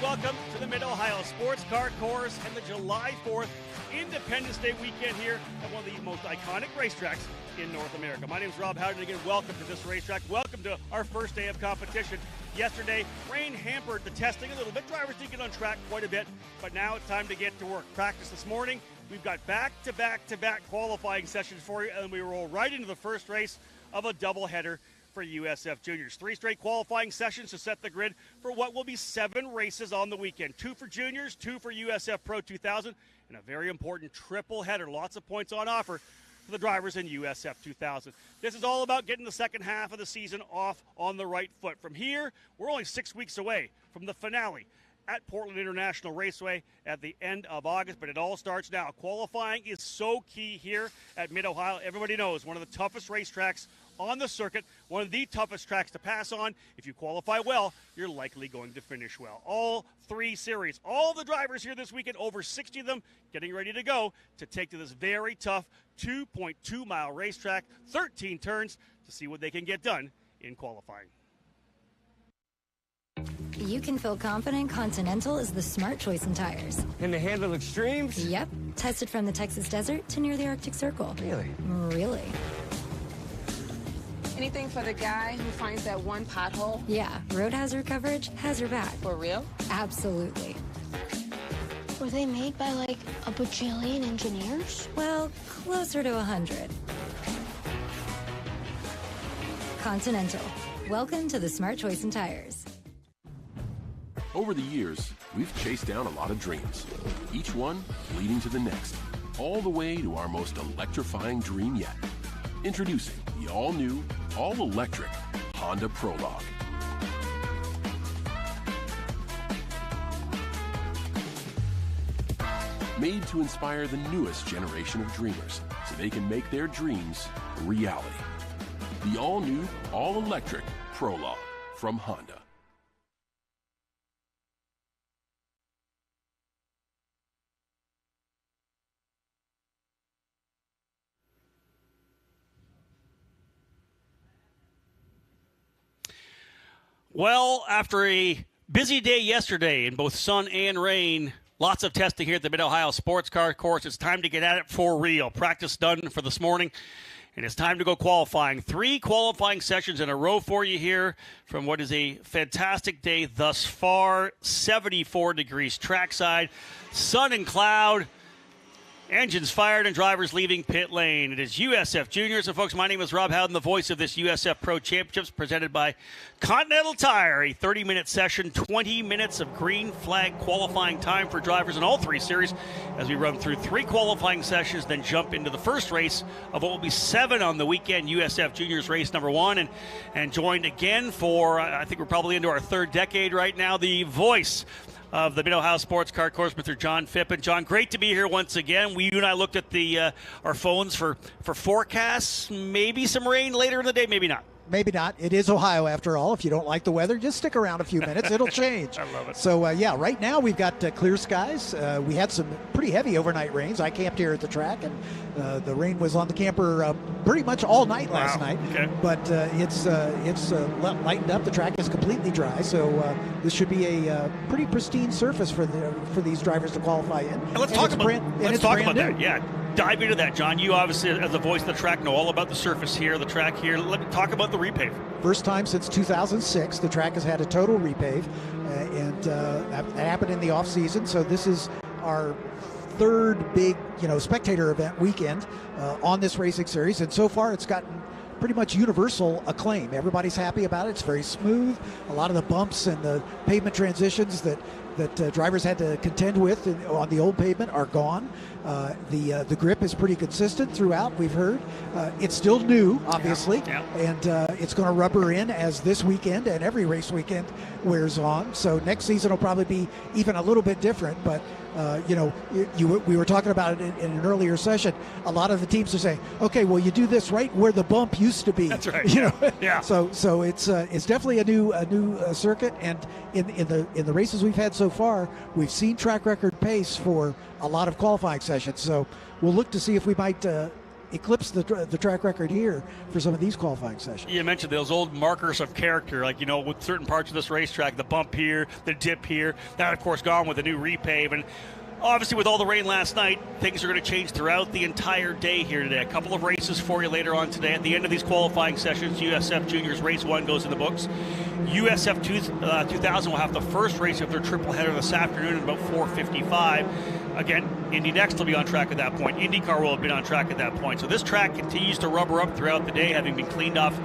welcome to the Mid-Ohio Sports Car Course and the July 4th Independence Day weekend here at one of the most iconic racetracks in North America. My name is Rob Howden. Again, welcome to this racetrack. Welcome to our first day of competition. Yesterday, rain hampered the testing a little bit. Drivers did get on track quite a bit, but now it's time to get to work. Practice this morning. We've got back-to-back qualifying sessions for you, and we roll right into the first race of a doubleheader for USF Juniors. 3 straight qualifying sessions to set the grid for what will be 7 races on the weekend. 2 for juniors, 2 for USF Pro 2000, and a very important triple header. Lots of points on offer for the drivers in USF 2000. This is all about getting the second half of the season off on the right foot. From here, we're only 6 weeks away from the finale at Portland International Raceway at the end of August, but it all starts now. Qualifying is so key here at Mid-Ohio. Everybody knows one of the toughest racetracks on the circuit, one of the toughest tracks to pass on. If you qualify well, you're likely going to finish well. All 3 series, all the drivers here this weekend, over 60 of them, getting ready to go to take to this very tough 2.2-mile racetrack, 13 turns to see what they can get done in qualifying. You can feel confident Continental is the smart choice in tires. Can they handle extremes? Yep. Tested from the Texas desert to near the Arctic Circle. Really? Really. Anything for the guy who finds that one pothole? Yeah, road hazard coverage has your back. For real? Absolutely. Were they made by like a bajillion engineers? Well, closer to 100. Continental. Welcome to the smart choice in tires. Over the years, we've chased down a lot of dreams, each one leading to the next, all the way to our most electrifying dream yet. Introducing the all-new, all-electric Honda Prologue. Made to inspire the newest generation of dreamers so they can make their dreams a reality. The all-new, all-electric Prologue from Honda. Well, after a busy day yesterday in both sun and rain, lots of testing here at the Mid-Ohio Sports Car Course. It's time to get at it for real. Practice done for this morning, and it's time to go qualifying. 3 qualifying sessions in a row for you here from what is a fantastic day thus far. 74 degrees trackside, sun and cloud. Engines fired and drivers leaving pit lane. It is USF Juniors. And, folks, my name is Rob Howden, the voice of this USF Pro Championships presented by Continental Tire. A 30-minute session, 20 minutes of green flag qualifying time for drivers in all 3 series as we run through 3 qualifying sessions, then jump into the first race of what will be 7 on the weekend, USF Juniors race number 1. And joined again for, I think we're probably into our 3rd decade right now, the voice of the Mid-Ohio Sports Car Course, Mr. John Phippen. John, great to be here once again. You and I looked at our phones for forecasts. Maybe some rain later in the day, maybe not. Maybe not. It is Ohio after all. If you don't like the weather, just stick around a few minutes. It'll change. I love it. So, yeah, right now we've got clear skies. We had some pretty heavy overnight rains. I camped here at the track, and the rain was on the camper pretty much all night last night. Okay. But it's lightened up. The track is completely dry, so this should be a pretty pristine surface for these drivers to qualify in. And let's talk about that. Yeah. Dive into that, John. You obviously, as the voice of the track, know all about the surface here, the track here. Let me talk about the repave. First time since 2006, the track has had a total repave, and that happened in the off season. So this is our 3rd big, spectator event weekend on this racing series, and so far it's gotten pretty much universal acclaim. Everybody's happy about it. It's very smooth. A lot of the bumps and the pavement transitions that drivers had to contend with on the old pavement are gone. The grip is pretty consistent throughout, we've heard. It's still new, obviously, and it's going to rubber in as this weekend and every race weekend wears on. So next season will probably be even a little bit different, but we were talking about it in an earlier session. A lot of the teams are saying, okay, well, you do this right where the bump used to be. That's right. Yeah. So it's definitely a new circuit, and in the races we've had so far, we've seen track record pace for a lot of qualifying sessions. So we'll look to see if we might eclipse the track record here for some of these qualifying sessions. You mentioned those old markers of character, like, with certain parts of this racetrack, the bump here, the dip here. That, of course, gone with the new repave. And obviously, with all the rain last night, things are going to change throughout the entire day here today. A couple of races for you later on today. At the end of these qualifying sessions, USF Juniors Race 1 goes in the books. USF 2000 will have the first race of their triple header this afternoon at about 4:55. Again, Indy Next will be on track at that point. IndyCar will have been on track at that point. So this track continues to rubber up throughout the day, having been cleaned off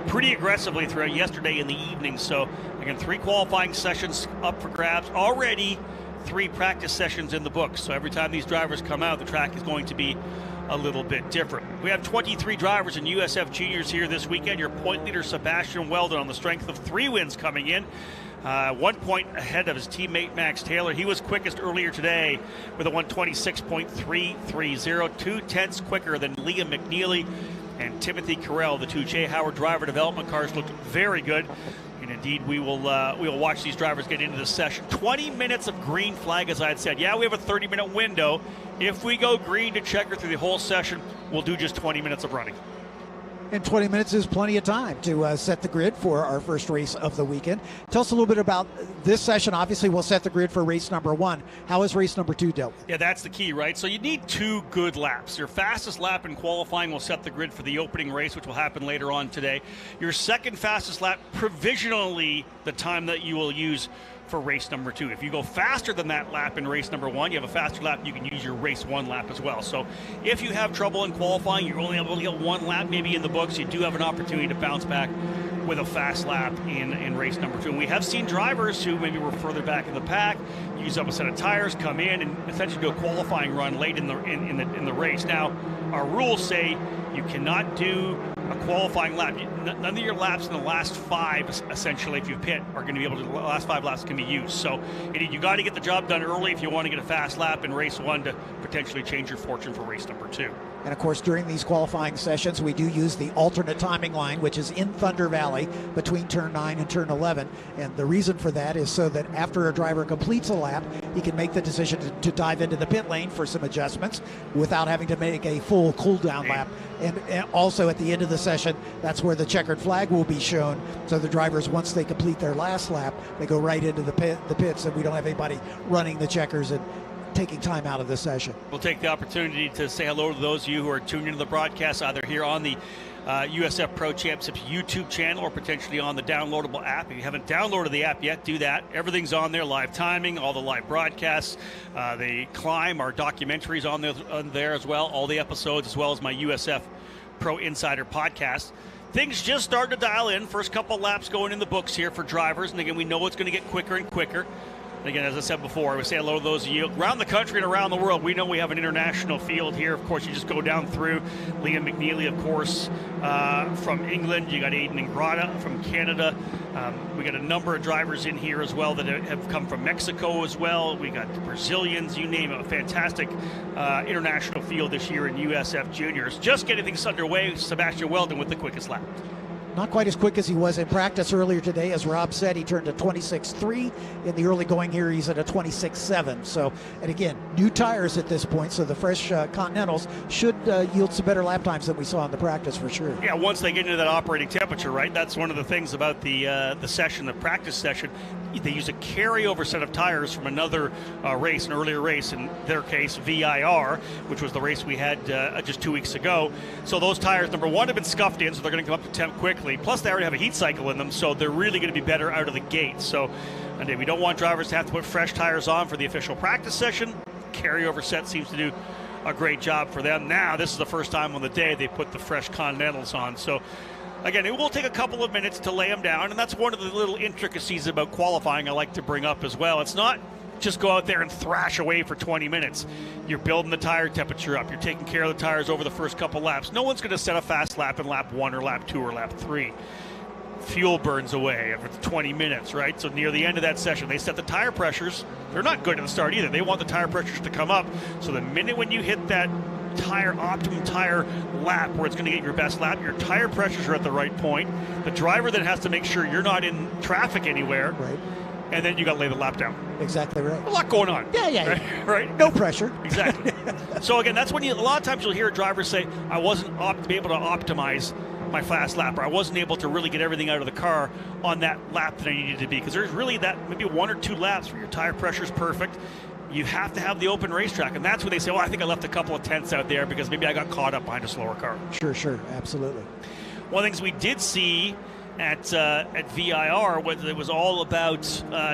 pretty aggressively throughout yesterday in the evening. So, again, 3 qualifying sessions up for grabs already. 3 practice sessions in the books. So every time these drivers come out, the track is going to be a little bit different. We have 23 drivers in USF Juniors here this weekend. Your point leader, Sebastian Weldon, on the strength of 3 wins coming in. 1 point ahead of his teammate Max Taylor. He was quickest earlier today with a 126.330, 2/10 quicker than Liam McNeely and Timothy Carell. The 2 J. Howard driver development cars looked very good. And indeed, we will watch these drivers get into the session. 20 minutes of green flag, as I had said. Yeah, we have a 30-minute window. If we go green to checker through the whole session, we'll do just 20 minutes of running. And 20 minutes is plenty of time to set the grid for our first race of the weekend. Tell us a little bit about this session. Obviously, we'll set the grid for race number 1. How is race number 2 dealt with? Yeah, that's the key, right? So you need 2 good laps. Your fastest lap in qualifying will set the grid for the opening race, which will happen later on today. Your second fastest lap, provisionally the time that you will use for race number 2. If you go faster than that lap in race number 1, you have a faster lap, you can use your race 1 lap as well. So if you have trouble in qualifying, you're only able to get 1 lap maybe in the books, you do have an opportunity to bounce back with a fast lap in race number 2. And we have seen drivers who maybe were further back in the pack, use up a set of tires, come in, and essentially do a qualifying run late in the race. Now, our rules say you cannot do a qualifying lap. None of your laps in the last 5, essentially, if you pit, are going to be able to, the last 5 laps can be used. So you got to get the job done early if you want to get a fast lap in race 1 to potentially change your fortune for race number 2. And of course, during these qualifying sessions, we do use the alternate timing line, which is in Thunder Valley between turn 9 and turn 11. And the reason for that is so that after a driver completes a lap, he can make the decision to dive into the pit lane for some adjustments without having to make a full cool down lap. And also at the end of the session, that's where the checkered flag will be shown. So the drivers, once they complete their last lap, they go right into the pits, and we don't have anybody running the checkers and taking time out of the session. We'll take the opportunity to say hello to those of you who are tuned into the broadcast, either here on the USF Pro Championships YouTube channel or potentially on the downloadable app. If you haven't downloaded the app yet, do that. Everything's on there, live timing, all the live broadcasts, the climb, our documentaries on there as well, all the episodes, as well as my USF Pro Insider podcast. Things just started to dial in. First couple laps going in the books here for drivers. And again, we know it's going to get quicker and quicker. And again, as I said before, we say hello to those of you around the country and around the world. We know we have an international field here. Of course, you just go down through. Liam McNeely, of course, from England. You got Aiden Ingrata from Canada. We got a number of drivers in here as well that have come from Mexico as well. We got Brazilians, you name it. A fantastic international field this year in USF Juniors. Just getting things underway. Sebastian Weldon with the quickest lap. Not quite as quick as he was in practice earlier today. As Rob said, he turned a 26.3. In the early going here, he's at a 26.7. So, and again, new tires at this point, so the fresh Continentals should yield some better lap times than we saw in the practice for sure. Yeah, once they get into that operating temperature, right? That's one of the things about the session, the practice session. They use a carryover set of tires from another race, an earlier race, in their case, VIR, which was the race we had just 2 weeks ago. So those tires, number one, have been scuffed in, so they're going to come up to temp quickly. Plus, they already have a heat cycle in them, so they're really going to be better out of the gate. So, and we don't want drivers to have to put fresh tires on for the official practice session. Carryover set seems to do a great job for them. Now, this is the first time on the day they put the fresh Continentals on. So, again, it will take a couple of minutes to lay them down, and that's one of the little intricacies about qualifying I like to bring up as well. It's not just go out there and thrash away for 20 minutes. You're building the tire temperature up. You're taking care of the tires over the first couple laps. No one's going to set a fast lap in lap 1 or lap 2 or lap 3. Fuel burns away after 20 minutes, right? So near the end of that session, they set the tire pressures. They're not good at the start either. They want the tire pressures to come up. So the minute when you hit that optimum tire lap where it's going to get your best lap, your tire pressures are at the right point. The driver then has to make sure you're not in traffic anywhere. Right. and then you got to lay the lap down. Exactly right. A lot going on. Yeah. Right? No pressure. Exactly. So again, that's when a lot of times you'll hear drivers say, I wasn't able to optimize my fast lap, or I wasn't able to really get everything out of the car on that lap that I needed to be, because there's really that maybe 1 or 2 laps where your tire pressure is perfect. You have to have the open racetrack, and that's when they say, well, I think I left a couple of tenths out there because maybe I got caught up behind a slower car. Sure, absolutely. One of the things we did see at VIR was it was all about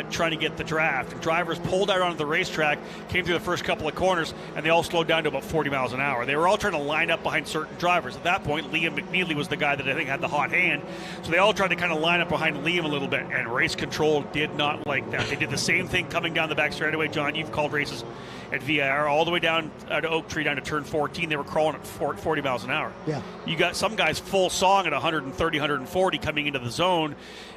trying to get the draft. And drivers pulled out onto the racetrack, came through the first couple of corners, and they all slowed down to about 40 miles an hour. They were all trying to line up behind certain drivers. At that point, Liam McNeely was the guy that I think had the hot hand. So they all tried to kind of line up behind Liam a little bit, and race control did not like that. They did the same thing coming down the back straightaway. John, you've called races at VIR all the way down to Oak Tree, down to turn 14. They were crawling at 40 miles an hour. Yeah. You got some guys full song at 130, 140 coming into the zone,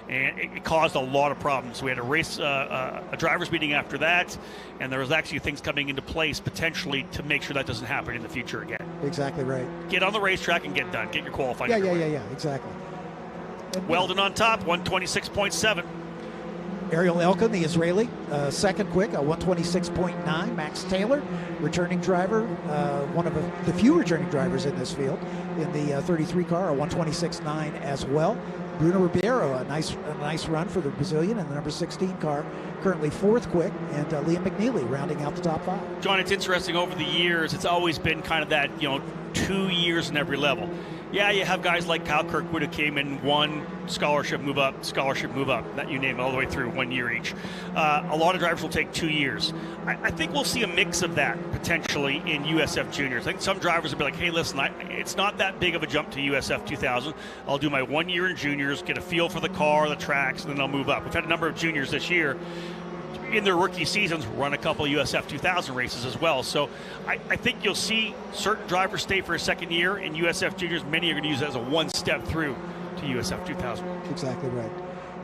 and it caused a lot of problems. We had a driver's meeting after that, and there was actually things coming into place potentially to make sure that doesn't happen in the future again. Exactly right. Get on the racetrack and get done. Get your qualifying. Yeah, exactly. Weldon on top, 126.7. Ariel Elkin, the Israeli, second quick, 126.9. Max Taylor, returning driver, one of the few returning drivers in this field, in the 33 car, 126.9 as well. Bruno Ribeiro, a nice run for the Brazilian in the number 16 car, currently fourth quick, and Liam McNeely rounding out the top 5. John, it's interesting over the years. It's always been kind of that 2 years in every level. Yeah, you have guys like Kyle Kirkwood who came in, won, scholarship, move up, that you name it, all the way through 1 year each. A lot of drivers will take 2 years. I think we'll see a mix of that potentially in USF Juniors. I think some drivers will be like, hey, listen, it's not that big of a jump to USF 2000. I'll do my 1 year in juniors, get a feel for the car, the tracks, and then I'll move up. We've had a number of juniors this year in their rookie seasons run a couple of USF 2000 races as well. So I think you'll see certain drivers stay for a second year in USF Juniors. Many are going to use it as a one step through to USF 2000. Exactly right.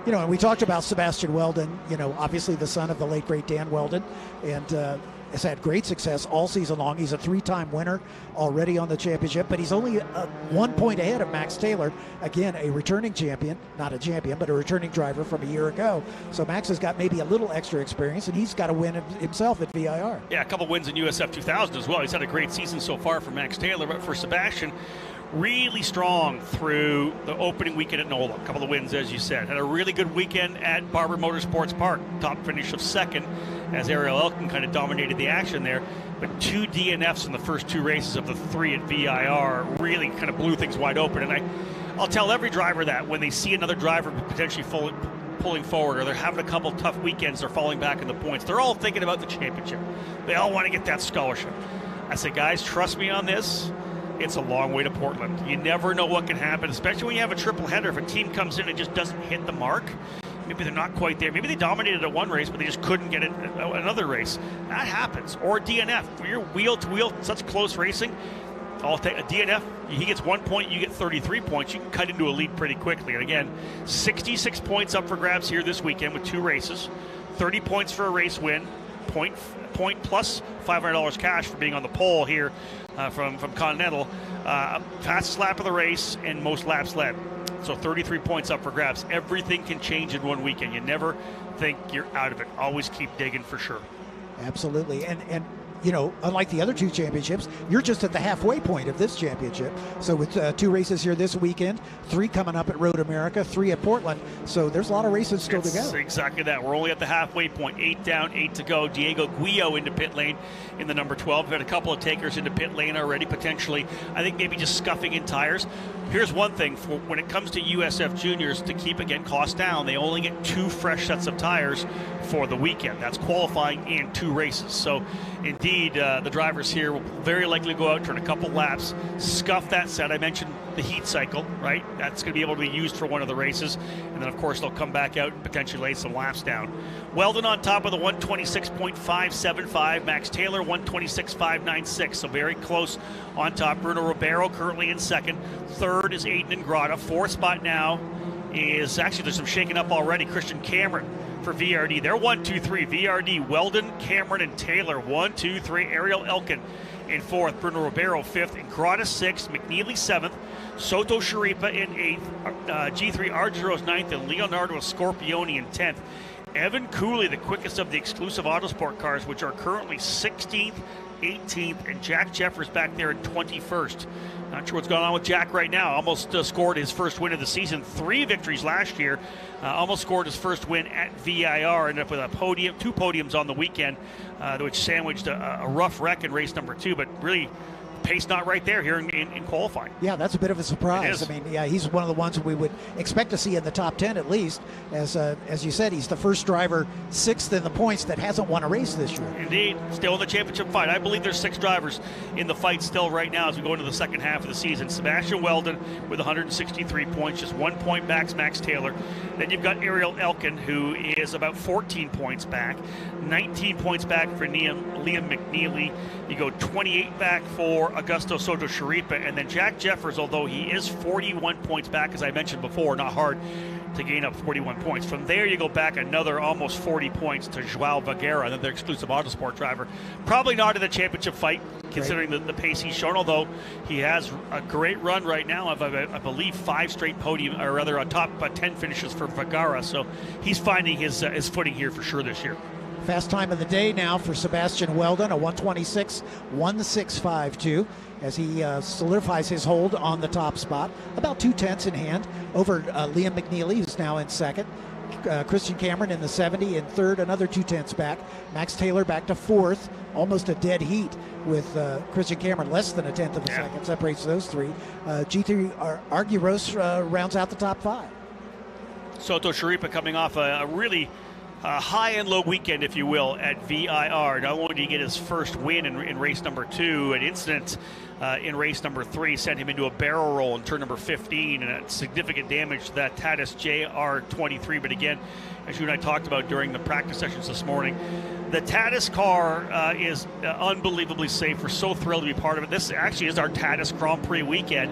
And we talked about Sebastian Weldon, obviously the son of the late, great Dan Weldon, and has had great success all season long. He's a 3-time winner already on the championship, but he's only 1 point ahead of Max Taylor, again, a returning champion, not a champion, but a returning driver from a year ago. So Max has got maybe a little extra experience, and he's got to win himself at VIR. Yeah, a couple wins in USF 2000 as well. He's had a great season so far for Max Taylor, but for Sebastian, really strong through the opening weekend at NOLA. A couple of wins, as you said. Had a really good weekend at Barber Motorsports Park. Top finish of second as Ariel Elkin kind of dominated the action there. But 2 DNFs in the first 2 races of the 3 at VIR really kind of blew things wide open. And I'll tell every driver that when they see another driver potentially pulling forward, or they're having a couple tough weekends, they're falling back in the points, they're all thinking about the championship. They all want to get that scholarship. I say, guys, trust me on this. It's a long way to Portland. You never know what can happen, especially when you have a triple header. If a team comes in and just doesn't hit the mark, maybe they're not quite there. Maybe they dominated at one race, but they just couldn't get it at another race. That happens. Or DNF. When you're wheel to wheel, such close racing, I'll take a DNF. He gets 1 point, you get 33 points. You can cut into a lead pretty quickly. And again, 66 points up for grabs here this weekend with 2 races. 30 points for a race win. Point plus $500 cash for being on the pole here from Continental. Fastest lap of the race and most laps led. So 33 points up for grabs. Everything can change in one weekend. You never think you're out of it. Always keep digging for sure. Absolutely. And unlike the other 2 championships, you're just at the halfway point of this championship. So with 2 races here this weekend, 3 coming up at Road America, 3 at Portland. So there's a lot of races still to go. Exactly that. We're only at the halfway point. 8 down, 8 to go. Diego Guillo into pit lane in the number 12. We've had a couple of takers into pit lane already, potentially. I think maybe just scuffing in tires. Here's one thing. When it comes to USF Juniors, to keep, again, costs down, they only get 2 fresh sets of tires for the weekend. That's qualifying and 2 races. So, indeed, the drivers here will very likely go out, turn a couple laps, scuff that set. I mentioned the heat cycle, right? That's going to be able to be used for one of the races. And then, of course, they'll come back out and potentially lay some laps down. Weldon on top of the 126.575. Max Taylor, 126.596. So very close on top. Bruno Ribeiro currently in second. Third is Aiden Ingrata. 4th spot now is, actually, there's some shaking up already. Christian Cameron for VRD. They're 1, 2, 3. VRD, Weldon, Cameron, and Taylor. 1, 2, 3. Ariel Elkin in 4th. Bruno Ribeiro 5th. Ingrata 6th. McNeely 7th. Soto Sharipa in 8th. G3 Argeros 9th. And Leonardo Scorpioni in 10th. Evan Cooley, the quickest of the exclusive Autosport cars, which are currently 16th, 18th, and Jack Jeffers back there in 21st. Not sure what's going on with Jack right now. Almost scored his first win of the season. 3 victories last year. Almost scored his first win at VIR. Ended up with a podium, 2 podiums on the weekend, which sandwiched a rough wreck in race number 2. But really, pace not right there here in qualifying. Yeah, that's a bit of a surprise. I mean, yeah, he's one of the ones we would expect to see in the top 10 at least. As you said, he's the first driver, 6th in the points, that hasn't won a race this year. Indeed, still in the championship fight. I believe there's 6 drivers in the fight still right now as we go into the second half of the season. Sebastian Weldon with 163 points, just 1 point back Max Taylor. Then you've got Ariel Elkin, who is about 14 points back, 19 points back for Liam McNeely. You go 28 back for Augusto Soto Sharipa, and then Jack Jeffers, although he is 41 points back, as I mentioned before, not hard to gain up 41 points. From there, you go back another almost 40 points to Joao Vergara, another exclusive Autosport driver. Probably not in the championship fight, considering the pace he's shown, although he has a great run right now of, I believe, 5 straight podium, or rather a top 10 finishes for Vergara. So he's finding his footing here for sure this year. Fast time of the day now for Sebastian Weldon, a 1:26.1652, as he solidifies his hold on the top spot. About 2/10 in hand over Liam McNeely, who's now in second. Christian Cameron in the 70 in third, another 2/10 back. Max Taylor back to 4th, almost a dead heat with Christian Cameron, less than 1/10 of a second separates those 3. G3 Arguros rounds out the top 5. Soto Sharipa coming off a really high and low weekend, if you will, at VIR. Not only did he get his first win in race number 2, an incident in race number 3 sent him into a barrel roll in turn number 15, and significant damage to that Tatis JR23. But again, as you and I talked about during the practice sessions this morning, the Tatis car is unbelievably safe. We're so thrilled to be part of it. This actually is our Tatis Grand Prix weekend.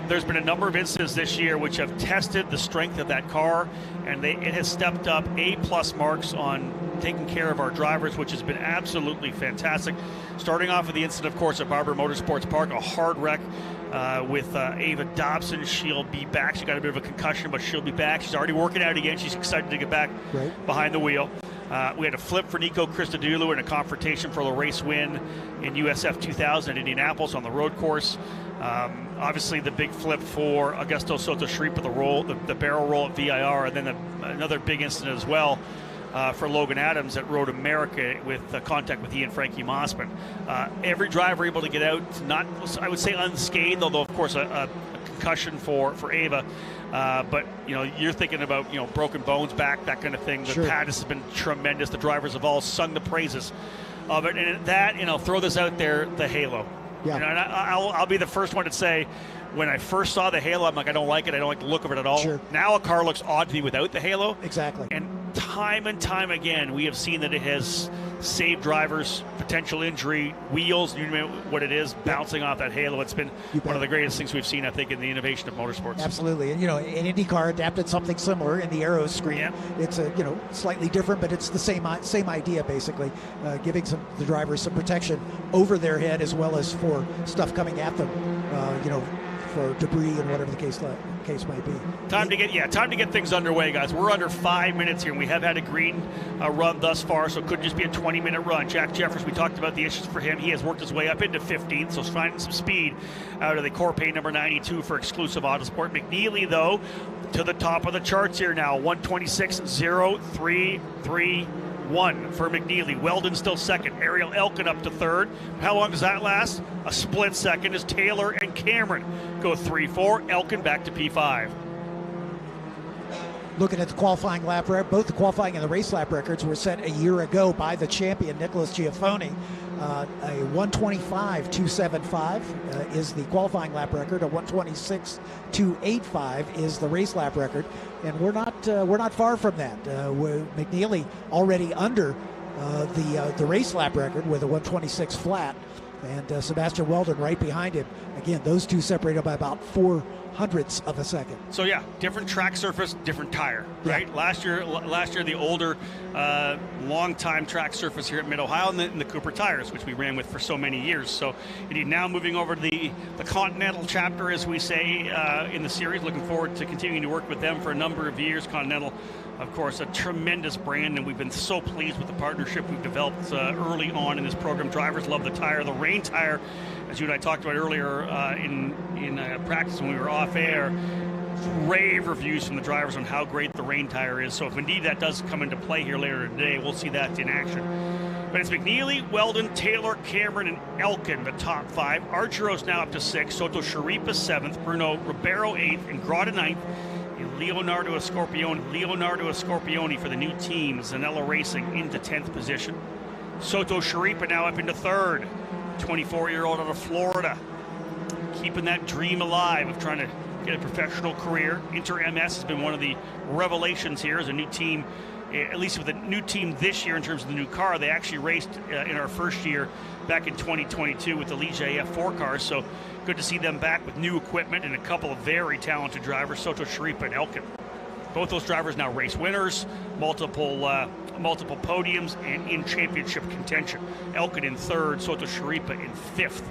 There's been a number of incidents this year which have tested the strength of that car, and it has stepped up A+ marks on taking care of our drivers, which has been absolutely fantastic. Starting off with the incident, of course, at Barber Motorsports Park, a hard wreck with Ava Dobson. She'll be back. She got a bit of a concussion, but she'll be back. She's already working out again. She's excited to get back behind the wheel. We had a flip for Nico Christodoulou in a confrontation for the race win in USF 2000 at Indianapolis on the road course. Obviously, the big flip for Augusto Soto Sharipa, the barrel roll at VIR, and then another big incident as well for Logan Adams at Road America with contact with Ian Frankie Mossman. Every driver able to get out, not, I would say, unscathed, although of course a concussion for Ava. But you're thinking about broken bones, back, that kind of thing. The Tatis has been tremendous. The drivers have all sung the praises of it, and that, I'll throw this out there, the halo. Yeah. And I'll be the first one to say, when I first saw the halo, I'm like, I don't like it. I don't like the look of it at all. Sure. Now a car looks odd to me without the halo. Exactly. And time and time again, we have seen that it has saved drivers, potential injury, wheels, you know what it is, bouncing off that halo. It's been one of the greatest things we've seen, I think, in the innovation of motorsports. Absolutely. And, an IndyCar adapted something similar in the aero screen. Yeah. It's slightly different, but it's the same idea, basically, giving the drivers some protection over their head as well as for stuff coming at them, for debris and whatever the case might be. Time to get things underway, guys. We're under 5 minutes here, and we have had a green run thus far, so it could just be a 20-minute run. Jack Jeffers, we talked about the issues for him. He has worked his way up into 15th, so finding some speed out of the Corpay number 92 for exclusive Autosport. McNeely, though, to the top of the charts here now, 1:26.033. 1 for McNeely. Weldon still second. Ariel Elkin up to third. How long does that last? A split second as Taylor and Cameron go 3-4. Elkin back to P5. Looking at the qualifying lap record, both the qualifying and the race lap records were set a year ago by the champion, Nicholas Giafoni. A 1:25.275 is the qualifying lap record. A 1:26.285 is the race lap record, and we're not far from that. McNeely already under the race lap record with a 1:26 flat, and Sebastian Weldon right behind him. Again, those two separated by about 0.04 of a second. So yeah, different track surface, different tire, right? Yeah. Last year the older, long-time track surface here at Mid-Ohio, and the Cooper tires, which we ran with for so many years. So indeed, now moving over to the Continental chapter, as we say, in the series. Looking forward to continuing to work with them for a number of years. Continental Of course, a tremendous brand, and we've been so pleased with the partnership we've developed early on in this program. Drivers love the tire. The rain tire, as you and I talked about earlier in practice when we were off air, rave reviews from the drivers on how great the rain tire is. So if indeed that does come into play here later today, we'll see that in action. But it's McNeely, Weldon, Taylor, Cameron, and Elkin, the top 5. Argero's now up to 6. Soto Sharipa 7th. Bruno Ribeiro 8th. And Grotta 9th. And Leonardo Scorpioni for the new team. Zanella Racing into 10th position. Soto Sharipa now up into 3rd. 24-year-old out of Florida. Keeping that dream alive of trying to get a professional career. Inter MS has been one of the revelations here as a new team, at least with a new team this year in terms of the new car. They actually raced in our first year back in 2022 with the Ligier F4 cars, so good to see them back with new equipment and a couple of very talented drivers, Soto Sharipa and Elkin. Both those drivers now race winners, multiple podiums, and in championship contention. Elkin in 3rd, Soto Sharipa in 5th.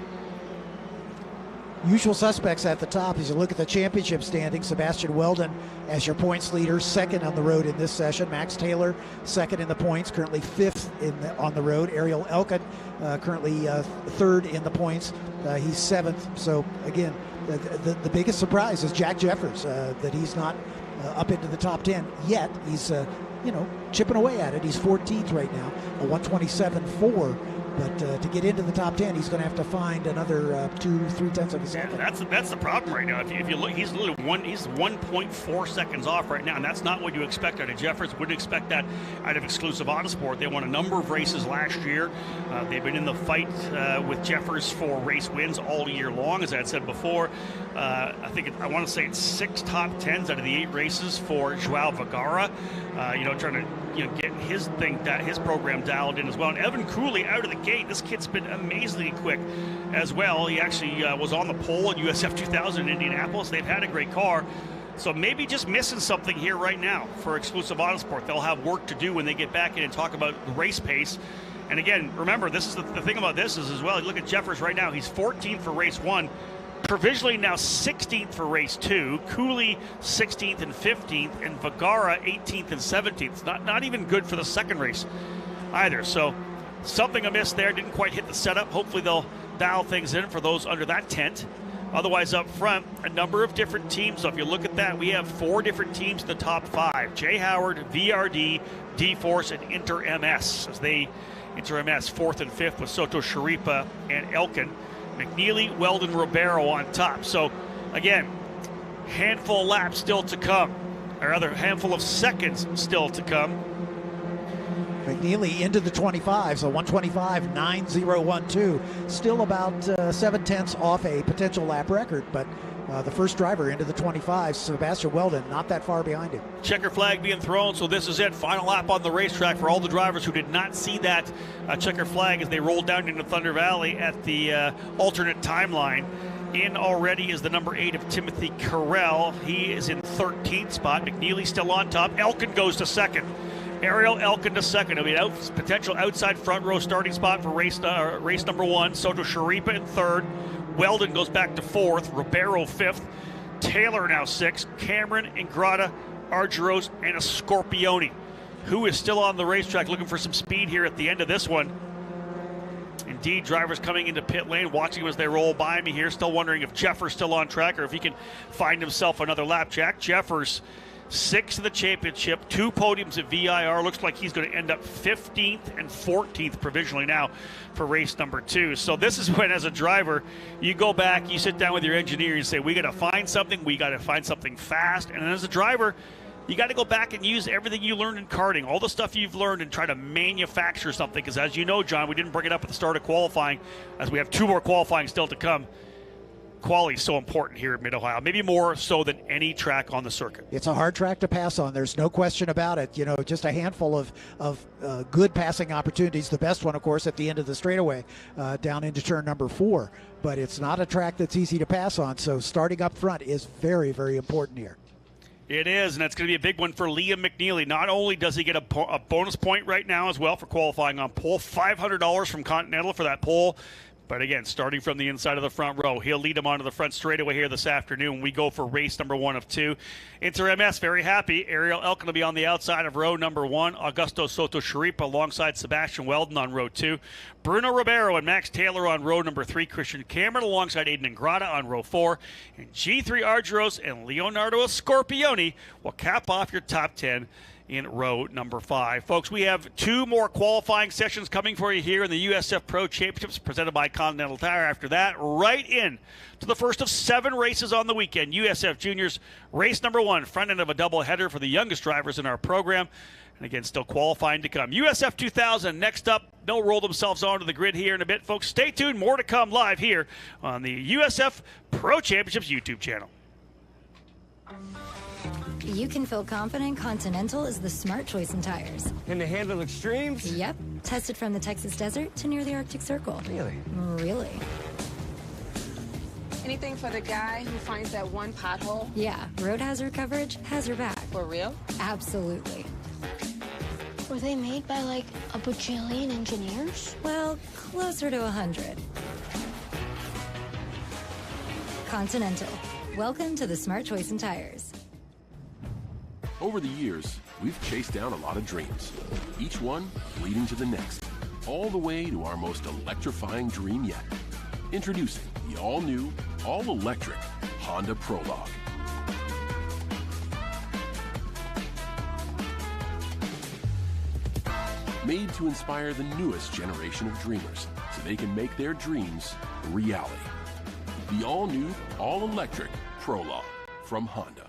Usual suspects at the top as you look at the championship standings. Sebastian Weldon as your points leader, 2nd on the road in this session. Max Taylor 2nd in the points, currently 5th on the road. Ariel Elkin currently 3rd in the points. He's 7th. So again, the biggest surprise is Jack Jeffers, that he's not up into the top 10 yet. He's chipping away at it. He's 14th right now, a 127.4. But to get into the top 10, he's going to have to find another 2-3 tenths of a second. Yeah, that's the problem right now. If you look, he's 1.4 seconds off right now, and that's not what you expect out of Jeffers. Wouldn't expect that out of Exclusive Autosport. They won a number of races last year. They've been in the fight with Jeffers for race wins all year long, as I had said before. I want to say it's 6 top 10s out of the 8 races for Joao Vergara. Trying to get his program dialed in as well. And Evan Cooley out of the gate. This kid's been amazingly quick as well. He actually was on the pole at USF 2000 in Indianapolis. They've had a great car. So maybe just missing something here right now for Exclusive Autosport. They'll have work to do when they get back in and talk about the race pace. And again, remember, this is the thing about this is as well, you look at Jeffers right now, he's 14th for race 1. Provisionally now 16th for race 2, Cooley 16th and 15th, and Vergara 18th and 17th. Not even good for the second race either. So something amiss there, didn't quite hit the setup. Hopefully they'll dial things in for those under that tent. Otherwise up front, a number of different teams. So if you look at that, we have 4 different teams in the top 5. Jay Howard, VRD, D-Force, and Inter MS. Inter MS 4th and 5th with Soto Sharipa and Elkin. McNeely, Weldon, Ribeiro on top. So, again, handful of laps still to come, or rather, handful of seconds still to come. McNeely into the 25, so 125.9012. Still about 7 tenths off a potential lap record, but the first driver into the 25, Sebastian Weldon, not that far behind him. Checker flag being thrown, so this is it. Final lap on the racetrack for all the drivers who did not see that checker flag as they rolled down into Thunder Valley at the alternate timeline. In already is the number 8 of Timothy Carell. He is in 13th spot. McNeely still on top. Elkin goes to 2nd. Ariel Elkin to 2nd. I mean, potential outside front row starting spot for race number 1. Soto Sharipa in 3rd. Weldon goes back to 4th, Ribeiro 5th, Taylor now 6th, Cameron, Ingrata, Argeros, and a Scorpioni, who is still on the racetrack looking for some speed here at the end of this one. Indeed, drivers coming into pit lane, watching them as they roll by me here, still wondering if Jeffers still on track or if he can find himself another lap. Jack Jeffers, 6th in the championship, 2 podiums at VIR. Looks like he's going to end up 15th and 14th provisionally now for race number 2. So this is when, as a driver, you go back, you sit down with your engineer and say, we got to find something fast. And as a driver, you got to go back and use everything you learned in karting, all the stuff you've learned, and try to manufacture something. Because as you know, John, we didn't bring it up at the start of qualifying, as we have 2 more qualifying still to come. Quality is so important here at Mid-Ohio, maybe more so than any track on the circuit. It's a hard track to pass on. There's no question about it. Just a handful of good passing opportunities. The best one, of course, at the end of the straightaway down into turn number 4. But it's not a track that's easy to pass on. So starting up front is very, very important here. It is, and that's going to be a big one for Liam McNeely. Not only does he get a bonus point right now as well for qualifying on pole, $500 from Continental for that pole. But again, starting from the inside of the front row, he'll lead them onto the front straightaway here this afternoon. We go for race number 1 of 2. Inter MS, very happy. Ariel Elkin will be on the outside of row number 1. Augusto Soto Sharipa alongside Sebastian Weldon on row 2. Bruno Ribeiro and Max Taylor on row number 3. Christian Cameron alongside Aiden Ingrata on row 4. And G3 Argyros and Leonardo Scorpioni will cap off your top 10 in row number 5. Folks, we have 2 more qualifying sessions coming for you here in the USF Pro Championships presented by Continental Tire. After that, right in to the first of 7 races on the weekend. USF Juniors race number 1, front end of a doubleheader for the youngest drivers in our program. And again, still qualifying to come. USF 2000 next up. They'll roll themselves onto the grid here in a bit. Folks, stay tuned. More to come live here on the USF Pro Championships YouTube channel. You can feel confident Continental is the smart choice in tires. Can they handle extremes? Yep. Tested from the Texas desert to near the Arctic Circle. Really? Really? Anything for the guy who finds that one pothole? Yeah. Road hazard coverage has your back. For real? Absolutely. Were they made by like a bajillion engineers? Well, closer to 100. Continental. Welcome to the smart choice in tires. Over the years, we've chased down a lot of dreams, each one leading to the next, all the way to our most electrifying dream yet. Introducing the all-new, all-electric Honda Prologue. Made to inspire the newest generation of dreamers so they can make their dreams reality. The all-new, all-electric Prologue from Honda.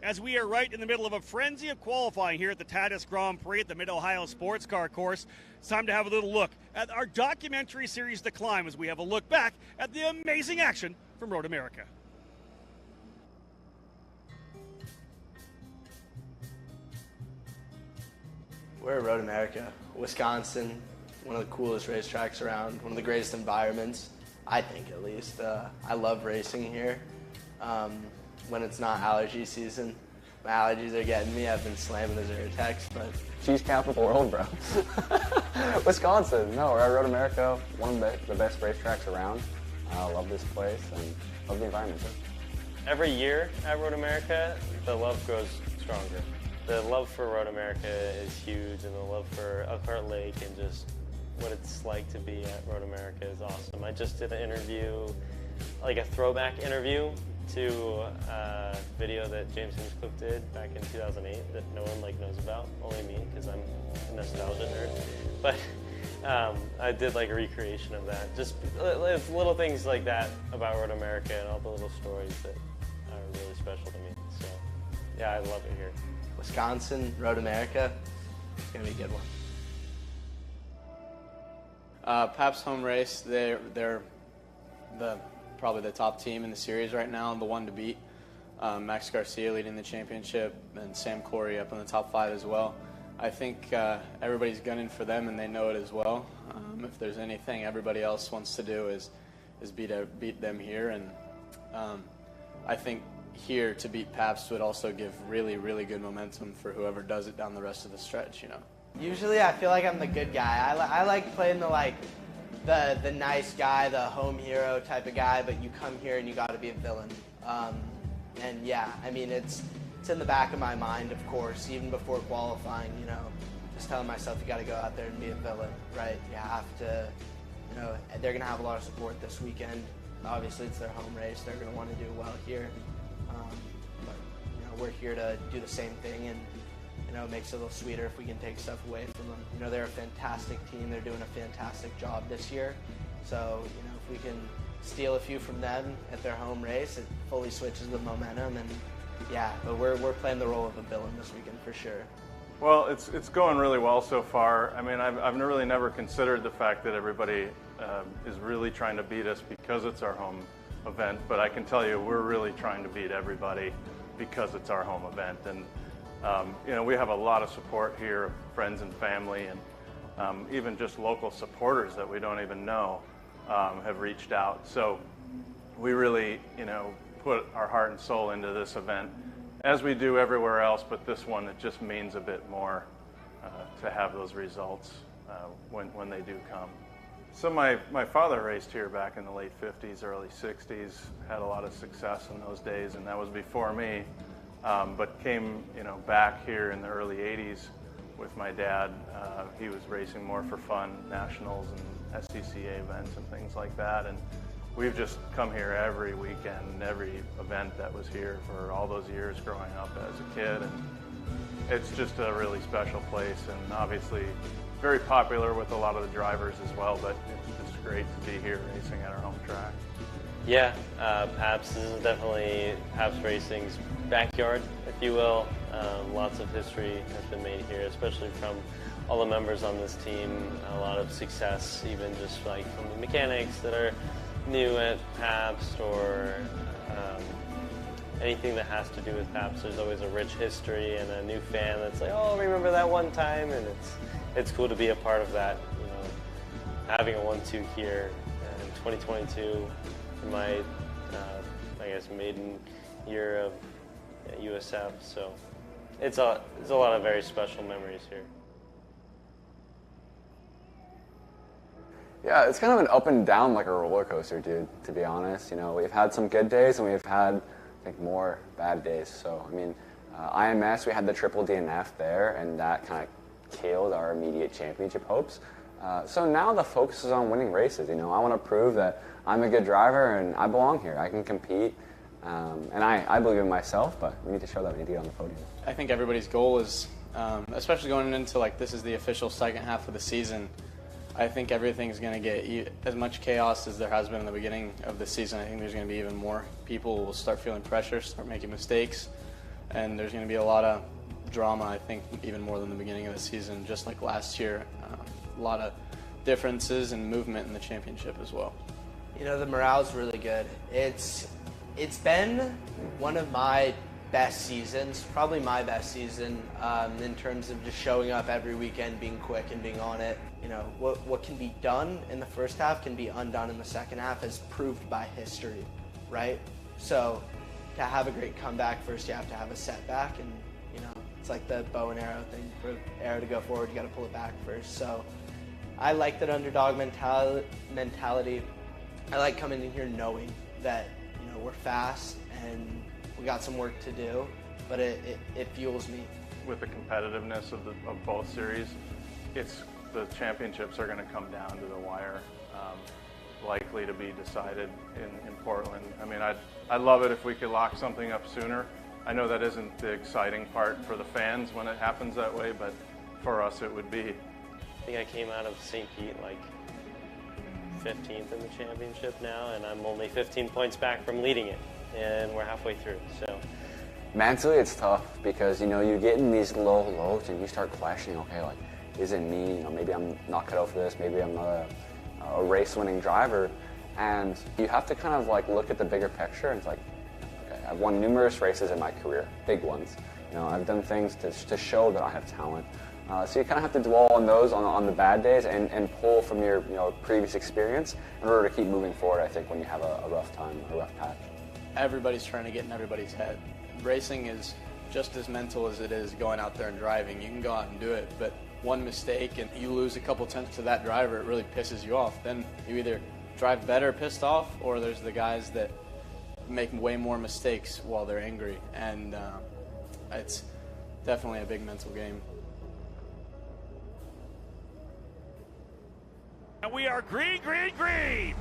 As we are right in the middle of a frenzy of qualifying here at the Tatis Grand Prix at the Mid-Ohio Sports Car Course, it's time to have a little look at our documentary series, The Climb, as we have a look back at the amazing action from Road America. We're at Road America, Wisconsin, one of the coolest racetracks around, one of the greatest environments, I think at least. I love racing here. When it's not allergy season, my allergies are getting me. I've been slamming the Zyrtex, but... Cheese capital of the world, bro. Wisconsin. No, we're at Road America, one of the best racetracks around. I love this place and love the environment, too. Every year at Road America, the love grows stronger. The love for Road America is huge, and the love for Elkhart Lake and just what it's like to be at Road America is awesome. I just did an interview, like a throwback interview to a video that James Hinchcliffe did back in 2008 that no one knows about, only me, because I'm a nostalgia nerd. But I did like a recreation of that. Just little things like that about Road America and all the little stories that are really special to me. So yeah, I love it here. Wisconsin, Road America, it's gonna be a good one. Pabst Home Race, they're probably the top team in the series right now, the one to beat. Max Garcia leading the championship, and Sam Corey up in the top 5 as well. I think everybody's gunning for them, and they know it as well. If there's anything everybody else wants to do is beat them here, and I think here to beat Pabst would also give really, really good momentum for whoever does it down the rest of the stretch, you know. Usually I feel like I'm the good guy. I like playing the the nice guy, the home hero type of guy, but you come here and you got to be a villain. And yeah, I mean, it's in the back of my mind, of course, even before qualifying, you know, just telling myself you got to go out there and be a villain, right? You have to, you know, they're going to have a lot of support this weekend. Obviously, it's their home race. They're going to want to do well here. But, you know, we're here to do the same thing, and, you know, it makes it a little sweeter if we can take stuff away from them. You know, they're a fantastic team. They're doing a fantastic job this year. So, you know, if we can steal a few from them at their home race, it fully switches the momentum. And, yeah, but we're playing the role of a villain this weekend for sure. Well, it's going really well so far. I mean, I've really never considered the fact that everybody is really trying to beat us because it's our home event, but I can tell you we're really trying to beat everybody because it's our home event. And you know, we have a lot of support here, friends and family, and even just local supporters that we don't even know have reached out. So we really, you know, put our heart and soul into this event, as we do everywhere else, but this one, it just means a bit more to have those results when they do come. So my father raced here back in the late 50s, early 60s, had a lot of success in those days, and that was before me, but came, you know, back here in the early 80s with my dad. He was racing more for fun, nationals and SCCA events and things like that, and we've just come here every weekend, every event that was here for all those years growing up as a kid, and it's just a really special place, and obviously very popular with a lot of the drivers as well, but it's just great to be here racing at our home track. Yeah, Pabst, this is definitely Pabst Racing's backyard, if you will. Lots of history has been made here, especially from all the members on this team. A lot of success, even just like from the mechanics that are new at Pabst, or anything that has to do with Pabst. There's always a rich history and a new fan that's like, oh, remember that one time, and it's cool to be a part of that. You know, having a 1-2 here in 2022, for my I guess maiden year of USF, so it's a lot of very special memories here. Yeah, it's kind of an up and down, like a roller coaster, dude, to be honest. You know, we've had some good days and we've had, I think, more bad days. So, I mean, IMS, we had the triple DNF there, and that kind of killed our immediate championship hopes. So now the focus is on winning races. You know, I want to prove that I'm a good driver and I belong here. I can compete, and I believe in myself, but we need to show that we need to get on the podium. I think everybody's goal is, especially going into, like, this is the official second half of the season, I think everything's going to get as much chaos as there has been in the beginning of the season. I think there's going to be even more. People will start feeling pressure, start making mistakes, and there's going to be a lot of drama, I think, even more than the beginning of the season, just like last year. A lot of differences and movement in the championship as well. You know, the morale's really good. It's been one of my best seasons, probably my best season, in terms of just showing up every weekend, being quick and being on it. You know, what can be done in the first half can be undone in the second half, as proved by history, right? So to have a great comeback, first you have to have a setback, and, you know, it's like the bow and arrow thing. For arrow to go forward, you got to pull it back first. So I like that underdog mentality. I like coming in here knowing that, you know, we're fast and we got some work to do, but it fuels me. With the competitiveness of both series, the championships are going to come down to the wire, likely to be decided in Portland. I mean, I'd love it if we could lock something up sooner. I know that isn't the exciting part for the fans when it happens that way, but for us it would be. I think I came out of St. Pete like 15th in the championship now, and I'm only 15 points back from leading it, and we're halfway through. So mentally, it's tough because, you know, you get in these low lows and you start questioning, okay, like, is it me? You know, maybe I'm not cut out for this. Maybe I'm not a race-winning driver. And you have to kind of, like, look at the bigger picture, and it's like, okay, I've won numerous races in my career, big ones. You know, I've done things to show that I have talent. So you kind of have to dwell on those, on the bad days, and pull from your, you know, previous experience in order to keep moving forward, I think, when you have a rough time, a rough patch. Everybody's trying to get in everybody's head. Racing is just as mental as it is going out there and driving. You can go out and do it, but one mistake and you lose a couple tenths to that driver, it really pisses you off. Then you either drive better pissed off, or there's the guys that make way more mistakes while they're angry. And it's definitely a big mental game. And we are green, green, green.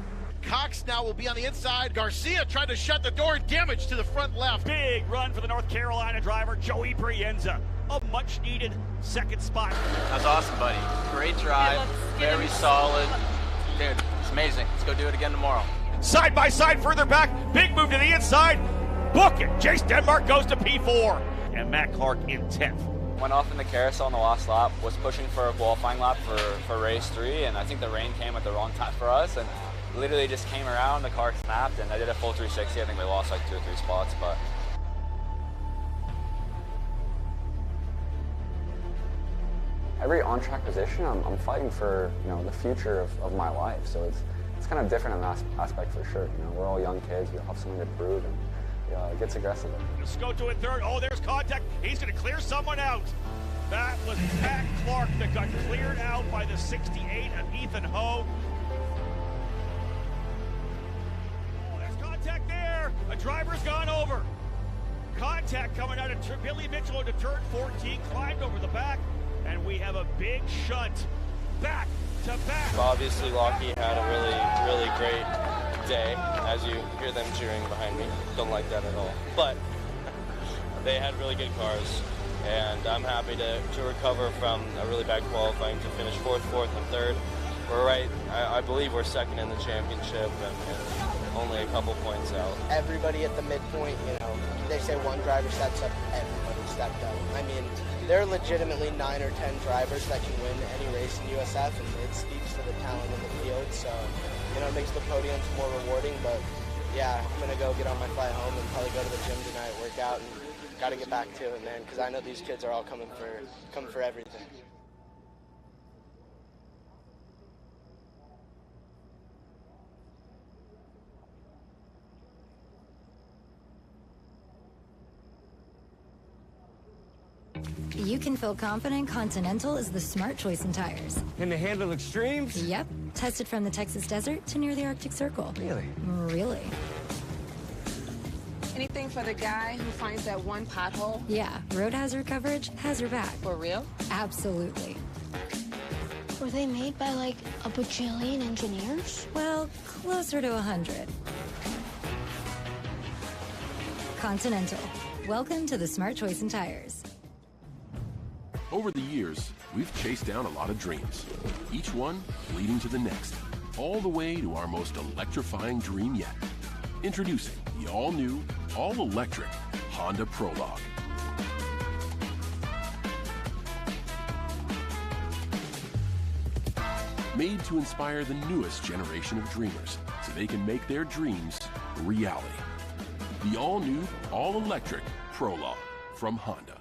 Cox now will be on the inside. Garcia tried to shut the door. Damage to the front left. Big run for the North Carolina driver, Joey Brienza. A much-needed second spot. That's awesome, buddy. Great drive. Very solid. Dude, it's amazing. Let's go do it again tomorrow. Side by side, further back. Big move to the inside. Book it. Jace Denmark goes to P4. And Matt Clark in 10th. Went off in the carousel on the last lap, was pushing for a qualifying lap for race 3, and I think the rain came at the wrong time for us, and literally just came around, the car snapped, and I did a full 360. I think we lost like 2 or 3 spots, but every on-track position, I'm fighting for, you know, the future of my life, so it's kind of different in that aspect for sure. You know, we're all young kids, we all have something to prove, and it gets aggressive. Scoto in third. Oh, there's contact. He's going to clear someone out. That was Matt Clark that got cleared out by the 68 of Ethan Ho. Oh, there's contact there. A driver's gone over. Contact coming out of Billy Mitchell into turn 14, climbed over the back, and we have a big shunt. Back to back. Obviously, Lockheed had a really great day, as you hear them cheering behind me. Don't like that at all. But they had really good cars, and I'm happy to recover from a really bad qualifying to finish 4th, and 3rd. We're right, I believe we're 2nd in the championship and only a couple points out. Everybody at the midpoint, you know, they say one driver steps up, everybody stepped up. I mean, there are legitimately 9 or 10 drivers that can win any race in USF, and it speaks to the talent in the field, so you know, it makes the podiums more rewarding. But yeah, I'm gonna go get on my flight home and probably go to the gym tonight, work out, and gotta get back to it, man, because I know these kids are all coming for everything. You can feel confident Continental is the smart choice in tires. Can they handle extremes? Yep. Tested from the Texas desert to near the Arctic Circle. Really? Really. Anything for the guy who finds that one pothole? Yeah, road hazard coverage has your back. For real? Absolutely. Were they made by like a bajillion engineers? Well, closer to 100. Continental. Welcome to the smart choice in tires. Over the years, we've chased down a lot of dreams, each one leading to the next, all the way to our most electrifying dream yet. Introducing the all-new, all-electric Honda Prologue. Made to inspire the newest generation of dreamers so they can make their dreams reality. The all-new, all-electric Prologue from Honda.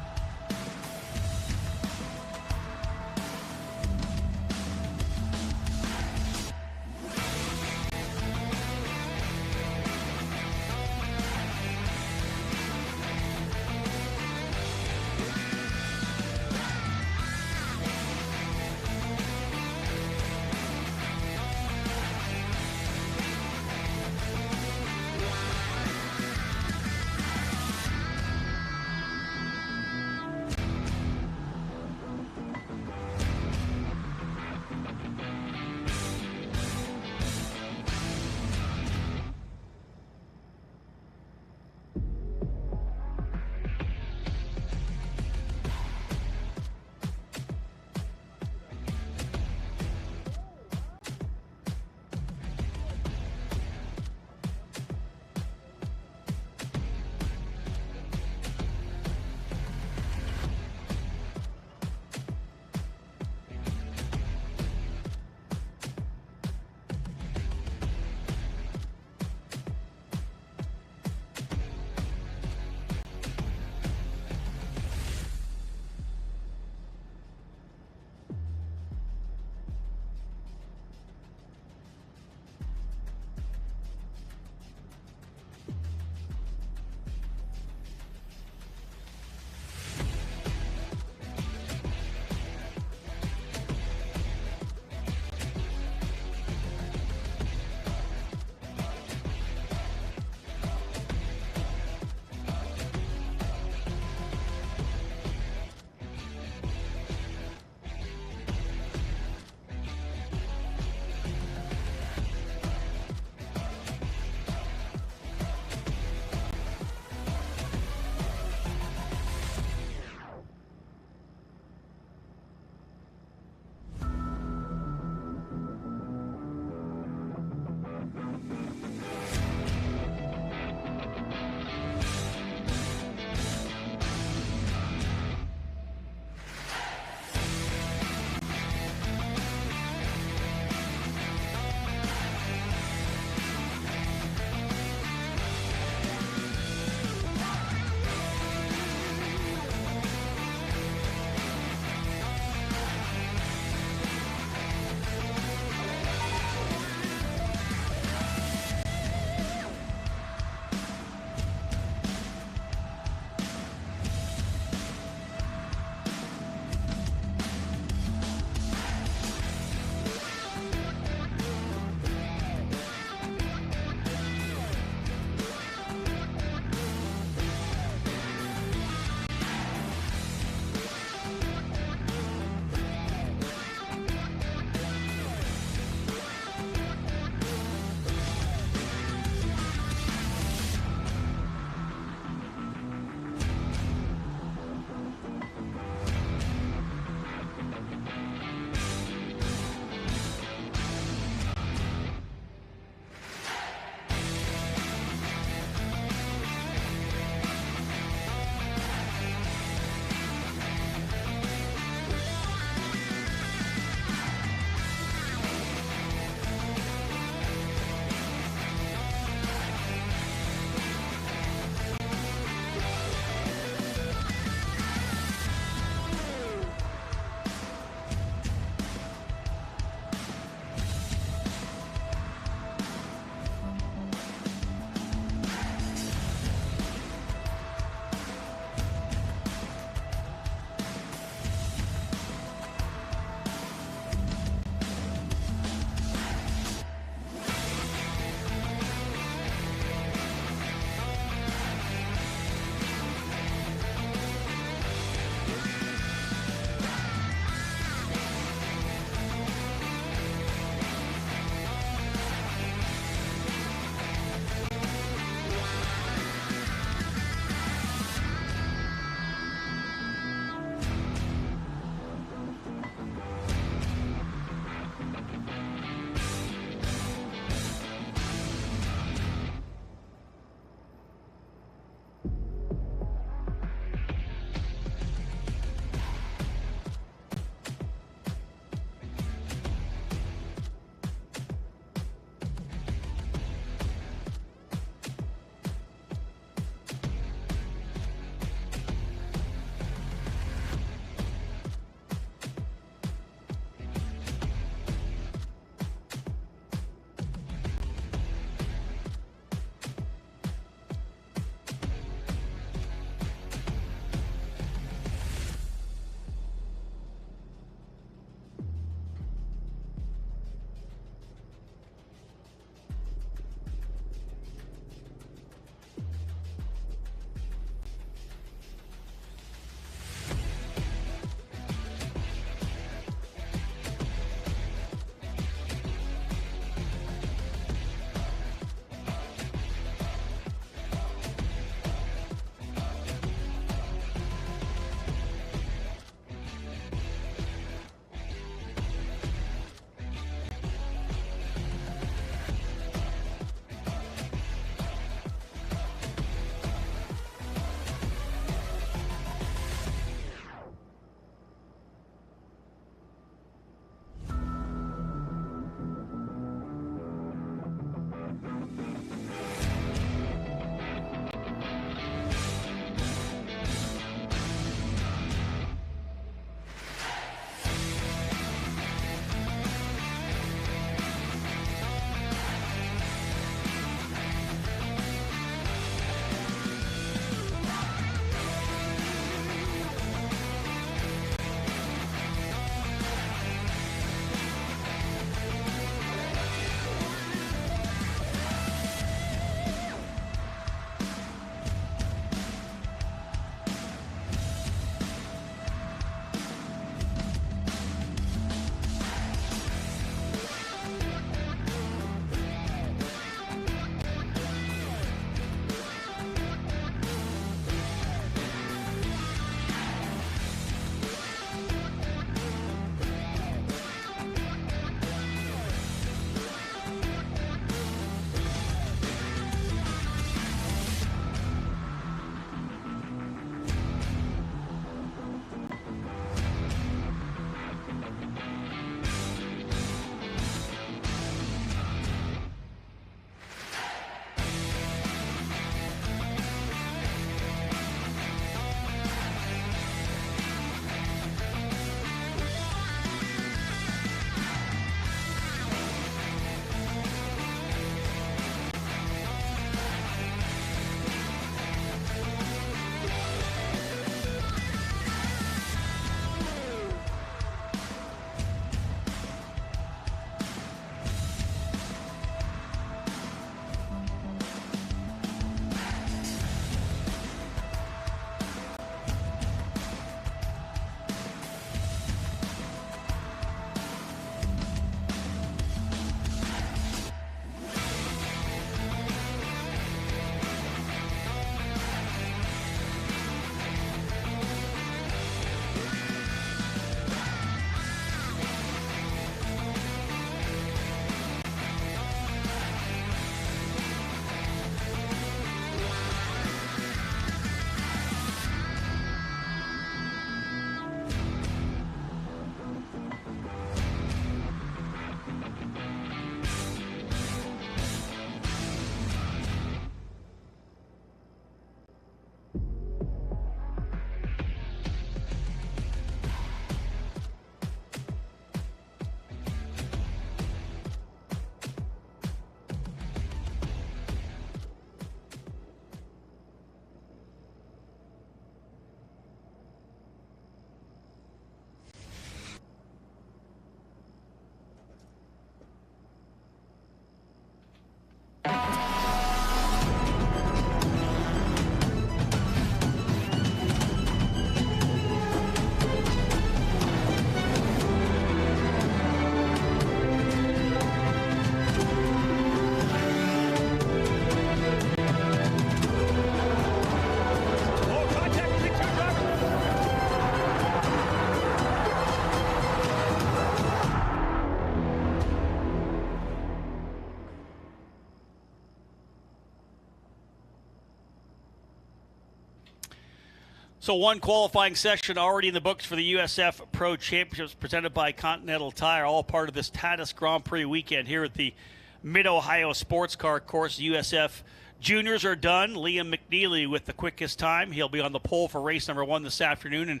So one qualifying session already in the books for the USF Pro Championships presented by Continental Tire, all part of this Tatus Grand Prix weekend here at the Mid-Ohio Sports Car Course. USF Juniors are done. Liam McNeely with the quickest time. He'll be on the pole for race number 1 this afternoon and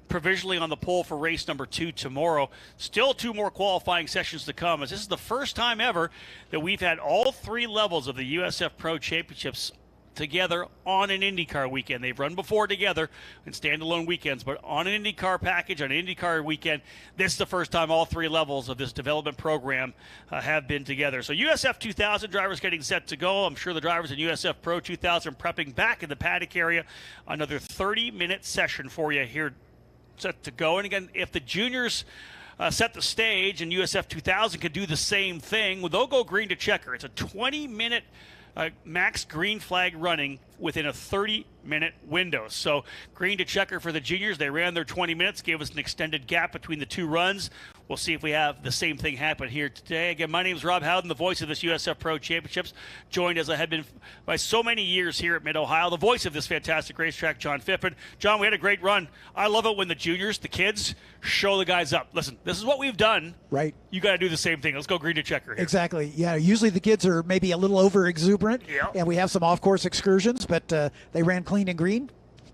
provisionally on the pole for race number 2 tomorrow. Still 2 more qualifying sessions to come, as this is the first time ever that we've had all 3 levels of the USF Pro Championships together on an IndyCar weekend. They've run before together in standalone weekends, but on an IndyCar package, on an IndyCar weekend, this is the first time all 3 levels of this development program have been together. So USF 2000 drivers getting set to go. I'm sure the drivers in USF Pro 2000 prepping back in the paddock area. Another 30-minute session for you here set to go. And again, if the juniors set the stage and USF 2000 can do the same thing, well, they'll go green to checker. It's a 20-minute max green flag running within a 30-minute window. So green to checker for the juniors. They ran their 20 minutes, gave us an extended gap between the 2 runs. We'll see if we have the same thing happen here today. Again, my name is Rob Howden, the voice of this USF Pro Championships, joined as I have been by so many years here at Mid-Ohio, the voice of this fantastic racetrack, John Phippen. John, we had a great run. I love it when the juniors, the kids, show the guys up. Listen, this is what we've done. Right. You got to do the same thing. Let's go green to checker here. Exactly. Yeah, usually the kids are maybe a little over-exuberant, and we have some off-course excursions, but they ran clean and green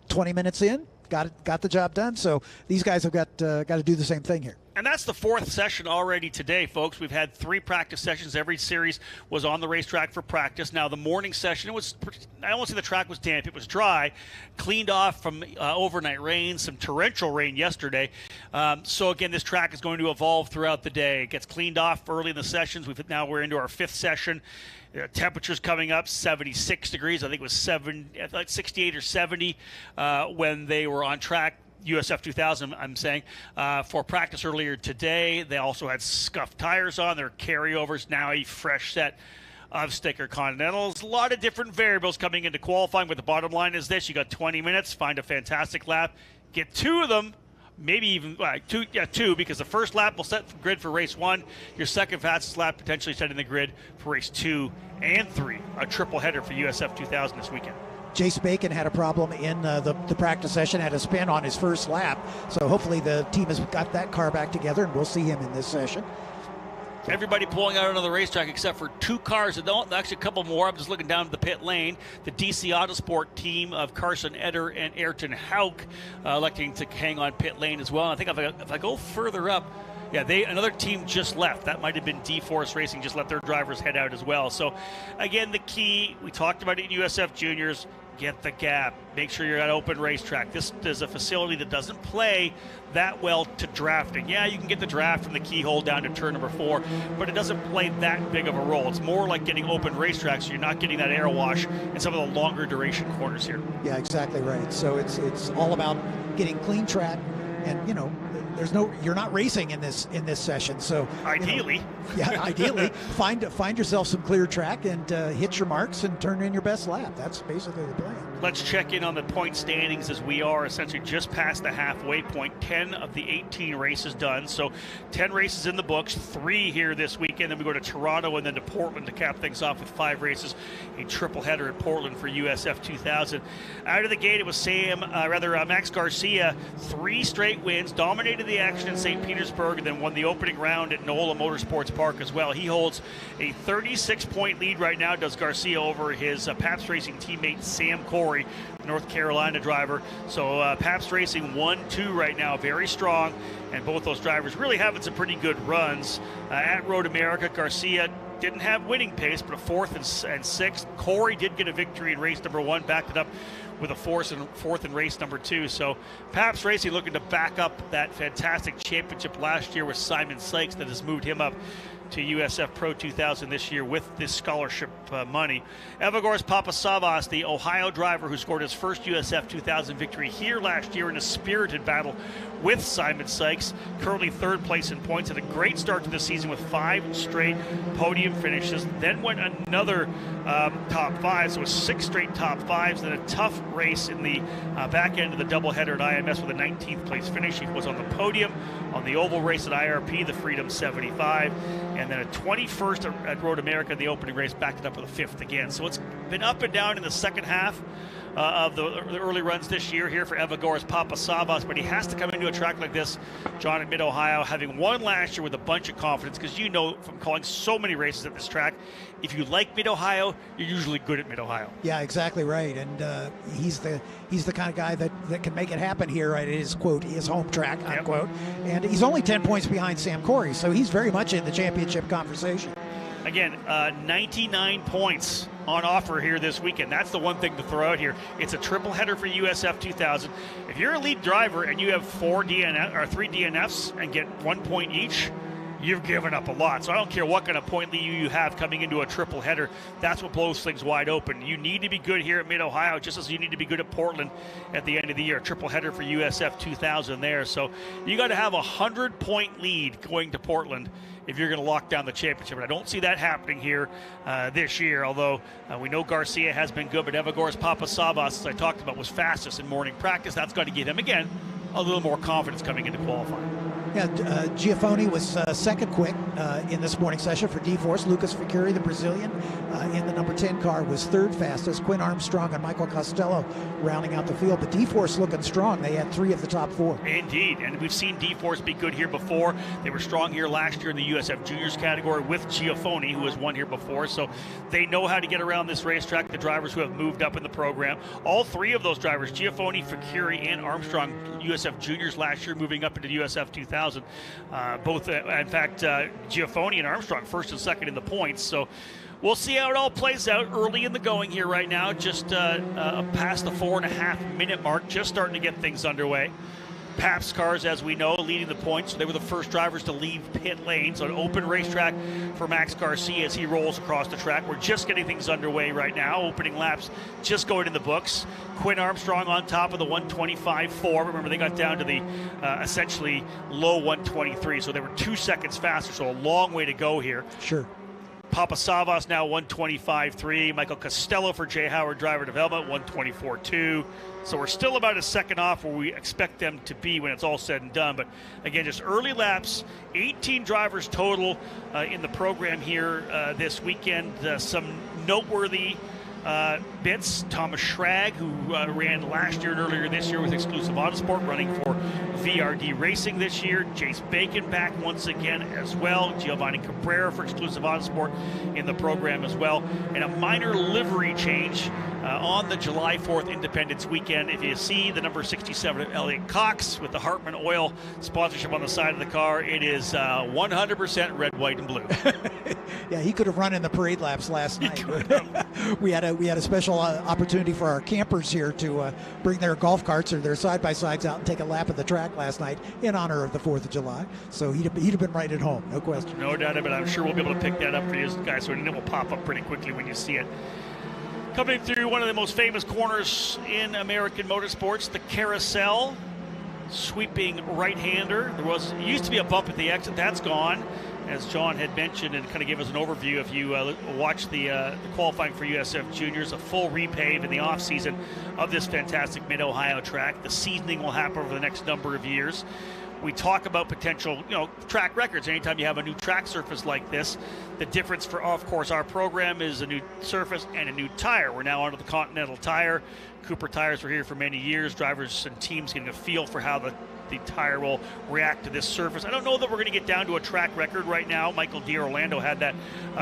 20 minutes in, got the job done. So these guys have got to do the same thing here. And that's the 4th session already today, folks. We've had 3 practice sessions. Every series was on the racetrack for practice. Now, the morning session, I won't say the track was damp. It was dry, cleaned off from overnight rain, some torrential rain yesterday. So, again, this track is going to evolve throughout the day. It gets cleaned off early in the sessions. Now we're into our 5th session. Temperatures coming up, 76 degrees. I think it was 68 or 70 when they were on track. USF 2000, I'm saying, for practice earlier today. They also had scuffed tires on, their carryovers, now a fresh set of sticker Continentals. A lot of different variables coming into qualifying, but the bottom line is this. You got 20 minutes, find a fantastic lap, get 2 of them, maybe even 2, because the first lap will set the grid for race 1. Your second fastest lap potentially setting the grid for race 2 and 3. A triple header for USF 2000 this weekend. Jace Bacon had a problem in the practice session, had a spin on his first lap. So hopefully the team has got that car back together, and we'll see him in this session. Everybody pulling out onto the racetrack except for 2 cars. Actually, a couple more. I'm just looking down the pit lane. The DC Autosport team of Carson Eder and Ayrton Hauk electing to hang on pit lane as well. And I think if I go further up, another team just left. That might have been D-Force Racing, just let their drivers head out as well. So, again, the key, we talked about it in USF Juniors, get the gap. Make sure you're at open racetrack. This is a facility that doesn't play that well to drafting. Yeah, you can get the draft from the keyhole down to turn number 4, but it doesn't play that big of a role. It's more like getting open racetrack, so you're not getting that air wash in some of the longer duration corners here. Yeah, exactly right. So it's all about getting clean track, and you're not racing in this session. So ideally, ideally, find yourself some clear track and hit your marks and turn in your best lap. That's basically the plan. Let's check in on the point standings, as we are essentially just past the halfway point. 10 of the 18 races done. So 10 races in the books, 3 here this weekend. Then we go to Toronto and then to Portland to cap things off with 5 races. A triple header at Portland for USF 2000. Out of the gate, it was Max Garcia, 3 straight wins, dominated the action in St. Petersburg, and then won the opening round at NOLA Motorsports Park as well. He holds a 36-point lead right now, does Garcia, over his Pabst Racing teammate Sam Corey, North Carolina driver. So Pabst Racing 1-2 right now, very strong, and both those drivers really having some pretty good runs. At Road America, Garcia didn't have winning pace, but a 4th and 6th. Corey did get a victory in race number 1, backed it up with a 4th in race number 2. So Pabst Racing looking to back up that fantastic championship last year with Simon Sykes that has moved him up to USF Pro 2000 this year with this scholarship money. Evagores Papasavas, the Ohio driver who scored his first USF 2000 victory here last year in a spirited battle with Simon Sykes, currently 3rd place in points. Had a great start to the season with 5 straight podium finishes, then went another top 5, so it was 6 straight top 5s, then a tough race in the back end of the doubleheader at IMS with a 19th place finish. He was on the podium on the oval race at IRP, the Freedom 75, and then a 21st at Road America in the opening race, backed it up with a 5th again. So it's been up and down in the second half of the early runs this year here for Evagor's Papasavas, but he has to come into a track like this, John, at Mid-Ohio, having won last year with a bunch of confidence, because you know from calling so many races at this track, if you like Mid-Ohio, you're usually good at Mid-Ohio. Yeah, exactly right. And he's the kind of guy that can make it happen here at his, quote, his home track, unquote. Yep. And he's only 10 points behind Sam Corey, so he's very much in the championship conversation. Again, 99 points on offer here this weekend. That's the one thing to throw out here. It's a triple header for USF 2000. If you're a lead driver and you have 3 DNFs and get 1 point each, you've given up a lot. So I don't care what kind of point lead you have coming into a triple header. That's what blows things wide open. You need to be good here at Mid-Ohio, just as you need to be good at Portland at the end of the year. Triple header for USF 2000 there. So you got to have a 100-point lead going to Portland if you're going to lock down the championship. And I don't see that happening here this year, although we know Garcia has been good, but Evagor's Papasavas, as I talked about, was fastest in morning practice. That's got to give him, again, a little more confidence coming into qualifying. Yeah, Giafoni was second quick in this morning session for D-Force. Lucas Ficuri, the Brazilian, in the number 10 car, was third fastest. Quinn Armstrong and Michael Costello rounding out the field. But D-Force looking strong. They had 3 of the top 4. Indeed, and we've seen D-Force be good here before. They were strong here last year in the USF Juniors category with Giafoni, who has won here before. So they know how to get around this racetrack, the drivers who have moved up in the program. All 3 of those drivers, Giafoni, Ficuri, and Armstrong, USF Juniors last year, moving up into USF 2000. Both, in fact, Giafoni and Armstrong first and second in the points. So we'll see how it all plays out early in the going here right now, just past the 4.5 minute mark, just starting to get things underway. Pabst cars, as we know, leading the points. They were the first drivers to leave pit lane, so an open racetrack for Max Garcia as he rolls across the track. We're just getting things underway right now. Opening laps just going in the books. Quinn Armstrong on top of the 125.4. Remember, they got down to the essentially low 123, so they were 2 seconds faster, so a long way to go here. Sure. Papasavas now 125.3. Michael Costello for Jay Howard Driver Development 124.2. So we're still about a second off where we expect them to be when it's all said and done. But again, just early laps, 18 drivers total in the program here this weekend. Some noteworthy bits. Thomas Schrag, who ran last year and earlier this year with Exclusive Autosport, running for VRD Racing this year. Jace Bacon back once again as well. Giovanni Cabrera for Exclusive Autosport in the program as well. And a minor livery change on the July 4th Independence weekend. If you see the number 67 of Elliot Cox with the Hartman Oil sponsorship on the side of the car, it is 100% red, white, and blue. Yeah, he could have run in the parade laps last night. We had a special opportunity for our campers here to bring their golf carts or their side-by-sides out and take a lap of the track last night in honor of the 4th of July. So he'd have been right at home, no question. No doubt about it. I'm sure we'll be able to pick that up for you guys, so it will pop up pretty quickly when you see it. Coming through one of the most famous corners in American motorsports, the Carousel, sweeping right-hander. There used to be a bump at the exit. That's gone, as John had mentioned and kind of gave us an overview. If you watch the qualifying for USF Juniors, a full repave in the off-season of this fantastic Mid-Ohio track. The seasoning will happen over the next number of years. We talk about potential, track records. Anytime you have a new track surface like this, the difference for, of course, our program is a new surface and a new tire. We're now onto the Continental tire. Cooper tires were here for many years. Drivers and teams getting a feel for how the tire will react to this surface. I don't know that we're going to get down to a track record right now. Michael D'Orlando had that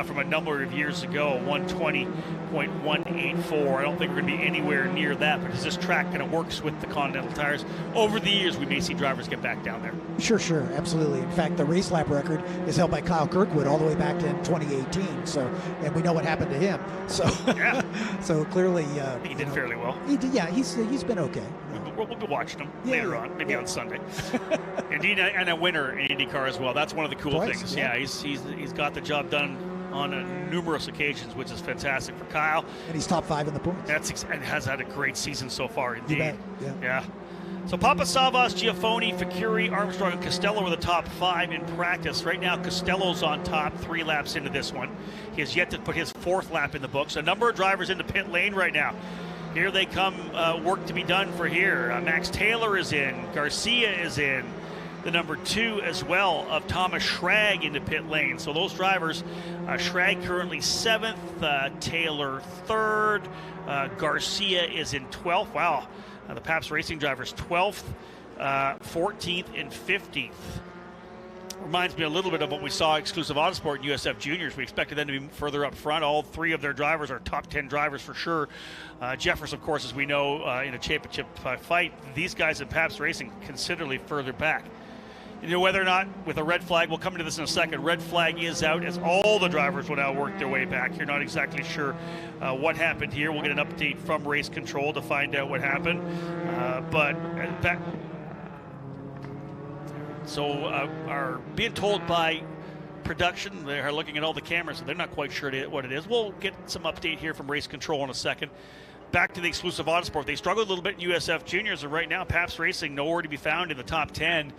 from a number of years ago, 120.184. I don't think we're going to be anywhere near that, but as this track kind of works with the Continental tires, over the years we may see drivers get back down there. Sure, absolutely. In fact, the race lap record is held by Kyle Kirkwood all the way back in 2018. So, and we know what happened to him. So, yeah. So clearly, he did fairly well. He did, yeah. He's been okay. We'll be watching him later on, maybe on Sunday. Indeed, and a winner in IndyCar as well. That's one of the cool things. Yeah, he's got the job done on numerous occasions, which is fantastic for Kyle. And he's top 5 in the points. And has had a great season so far, indeed. You bet. Yeah. So Papasavas, Giafoni, Ficuri, Armstrong, and Costello were the top 5 in practice. Right now, Costello's on top 3 laps into this one. He has yet to put his 4th lap in the books. A number of drivers in the pit lane right now. Here they come, work to be done for here. Max Taylor is in, Garcia is in, the number 2 as well of Thomas Schrag into pit lane. So those drivers, Schrag currently 7th, Taylor 3rd, Garcia is in 12th. Wow, the Pabst Racing drivers 12th, 14th, and 15th. Reminds me a little bit of what we saw exclusive Autosport and USF Juniors. We expected them to be further up front. All 3 of their drivers are top 10 drivers for sure. Jeffers, of course, as we know, in a championship fight. These guys in Pabst Racing considerably further back. You know, whether or not with a red flag, we'll come into this in a second. Red flag is out as all the drivers will now work their way back. You're not exactly sure what happened here. We'll get an update from race control to find out what happened. So are being told by production, they are looking at all the cameras, so they're not quite sure what it is. We'll get some update here from race control in a second. Back to the exclusive Autosport. They struggled a little bit in USF Juniors, and right now Pabst Racing nowhere to be found in the top 10.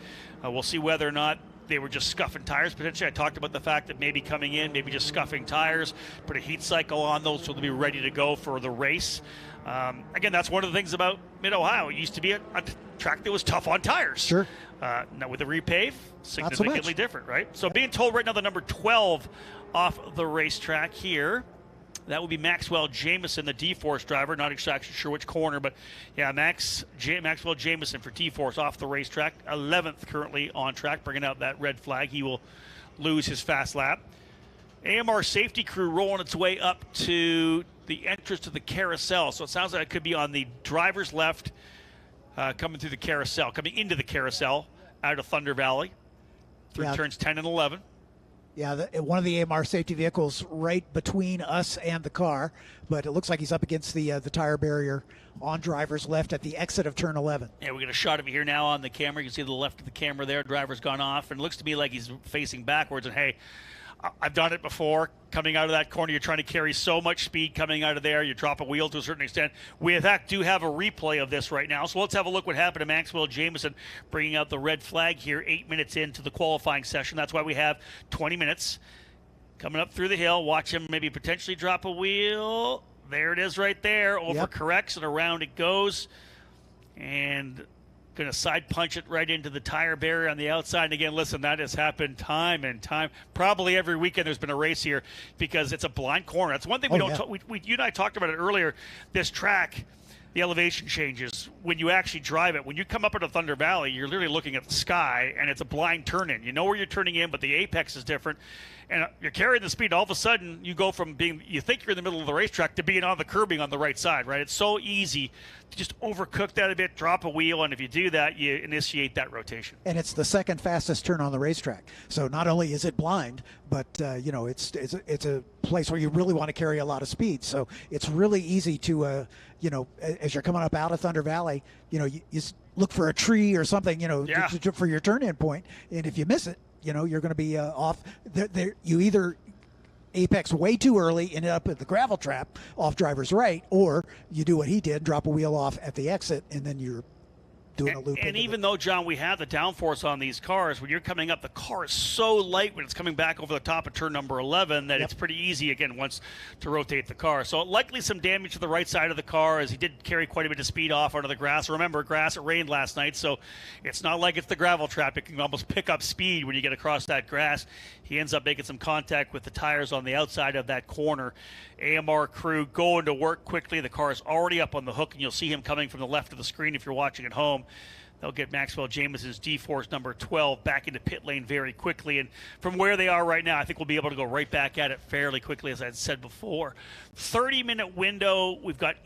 We'll see whether or not they were just scuffing tires potentially. I talked about the fact that maybe coming in, maybe just scuffing tires, put a heat cycle on those so they'll be ready to go for the race. Again, that's one of the things about Mid-Ohio. It used to be a track that was tough on tires. Sure. Now with the repave, significantly different, right? So being told right now the number 12 off the racetrack here, that would be Maxwell Jameson, the D-Force driver. Not exactly sure which corner, but yeah, Maxwell Jameson for D-Force off the racetrack. 11th currently on track, bringing out that red flag. He will lose his fast lap. AMR safety crew rolling its way up to the entrance to the carousel. So it sounds like it could be on the driver's left, coming through the carousel, coming into the carousel out of Thunder Valley through turns 10 and 11. Yeah, one of the AMR safety vehicles right between us and the car, but it looks like he's up against the tire barrier on driver's left at the exit of turn 11. Yeah, we got a shot of it here now on the camera. You can see the left of the camera there. Driver's gone off, and it looks to me like he's facing backwards. And hey, I've done it before. Coming out of that corner, you're trying to carry so much speed coming out of there. You drop a wheel to a certain extent. We, in fact, do have a replay of this right now. So let's have a look what happened to Maxwell Jameson, bringing out the red flag here 8 minutes into the qualifying session. That's why we have 20 minutes. Coming up through the hill. Watch him maybe potentially drop a wheel. There it is right there. Overcorrects and around it goes. And going to side punch it right into the tire barrier on the outside. And again, listen, that has happened time and time. Probably every weekend there's been a race here because it's a blind corner. That's one thing we don't you and I talked about it earlier. This track, the elevation changes when you actually drive it. When you come up into Thunder Valley, you're literally looking at the sky, and it's a blind turn-in. You know where you're turning in, but the apex is different. And you're carrying the speed. All of a sudden, you go from being, you think you're in the middle of the racetrack, to being on the curbing on the right side, right? It's so easy to just overcook that a bit, drop a wheel, and if you do that, you initiate that rotation. And it's the second fastest turn on the racetrack. So not only is it blind, but you know, it's a place where you really want to carry a lot of speed. So it's really easy to you know, as you're coming up out of Thunder Valley, you know, you look for a tree or something, you know, for your turn-in point, and if you miss it, you know, you're going to be off. You either apex way too early, end up at the gravel trap off driver's right, or you do what he did, drop a wheel off at the exit, and then you're doing a loop. And even though, John, we have the downforce on these cars, when you're coming up, the car is so light when it's coming back over the top of turn number 11 that it's pretty easy, again, once to rotate the car. So likely some damage to the right side of the car, as he did carry quite a bit of speed off onto the grass. Remember, grass, it rained last night, so it's not like it's the gravel trap. It can almost pick up speed when you get across that grass. He ends up making some contact with the tires on the outside of that corner. AMR crew going to work quickly. The car is already up on the hook, and you'll see him coming from the left of the screen if you're watching at home. They'll get Maxwell Jameson's D-Force number 12 back into pit lane very quickly. And from where they are right now, I think we'll be able to go right back at it fairly quickly, as I said before. 30-minute window. We've got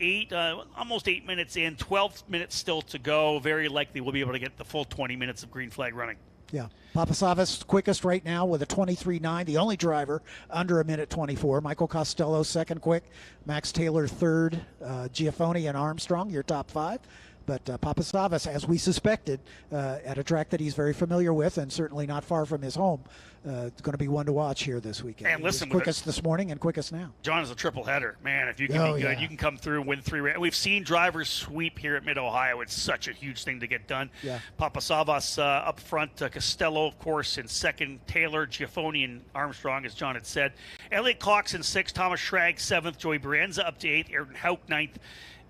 almost 8 minutes in, 12 minutes still to go. Very likely we'll be able to get the full 20 minutes of green flag running. Yeah. Papasavas quickest right now with a 23.9, the only driver under a minute 24. Michael Costello second quick. Max Taylor third. Giafoni and Armstrong, your top five. But Papasavas, as we suspected, at a track that he's very familiar with and certainly not far from his home, it's going to be one to watch here this weekend. And listen, quickest this morning and quickest now. John is a triple header. Man, if you can be good, you can come through and win 3 races. We've seen drivers sweep here at Mid-Ohio. It's such a huge thing to get done. Yeah. Papasavas up front, Costello, of course, in second, Taylor, Giafoni, and Armstrong, as John had said. Elliot Cox in sixth, Thomas Schrag 7th, Joey Brienza up to 8th, Aaron Hauk 9th,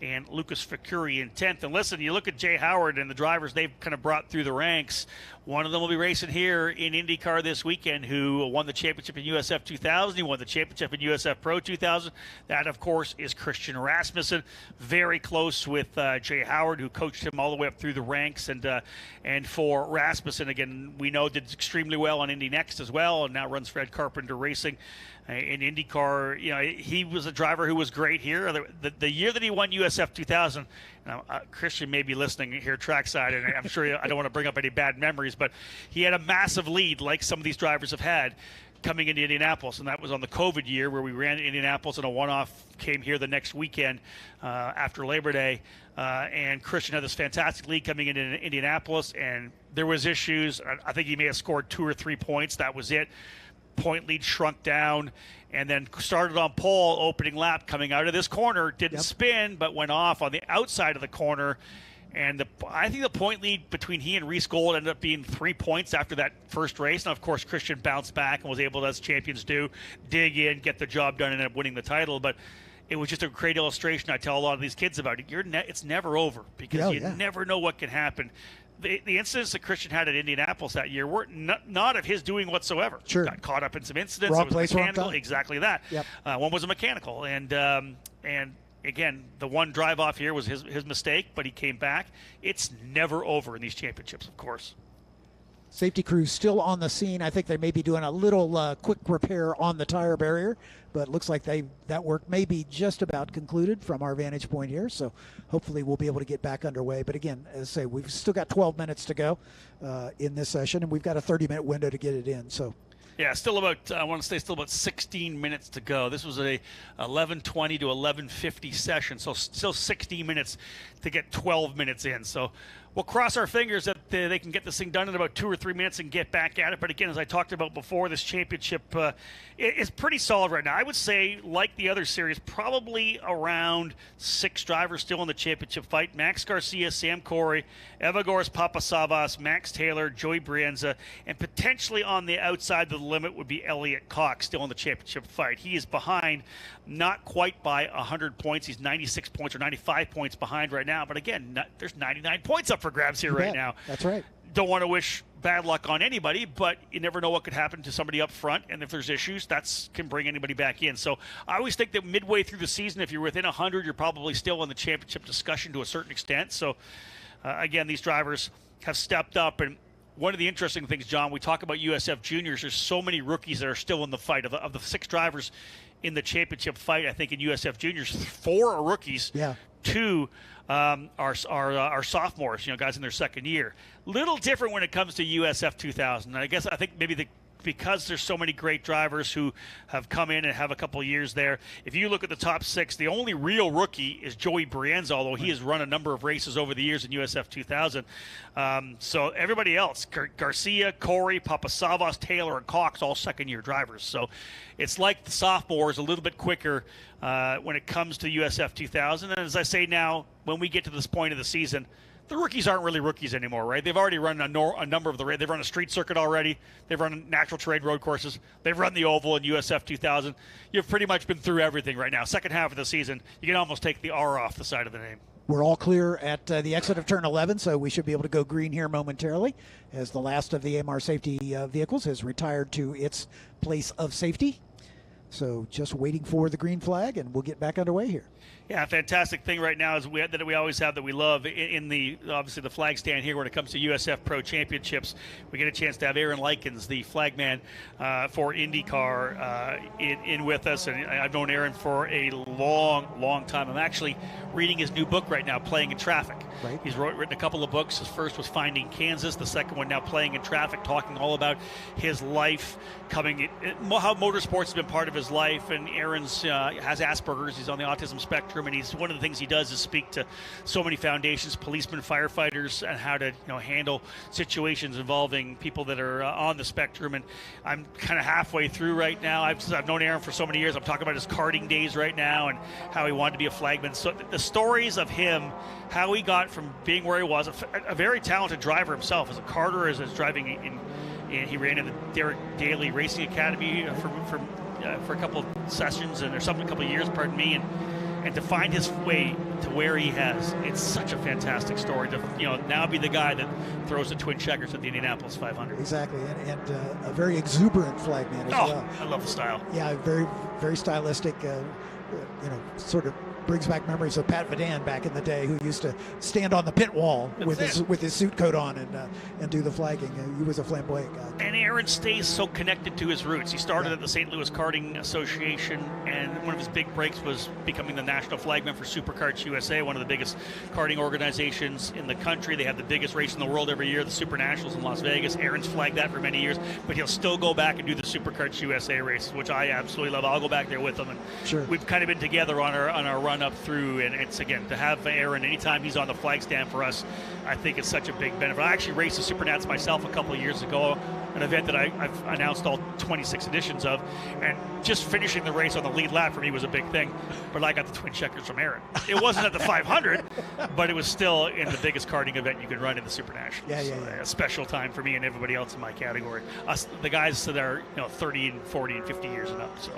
and Lucas Facuri in 10th. And listen, you look at Jay Howard and the drivers they've kind of brought through the ranks. One of them will be racing here in IndyCar this weekend, who won the championship in USF 2000. He won the championship in USF Pro 2000. That, of course, is Christian Rasmussen. Very close with Jay Howard, who coached him all the way up through the ranks. And for Rasmussen, again, we know did extremely well on Indy Next as well, and now runs Fred Carpenter Racing in IndyCar. You know, he was a driver who was great here. The year that he won USF 2000, Christian may be listening here trackside, and I'm sure I don't want to bring up any bad memories, but he had a massive lead like some of these drivers have had coming into Indianapolis, and that was on the COVID year where we ran in Indianapolis, and a one-off came here the next weekend after Labor Day, and Christian had this fantastic lead coming into Indianapolis, and there was issues. I think he may have scored 2 or 3 points. That was it. Point lead shrunk down, and then started on pole opening lap coming out of this corner. Didn't spin, but went off on the outside of the corner. And I think the point lead between he and Reese Gold ended up being 3 points after that first race. And, of course, Christian bounced back and was able to, as champions do, dig in, get the job done, and end up winning the title. But it was just a great illustration I tell a lot of these kids about it. It's never over because you never know what can happen. The incidents that Christian had at Indianapolis that year were not of his doing whatsoever. Sure. Got caught up in some incidents. Wrong it was place, mechanical. wrong time. Exactly that. Yep. One was a mechanical. And again, the one drive off here was his mistake, but he came back. It's never over in these championships, of course. Safety crews still on the scene. I think they may be doing a little quick repair on the tire barrier, but it looks like that work may be just about concluded from our vantage point here. So hopefully we'll be able to get back underway. But again, as I say, we've still got 12 minutes to go in this session, and we've got a 30-minute window to get it in. So. Yeah, still about 16 minutes to go. This was a 11:20 to 11:50 session, so still 60 minutes to get 12 minutes in. So we'll cross our fingers that they can get this thing done in about 2 or 3 minutes and get back at it. But again, as I talked about before, this championship is pretty solid right now. I would say, like the other series, probably around 6 drivers still in the championship fight. Max Garcia, Sam Corey, Evagoras Papasavas, Max Taylor, Joey Brienza, and potentially on the outside of the limit would be Elliot Cox still in the championship fight. He is behind, not quite by 100 points. He's 96 points or 95 points behind right now. But again, there's 99 points up for grabs here right now. That's right. Don't want to wish bad luck on anybody, but you never know what could happen to somebody up front, and if there's issues, that can bring anybody back in. So I always think that midway through the season, if you're within 100, you're probably still in the championship discussion to a certain extent. So again, these drivers have stepped up, and one of the interesting things, John, we talk about USF Juniors, there's so many rookies that are still in the fight. Of the 6 drivers in the championship fight, I think in USF Juniors, 4 are rookies. Yeah. 2 are sophomores, guys in their second year. Little different when it comes to USF 2000. I think maybe because there's so many great drivers who have come in and have a couple of years there. If you look at the top 6, the only real rookie is Joey Brienza, although he has run a number of races over the years in USF 2000. So everybody else, Garcia, Corey, Papasavas, Taylor, and Cox, all second-year drivers. So it's like the sophomores a little bit quicker when it comes to USF 2000. And as I say now, when we get to this point of the season, the rookies aren't really rookies anymore, right? They've already run a number of the races. They've run a street circuit already. They've run natural terrain road courses. They've run the oval in USF 2000. You've pretty much been through everything right now. Second half of the season, you can almost take the R off the side of the name. We're all clear at the exit of turn 11, so we should be able to go green here momentarily as the last of the AMR safety vehicles has retired to its place of safety. So just waiting for the green flag, and we'll get back underway here. Yeah, fantastic thing right now is that we always have that we love in obviously the flag stand here when it comes to USF Pro Championships. We get a chance to have Aaron Likens, the flagman for IndyCar, in with us, and I've known Aaron for a long time. I'm actually reading his new book right now, Playing in Traffic. Right. He's written a couple of books. His first was Finding Kansas. The second one now Playing in Traffic, talking all about his life, how motorsports has been part of his life. And Aaron's has Asperger's. He's on the autism spectrum, and one of the things he does is speak to so many foundations, policemen, firefighters, and how to handle situations involving people that are on the spectrum. And I'm kind of halfway through right now. I've known Aaron for so many years. I'm talking about his karting days right now and how he wanted to be a flagman. So the stories of him, how he got from being where he was, a very talented driver himself, as a karter, as driving in, he ran in the Derek Daly Racing Academy for a couple of sessions, and or something, a couple of years, pardon me, and and to find his way to where he has, it's such a fantastic story to now be the guy that throws the twin checkers at the Indianapolis 500. Exactly, and a very exuberant flagman as well. I love the style. Yeah, very, very stylistic. Sort of brings back memories of Pat Vadan back in the day, who used to stand on the pit wall with his suit coat on and do the flagging. He was a flamboyant guy. And Aaron stays so connected to his roots. He started at the St. Louis Karting Association, and one of his big breaks was becoming the national flagman for Superkarts USA, one of the biggest karting organizations in the country. They have the biggest race in the world every year, the Super Nationals in Las Vegas. Aaron's flagged that for many years, but he'll still go back and do the Superkarts USA races, which I absolutely love. I'll go back there with him, and sure. We've kind of been together on our run up through, and it's, again, to have Aaron anytime he's on the flag stand for us, I think it's such a big benefit. I actually raced the Super Nats myself a couple of years ago, an event that I've announced all 26 editions of, and just finishing the race on the lead lap for me was a big thing, but I got the twin checkers from Aaron. It wasn't at the 500, but it was still in the biggest karting event you could run in the Super Nationals. Yeah. A special time for me and everybody else in my category. Us, the guys that are 30 and 40 and 50 years and up. So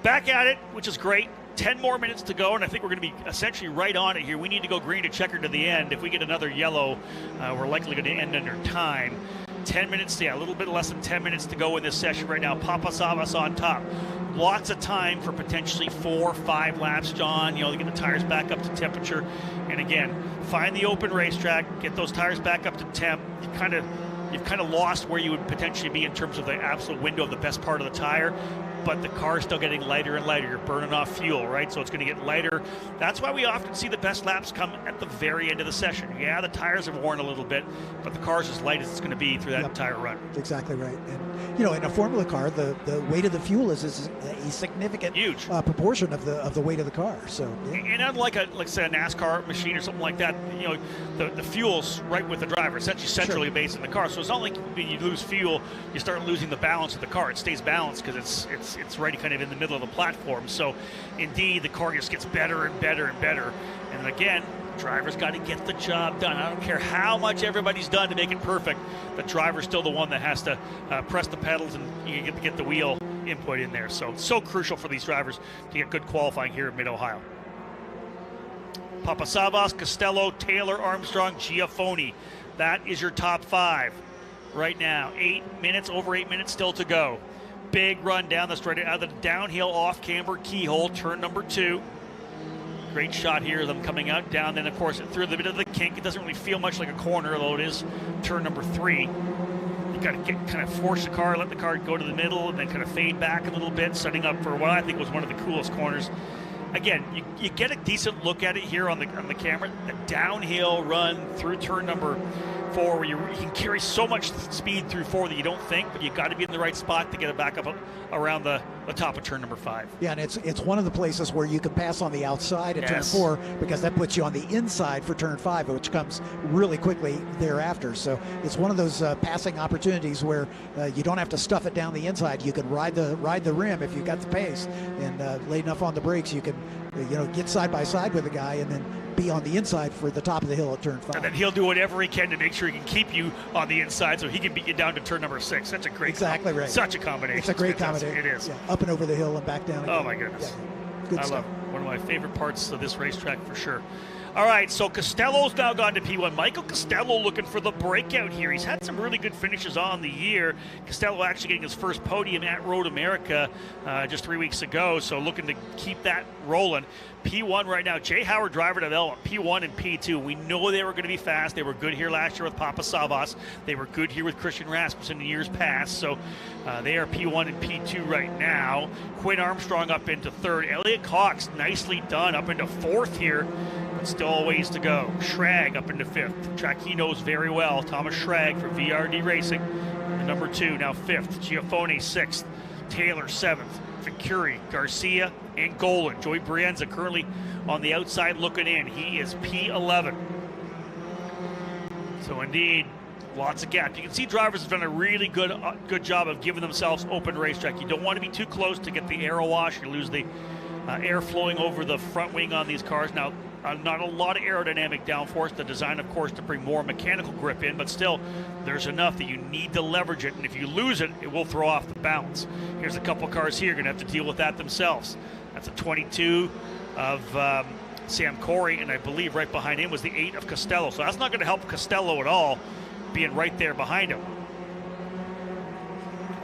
back at it, which is great. 10 more minutes to go, and I think we're going to be essentially right on it here. We need to go green to checker to the end. If we get another yellow, we're likely going to end under time. 10 minutes, a little bit less than 10 minutes to go in this session right now. Papasavas on top. Lots of time for potentially 4-5 laps, John. To get the tires back up to temperature. And again, find the open racetrack, get those tires back up to temp. You've kind of lost where you would potentially be in terms of the absolute window of the best part of the tire, but the car's still getting lighter and lighter. You're burning off fuel, right? So it's going to get lighter. That's why we often see the best laps come at the very end of the session. Yeah, the tires have worn a little bit, but the car's as light as it's going to be through that entire run. Exactly right. And in a Formula car, the weight of the fuel is a significant, huge proportion of the weight of the car. So, and unlike say a NASCAR machine or something like that, the fuel's right with the driver, essentially centrally based in the car. So it's not like when you lose fuel, you start losing the balance of the car. It stays balanced because it's right kind of in the middle of the platform. So indeed, the car just gets better and better and better. And again, the driver's got to get the job done. I don't care how much everybody's done to make it perfect. The driver's still the one that has to press the pedals and you get the wheel input in there. So crucial for these drivers to get good qualifying here in Mid-Ohio. Papasavas, Costello, Taylor, Armstrong, Giafoni. That is your top 5 right now. 8 minutes, over 8 minutes still to go. Big run down the straight, out of the downhill off camber keyhole, turn number 2. Great shot here of them coming out down. Then, of course, through the bit of the kink. It doesn't really feel much like a corner, although it is turn number 3. You got to kind of force the car, let the car go to the middle, and then kind of fade back a little bit, setting up for what I think was one of the coolest corners. Again, you get a decent look at it here on the camera. A downhill run through turn number 4, where you can carry so much speed through 4 that you don't think, but you got to be in the right spot to get it back up around the top of turn number 5. Yeah, and it's one of the places where you can pass on the outside at turn 4, because that puts you on the inside for turn 5, which comes really quickly thereafter. So it's one of those passing opportunities where you don't have to stuff it down the inside. You can ride the rim if you've got the pace, and late enough on the brakes, you can get side by side with the guy and then be on the inside for the top of the hill at turn 5. And then he'll do whatever he can to make sure he can keep you on the inside so he can beat you down to turn number 6. That's a great right. Such a combination. It's a great combination. It is. Yeah, up and over the hill and back down again. Oh my goodness. Yeah. Good I stuff. love it. One of my favorite parts of this racetrack for sure. All right, so Costello's now gone to P1. Michael Costello looking for the breakout here. He's had some really good finishes on the year. Costello actually getting his first podium at Road America just 3 weeks ago, so looking to keep that rolling. P1 right now, Jay Howard driver development, P1 and P2. We know they were going to be fast. They were good here last year with Papasavas. They were good here with Christian Rasmussen in years past, so they are P1 and P2 right now. Quinn Armstrong up into 3rd. Elliott Cox, nicely done, up into 4th here. Still a ways to go. Schrag up into 5th. Track he knows very well. Thomas Schrag for VRD Racing. The number 2, now 5th. Giafoni 6th. Taylor 7th. Vicuri, Garcia, and Golan. Joey Brienza currently on the outside looking in. He is P11. So indeed, lots of gap. You can see drivers have done a really good job of giving themselves open racetrack. You don't want to be too close to get the aero wash. You lose the air flowing over the front wing on these cars. Now, not a lot of aerodynamic downforce. The design, of course, to bring more mechanical grip in, but still, there's enough that you need to leverage it, and if you lose it, it will throw off the balance. Here's a couple cars here going to have to deal with that themselves. That's a 22 of Sam Corey, and I believe right behind him was the 8 of Costello. So that's not going to help Costello at all, being right there behind him.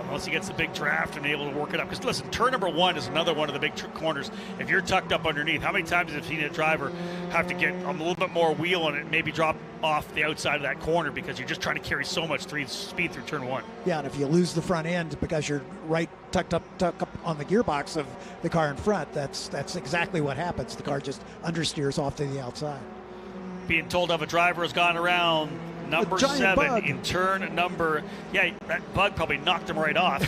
Unless he gets the big draft and able to work it up. Because listen, turn number 1 is another one of the big corners. If you're tucked up underneath, how many times have you seen a driver have to get a little bit more wheel on it and maybe drop off the outside of that corner because you're just trying to carry so much speed through turn 1? Yeah, and if you lose the front end because you're right tucked up on the gearbox of the car in front, that's exactly what happens. The car just understeers off to the outside. Being told of a driver has gone around number 7 bug. in turn number. Yeah, that bug probably knocked him right off.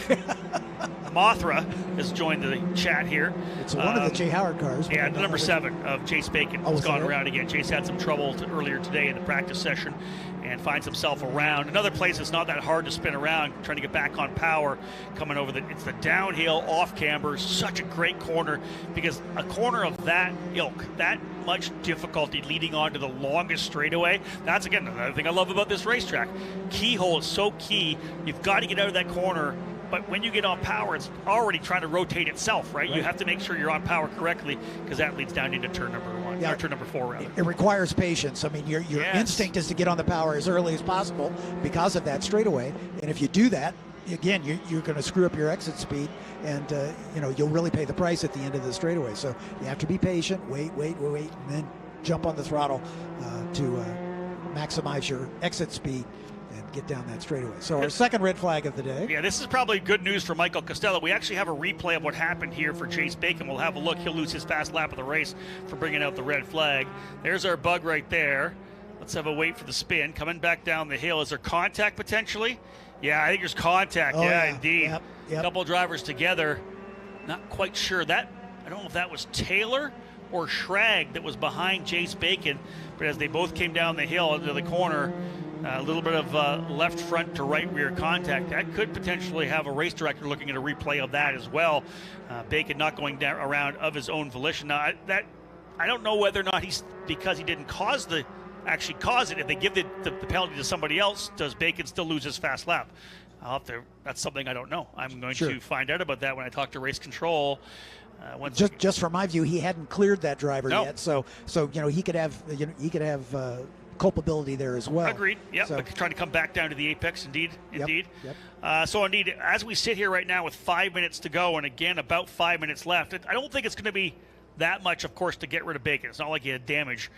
Mothra has joined the chat here. It's one of the Jay Howard cars. Yeah, number 7 of Chase Bacon has gone around again. Chase had some trouble earlier today in the practice session and finds himself around. Another place that's not that hard to spin around, trying to get back on power, coming over it's the downhill off camber. Such a great corner, because a corner of that ilk, that much difficulty leading on to the longest straightaway. That's, again, another thing I love about this racetrack. Keyhole is so key. You've got to get out of that corner, but when you get on power, it's already trying to rotate itself, right? You have to make sure you're on power correctly, because that leads down into turn number 1, or turn number 4, rather. It requires patience. I mean, your instinct is to get on the power as early as possible because of that straightaway. And if you do that, again, you're going to screw up your exit speed, and you'll really pay the price at the end of the straightaway. So you have to be patient, wait, and then jump on the throttle to maximize your exit speed and get down that straightaway. So our second red flag of the day. Yeah, this is probably good news for Michael Costello. We actually have a replay of what happened here for Chase Bacon. We'll have a look. He'll lose his fast lap of the race for bringing out the red flag. There's our bug right there. Let's have a wait for the spin. Coming back down the hill. Is there contact potentially? Yeah, I think there's contact. Oh, yeah, indeed. Yep. A couple drivers together. Not quite sure. I don't know if that was Taylor or Schrag that was behind Chase Bacon, but as they both came down the hill into the corner, a little bit of left front to right rear contact. That could potentially have a race director looking at a replay of that as well. Bacon not going down around of his own volition. Now, I don't know whether or not because he didn't actually cause it. If they give the penalty to somebody else, does Bacon still lose his fast lap? That's something I don't know. I'm going to find out about that when I talk to race control. Just from my view, he hadn't cleared that driver yet, so he could have culpability there as well. Agreed. Yep. So, trying to come back down to the apex. Indeed. Yep. So indeed, as we sit here right now with 5 minutes to go, and again about 5 minutes left, I don't think it's going to be that much, of course, to get rid of Bacon. It's not like he had damage,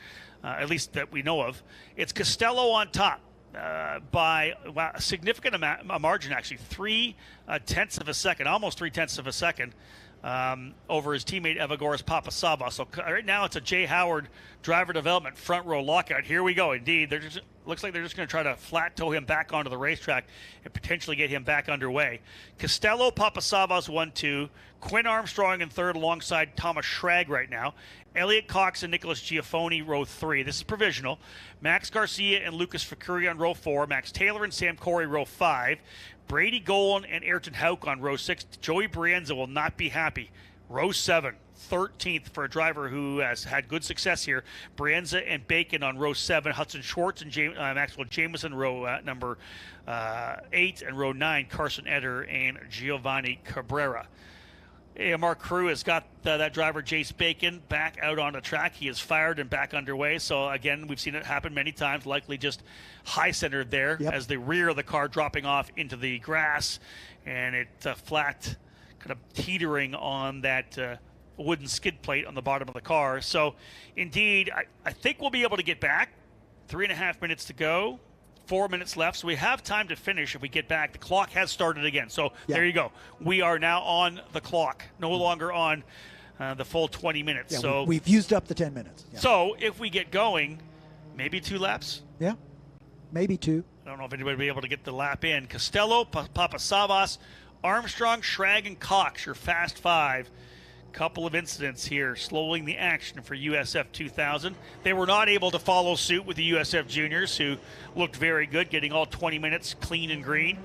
at least that we know of. It's Costello on top by a significant margin, actually, 3/10 of a second, almost 3/10 of a second. Over his teammate Evagoras Papasavvas. So right now it's a Jay Howard driver development front row lockout. Here we go. Indeed, looks like they're just going to try to flat tow him back onto the racetrack and potentially get him back underway. Costello, Papasavvas 1-2. Quinn Armstrong in third alongside Thomas Schrag right now. Elliot Cox and Nicholas Giaffoni, row 3. This is provisional. Max Garcia and Lucas Facuri on row 4. Max Taylor and Sam Corey, row 5. Brady Golan and Ayrton Hauk on row 6. Joey Brienza will not be happy. Row 7, 13th for a driver who has had good success here. Brienza and Bacon on row 7. Hudson Schwartz and Maxwell Jameson, row number 8. And row 9, Carson Eder and Giovanni Cabrera. AMR crew has got that driver, Jace Bacon, back out on the track. He is fired and back underway. So, again, we've seen it happen many times, likely just high-centered there as the rear of the car dropping off into the grass, and it flat kind of teetering on that wooden skid plate on the bottom of the car. So, indeed, I think we'll be able to get back. 3.5 minutes to go. 4 minutes left, so we have time to finish if we get back. The clock has started again, so there you go. We are now on the clock, no longer on the full 20 minutes. So we've used up the 10 minutes. So if we get going, maybe 2 laps? Yeah, maybe 2. I don't know if anybody will be able to get the lap in. Costello, Papasavvas, Armstrong, Schrag, and Cox, your fast 5. Couple of incidents here slowing the action for USF 2000. They were not able to follow suit with the USF juniors, who looked very good, getting all 20 minutes clean and green.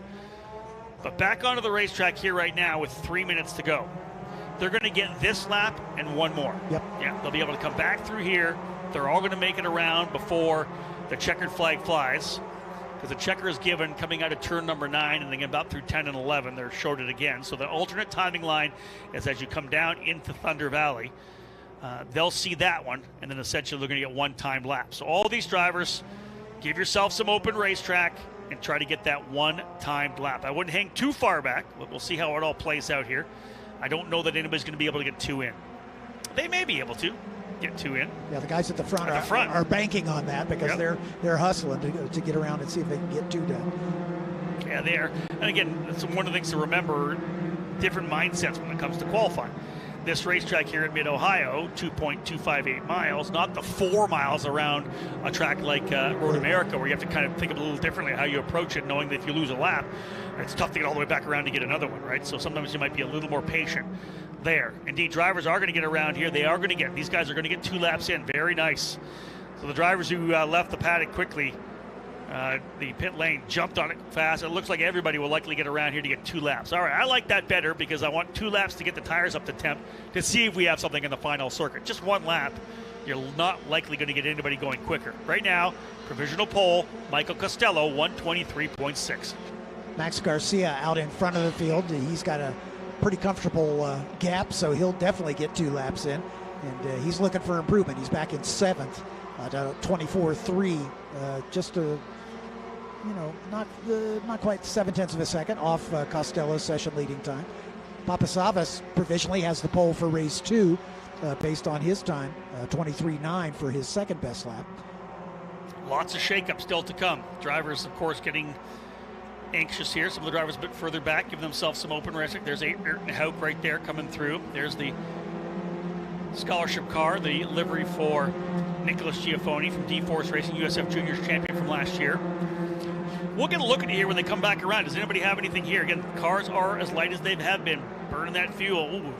But back onto the racetrack here right now with 3 minutes to go. They're going to get this lap and one more. Yeah, they'll be able to come back through here. They're all going to make it around before the checkered flag flies. because the checker is given coming out of turn number 9 and then about through 10 and 11. They're showed it again. So the alternate timing line is as you come down into Thunder Valley. They'll see that one, and then essentially they're going to get one-time lap. So all these drivers, give yourself some open racetrack and try to get that one-timed lap. I wouldn't hang too far back, but we'll see how it all plays out here. I don't know that anybody's going to be able to get 2 in. They may be able to get 2 in. Yeah, the guys at the front, are banking on that because they're hustling to get around and see if they can get 2 done. Yeah, they are. And again, that's one of the things to remember, different mindsets when it comes to qualifying. This racetrack here at Mid-Ohio, 2.258 miles, not the 4 miles around a track like Road America, where you have to kind of think a little differently how you approach it, knowing that if you lose a lap, it's tough to get all the way back around to get another one, right? So sometimes you might be a little more patient there. Indeed, drivers are going to get around here. They are going to get, these guys are going to get 2 laps in. Very nice. So the drivers who left the paddock quickly, the pit lane, jumped on it fast. It looks like everybody will likely get around here to get 2 laps. All right, I like that better because I want 2 laps to get the tires up to temp to see if we have something in the final circuit. Just 1 lap, you're not likely going to get anybody going quicker. Right now, provisional pole, Michael Costello, 123.6. Max Garcia out in front of the field. He's got a pretty comfortable gap, so he'll definitely get 2 laps in. And he's looking for improvement. He's back in 7th at 24.3, just a not quite 7/10 of a second off Costello's session leading time. Papasavas provisionally has the pole for race 2 based on his time, 23.9 for his second best lap. Lots of shakeup still to come. Drivers, of course, getting anxious here. Some of the drivers a bit further back, give themselves some open racing. There's Ayrton Hauk right there coming through. There's the scholarship car, the livery for Nicholas Giaffoni from D-Force Racing, USF Juniors champion from last year. We'll get a look at it here when they come back around. Does anybody have anything here? Again, cars are as light as they have been, burning that fuel. Ooh,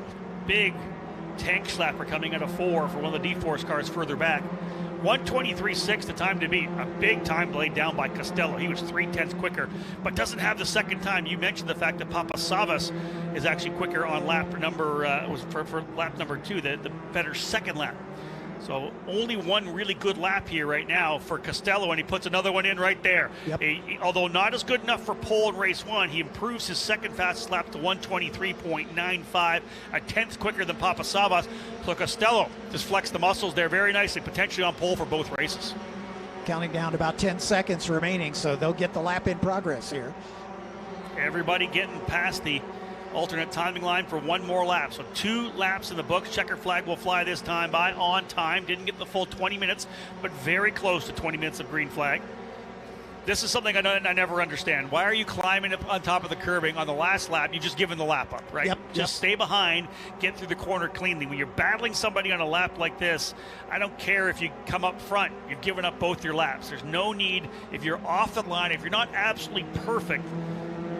big tank slapper coming out of 4 for one of the D-Force cars further back. 123.6 the time to beat. A big time laid down by Costello. He was 0.3 quicker, but doesn't have the second time. You mentioned the fact that Papasavas is actually quicker on lap number, was for lap number 2, the better second lap. So only 1 really good lap here right now for Costello, and he puts another one in right there. Yep. Although not as good enough for pole in race 1, he improves his second fastest lap to 123.95, a 10th quicker than Papasavas. So Costello just flexed the muscles there very nicely, potentially on pole for both races. Counting down to about 10 seconds remaining, so they'll get the lap in progress here. Everybody getting past the alternate timing line for 1 more lap. So 2 laps in the books. Checker flag will fly this time by on time. Didn't get the full 20 minutes, but very close to 20 minutes of green flag. This is something I never understand. Why are you climbing up on top of the curbing on the last lap? You're just giving the lap up, right? Just stay behind, get through the corner cleanly. When you're battling somebody on a lap like this, I don't care if you come up front. You've given up both your laps. There's no need. If you're off the line, if you're not absolutely perfect,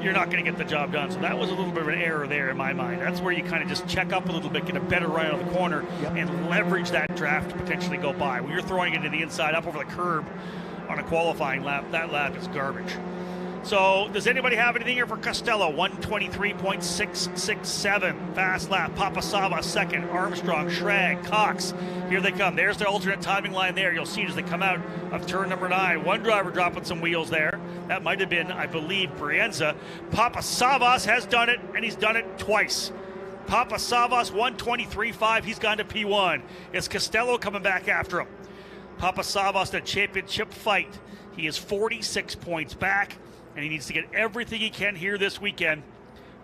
you're not going to get the job done. So that was a little bit of an error there in my mind. That's where you kind of just check up a little bit, get a better run on the corner, and leverage that draft to potentially go by. When you're throwing it to the inside, up over the curb on a qualifying lap, that lap is garbage. So does anybody have anything here for Costello? 123.667. Fast lap. Papasavas second. Armstrong, Schrag, Cox. Here they come. There's the alternate timing line there. You'll see it as they come out of turn number 9. 1 driver dropping some wheels there. That might have been, I believe, Brienza. Papasavas has done it, and he's done it twice. Papasavas, 123.5. He's gone to P1. It's Costello coming back after him. Papasavas, the championship fight. He is 46 points back, and he needs to get everything he can here this weekend.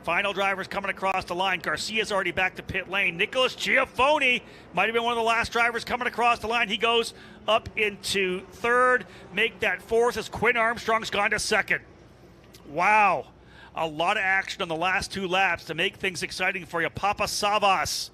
Final drivers coming across the line. Garcia's already back to pit lane. Nicholas Giaffoni might have been one of the last drivers coming across the line. He goes up into 3rd. Make that 4th as Quinn Armstrong's gone to 2nd. Wow. A lot of action on the last 2 laps to make things exciting for you. Papasavas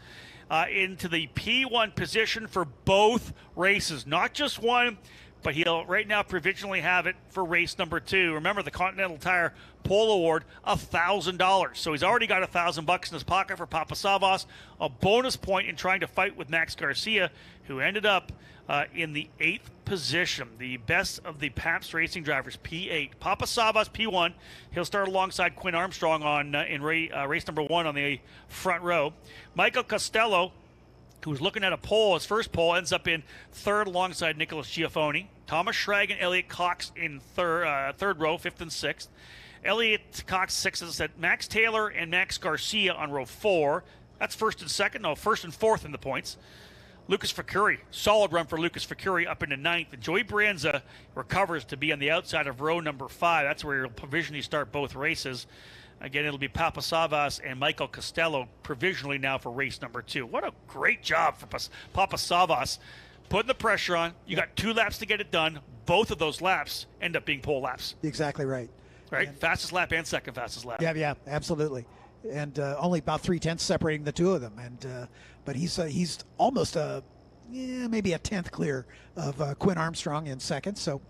into the P1 position for both races. Not just one, but he'll right now provisionally have it for race number 2. Remember, the Continental Tire Pole Award, $1,000. So he's already got $1,000 in his pocket for Papasavas. A bonus point in trying to fight with Max Garcia, who ended up in the 8th position. The best of the Pabst Racing drivers, P8. Papasavas, P1. He'll start alongside Quinn Armstrong on in race number 1 on the front row. Michael Costello who's looking at a pole. His first pole ends up in third alongside Nicholas Giafoni. Thomas Schrag and Elliot Cox in third row, fifth and sixth. Elliot Cox, sixth, as I said. Max Taylor and Max Garcia on row 4. That's first and fourth in the points. Lucas Facuri, solid run for Lucas Facuri up into ninth. And Joey Brienza recovers to be on the outside of row number 5. That's where you'll provisionally start both races. Again, it'll be Papasavas and Michael Costello provisionally now for race number 2. What a great job for Papasavas. Putting the pressure on. You got 2 laps to get it done. Both of those laps end up being pole laps. Exactly right. Right? Fastest lap and second fastest lap. Yeah, absolutely. And only about 3/10 separating the two of them. And but he's almost maybe a 10th clear of Quinn Armstrong in second. So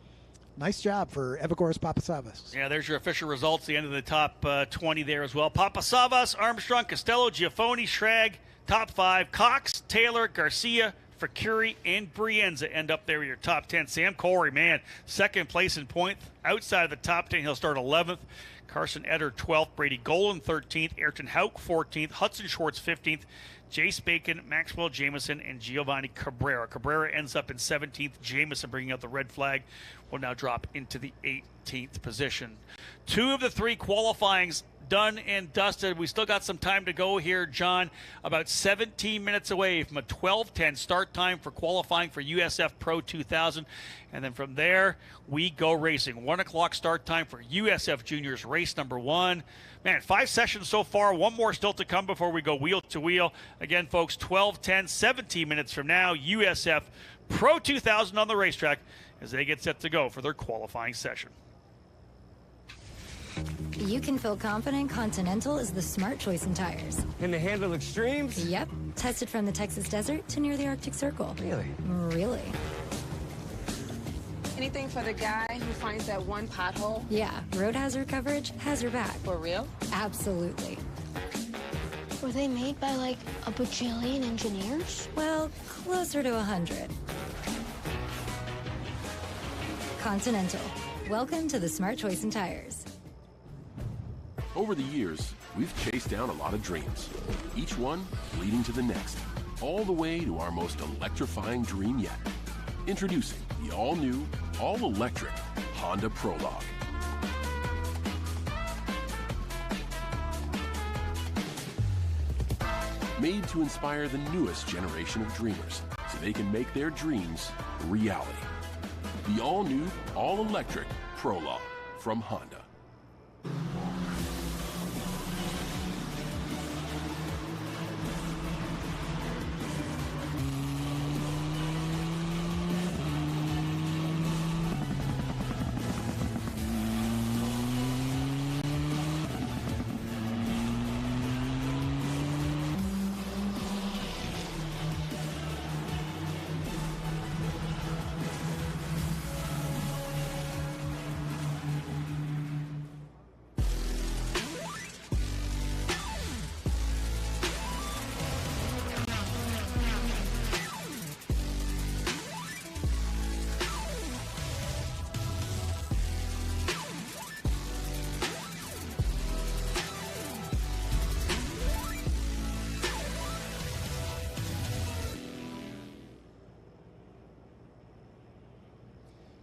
nice job for Evagoras Papasavas. Yeah, there's your official results. The end of the top 20 there as well. Papasavas, Armstrong, Costello, Giafoni, Schrag, top 5. Cox, Taylor, Garcia, Facuri, and Brienza end up there with your top 10. Sam Corey, man, second place in point. Outside of the top 10, he'll start 11th. Carson Eder, 12th. Brady Golan, 13th. Ayrton Hauk, 14th. Hudson Schwartz, 15th. Jace Bacon, Maxwell Jameson, and Giovanni Cabrera. Cabrera ends up in 17th. Jameson, bringing out the red flag, will now drop into the 18th position. 2 of the 3 qualifyings done and dusted. We still got some time to go here, John. About 17 minutes away from a 12:10 start time for qualifying for USF Pro 2000. And then from there, we go racing. 1 o'clock start time for USF Juniors race number 1. Man, 5 sessions so far. 1 more still to come before we go wheel to wheel. Again, folks, 12:10, 17 minutes from now, USF Pro 2000 on the racetrack as they get set to go for their qualifying session. You can feel confident Continental is the smart choice in tires. Can they handle extremes? Yep. Tested from the Texas desert to near the Arctic Circle. Really? Really. Anything for the guy who finds that one pothole? Yeah, road hazard coverage has your back. For real? Absolutely. Were they made by like a bajillion engineers? Well, closer to 100. Continental. Welcome to the smart choice in tires. Over the years, we've chased down a lot of dreams, each one leading to the next, all the way to our most electrifying dream yet. Introducing the all-new, all-electric Honda Prologue. Made to inspire the newest generation of dreamers so they can make their dreams reality. The all-new, all-electric Prologue from Honda.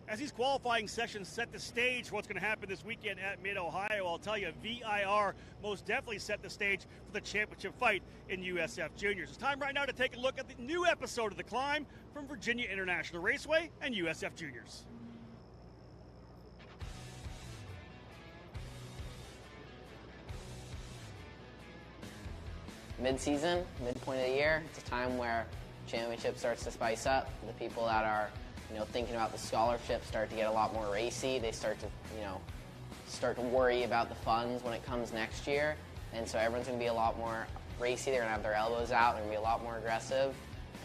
As these qualifying sessions set the stage for what's going to happen this weekend at Mid-Ohio, I'll tell you, VIR most definitely set the stage for the championship fight in USF Juniors. It's time right now to take a look at the new episode of The Climb from Virginia International Raceway and USF Juniors. Mid-season, midpoint of the year, it's a time where championship starts to spice up. The people that are thinking about the scholarship start to get a lot more racy. They start to worry about the funds when it comes next year. And so everyone's going to be a lot more racy. They're going to have their elbows out. They're going to be a lot more aggressive.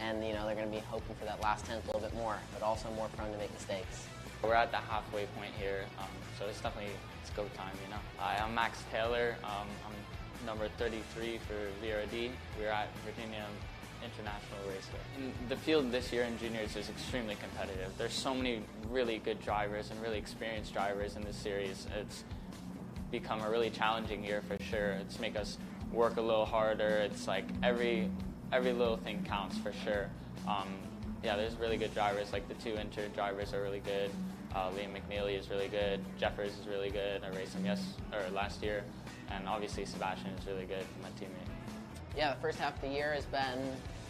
And, they're going to be hoping for that last tenth a little bit more, but also more prone to make mistakes. We're at the halfway point here, so it's definitely go time, Hi, I'm Max Taylor. I'm number 33 for VRD. We're at Virginia International Raceway. The field this year in juniors is extremely competitive. There's so many really good drivers and really experienced drivers in this series. It's become a really challenging year for sure. It's make us work a little harder. It's like every every little thing counts for sure. Yeah, there's really good drivers. Like the 2 injured drivers are really good. Liam McNeely is really good. Jeffers is really good. I raced him last year, and obviously Sebastian is really good, my teammate. Yeah, the first half of the year has been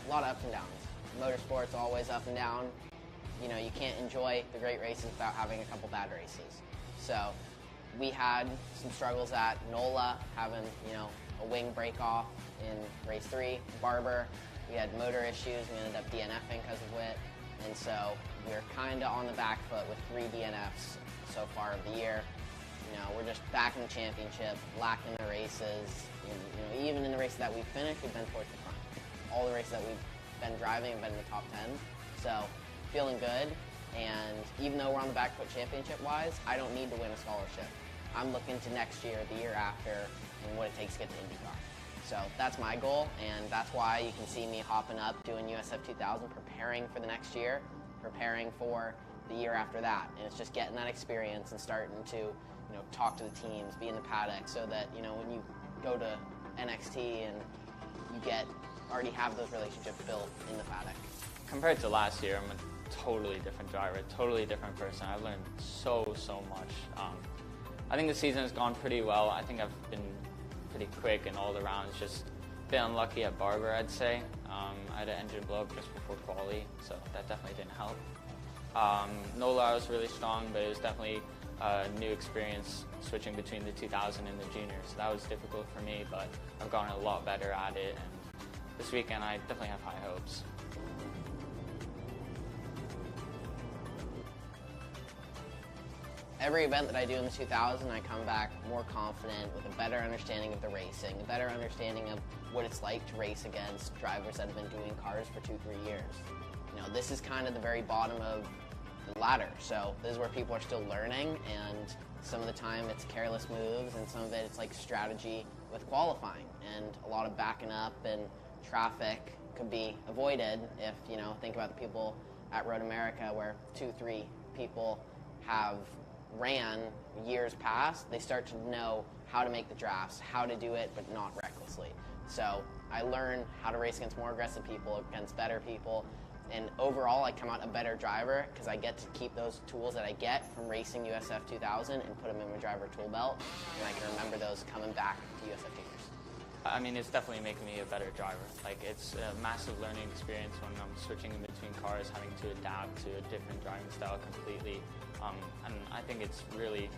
a lot of ups and downs. Motorsport's always up and down. You know, you can't enjoy the great races without having a couple bad races. So we had some struggles at NOLA, having, you know, a wing break off in race 3. Barber, we had motor issues. We ended up DNFing because of it. And so we're kind of on the back foot with 3 DNFs so far of the year. You know, we're just back in the championship, lacking the races. And, you know, even in the races that we've finished, we've been towards the front. All the races that we've been driving have been in the top 10. So feeling good. And even though we're on the back foot championship-wise, I don't need to win a scholarship. I'm looking to next year, the year after, and what it takes to get to IndyCar. So that's my goal, and that's why you can see me hopping up, doing USF 2000, preparing for the next year, preparing for the year after that. And it's just getting that experience and starting to, you know, talk to the teams, be in the paddock, so that, you know, when you go to NXT and you already have those relationships built in the paddock. Compared to last year, I'm a totally different driver, totally different person. I've learned so much. I think the season has gone pretty well. I think I've been pretty quick in all the rounds. Just been unlucky at Barber, I'd say. I had an engine blow up just before quali, so that definitely didn't help. NOLA, I was really strong, but it was definitely a new experience switching between the 2000 and the juniors. So that was difficult for me, but I've gotten a lot better at it. And this weekend, I definitely have high hopes. Every event that I do in the 2000, I come back more confident with a better understanding of the racing, a better understanding of what it's like to race against drivers that have been doing cars for 2-3 years. You know, this is kind of the very bottom of the ladder, so this is where people are still learning, and some of the time it's careless moves, and some of it it's like strategy with qualifying, and a lot of backing up and traffic could be avoided if, you know, think about the people at Road America where 2-3 people have ran years past. They start to know how to make the drafts, how to do it, but not recklessly. So I learn how to race against more aggressive people, against better people, and overall I come out a better driver because I get to keep those tools that I get from racing USF 2000 and put them in my driver tool belt, and I can remember those coming back to USF Juniors. I mean, it's definitely making me a better driver. Like, it's a massive learning experience when I'm switching in between cars, having to adapt to a different driving style completely. And I think it's really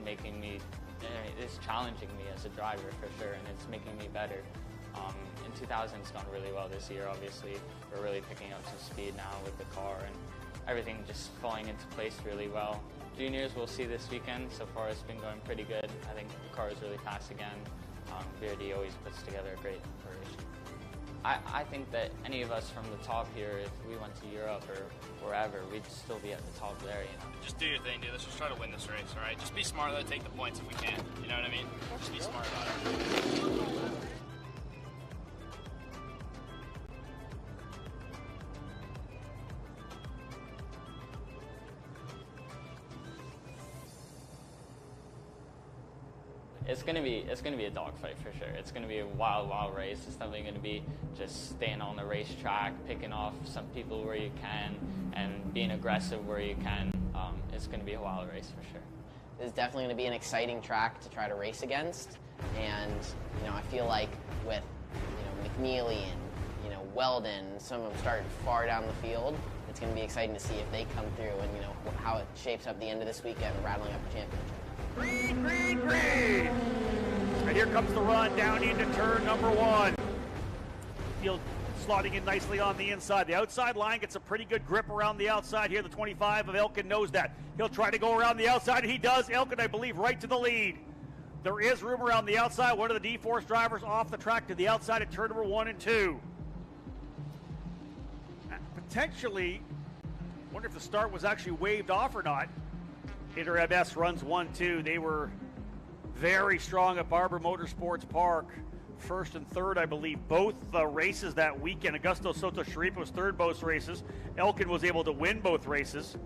making me, it's challenging me as a driver for sure, and it's making me better. In 2000, it's gone really well this year, obviously. We're really picking up some speed now with the car, and everything just falling into place really well. Juniors, we'll see this weekend. So far, it's been going pretty good. I think the car is really fast again. BRD always puts together a great operation. I think that any of us from the top here, if we went to Europe or wherever, we'd still be at the top there, you know. Just do your thing, dude. Let's just try to win this race, all right? Just be smart, though. Take the points if we can. You know what I mean? Just be smart about it. It's gonna be a dogfight for sure. It's gonna be a wild race. It's definitely gonna be just staying on the racetrack, picking off some people where you can, and being aggressive where you can. It's gonna be a wild race for sure. It's definitely gonna be an exciting track to try to race against, and you know, I feel like with, you know, McNeely and, you know, Weldon, some of them starting far down the field, it's gonna be exciting to see if they come through and, you know, how it shapes up the end of this weekend, rattling up the championship. Green, green, green! And here comes the run down into turn number 1. Field slotting in nicely on the inside. The outside line gets a pretty good grip around the outside here. The 25 of Elkin knows that. He'll try to go around the outside, and he does. Elkin, I believe, right to the lead. There is room around the outside. One of the D-Force drivers off the track to the outside at turn number 1 and 2. Potentially, wonder if the start was actually waved off or not. Inter MS runs 1-2. They were very strong at Barber Motorsports Park. First and third, I believe, both races that weekend. Augusto Soto Sharif was third both races. Elkin was able to win both races.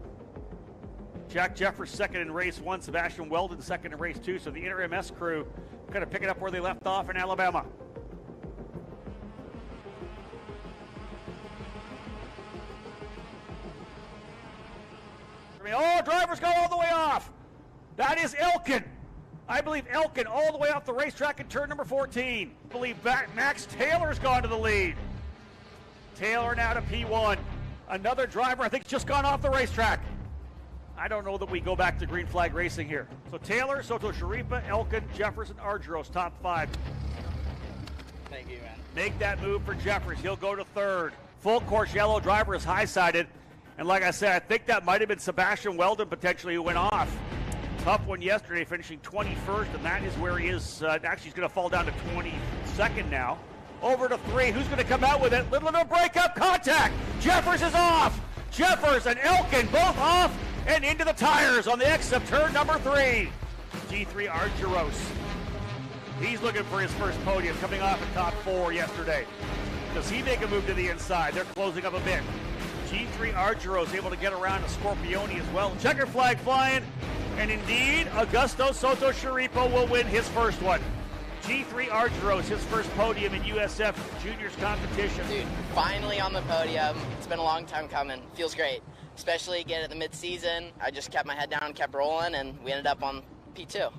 Jack Jeffers second in race 1. Sebastian Weldon second in race 2. So the Inter MS crew kind of picking up where they left off in Alabama. Oh, driver's gone all the way off. That is Elkin. I believe Elkin all the way off the racetrack in turn number 14. I believe Max Taylor's gone to the lead. Taylor now to P1. Another driver, I think, just gone off the racetrack. I don't know that we go back to green flag racing here. So Taylor, Soto Sharipa, Elkin, Jefferson, Argyros, top 5. Thank you, man. Make that move for Jeffers. He'll go to third. Full course yellow driver is high-sided. And like I said, I think that might have been Sebastian Weldon potentially who went off. Tough one yesterday, finishing 21st, and that is where he is. Actually, he's going to fall down to 22nd now. Over to 3. Who's going to come out with it? Little bit of breakup contact. Jeffers is off. Jeffers and Elkin both off and into the tires on the exit of turn number 3. G3 Argyros. He's looking for his first podium, coming off at top 4 yesterday. Does he make a move to the inside? They're closing up a bit. G3 Argyros able to get around to Scorpione as well. Checker flag flying, and indeed, Augusto Soto Sharipo will win his first one. G3 Argyros, his first podium in USF Juniors competition. Dude, finally on the podium. It's been a long time coming. Feels great, especially getting at the mid-season. I just kept my head down and kept rolling, and we ended up on P2.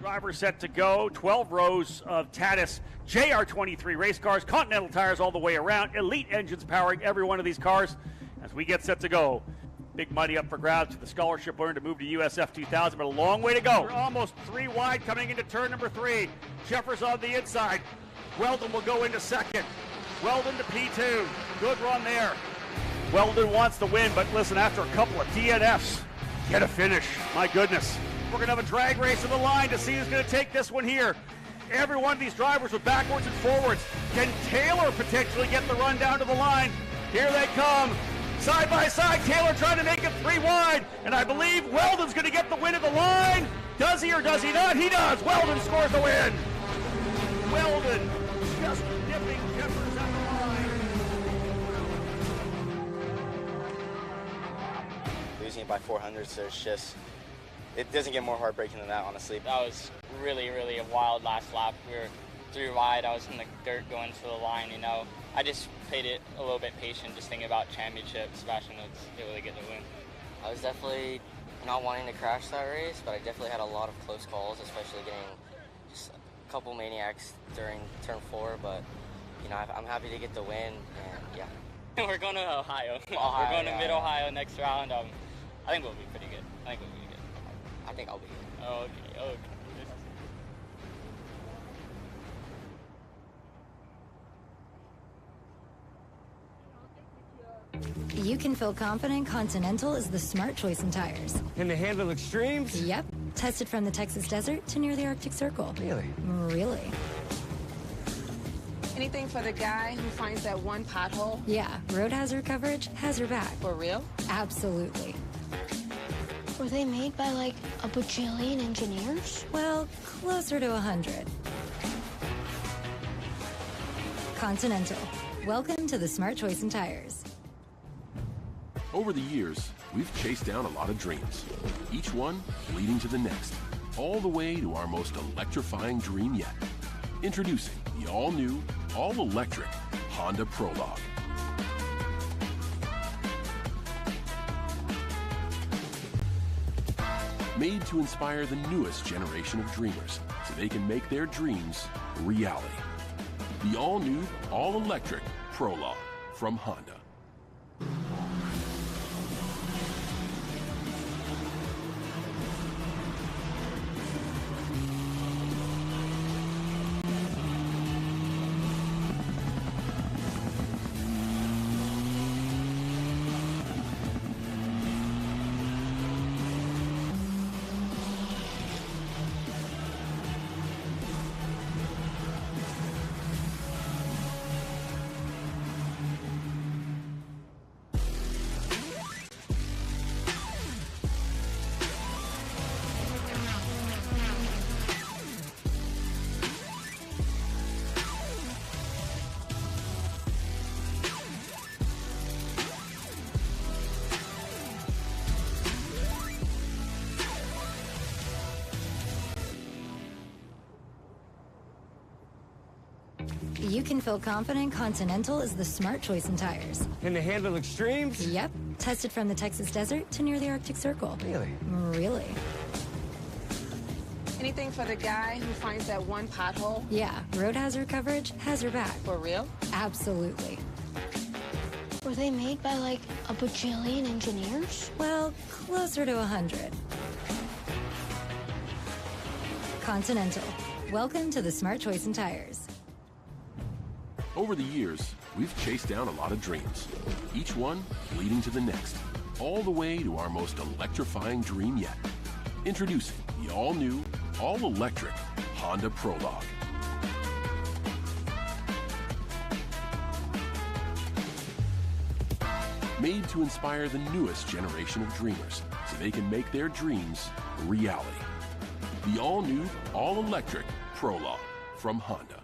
Driver set to go. 12 rows of Tatis JR23 race cars, Continental tires all the way around, elite engines powering every one of these cars as we get set to go. Big money up for grabs for the scholarship earned to move to USF 2000, but a long way to go. We're almost 3 wide coming into turn number 3. Jeffers on the inside. Weldon will go into second. Weldon to P2. Good run there. Weldon wants to win, but listen, after a couple of DNFs, get a finish. My goodness. We're going to have a drag race on the line to see who's going to take this one here. Every one of these drivers with backwards and forwards. Can Taylor potentially get the run down to the line? Here they come. Side by side, Taylor trying to make it 3 wide. And I believe Weldon's going to get the win at the line. Does he or does he not? He does. Weldon scores the win. Weldon just nipping Jeffers at the line. Losing it by 400s, there's just, it doesn't get more heartbreaking than that, honestly. That was really, really a wild last lap. We were 3 wide. I was in the dirt going to the line, you know. I just played it a little bit patient, just thinking about championship. Sebastian was able to get the win. I was definitely not wanting to crash that race, but I definitely had a lot of close calls, especially getting just a couple maniacs during turn 4. But, you know, I'm happy to get the win, and yeah. We're going to Ohio. We're going to Mid-Ohio next round. I think we'll be pretty good. I think I'll be good. Oh, okay. You can feel confident Continental is the smart choice in tires. Can they handle extremes? Yep. Tested from the Texas desert to near the Arctic Circle. Really? Really. Anything for the guy who finds that one pothole? Yeah, road hazard coverage has your back. For real? Absolutely. Were they made by like a bajillion engineers? Well, closer to 100. Continental. Welcome to the smart choice in tires. Over the years, we've chased down a lot of dreams, each one leading to the next, all the way to our most electrifying dream yet. Introducing the all-new, all-electric Honda Prologue. Made to inspire the newest generation of dreamers so they can make their dreams reality. The all-new, all-electric Prologue from Honda. You can feel confident Continental is the smart choice in tires. Can they handle extremes? Yep. Tested from the Texas desert to near the Arctic Circle. Really? Really. Anything for the guy who finds that one pothole? Yeah, road hazard coverage has your back. For real? Absolutely. Were they made by like a bajillion engineers? Well, closer to 100. Continental. Welcome to the smart choice in tires. Over the years, we've chased down a lot of dreams, each one leading to the next, all the way to our most electrifying dream yet. Introducing the all-new, all-electric Honda Prologue. Made to inspire the newest generation of dreamers so they can make their dreams a reality. The all-new, all-electric Prologue from Honda.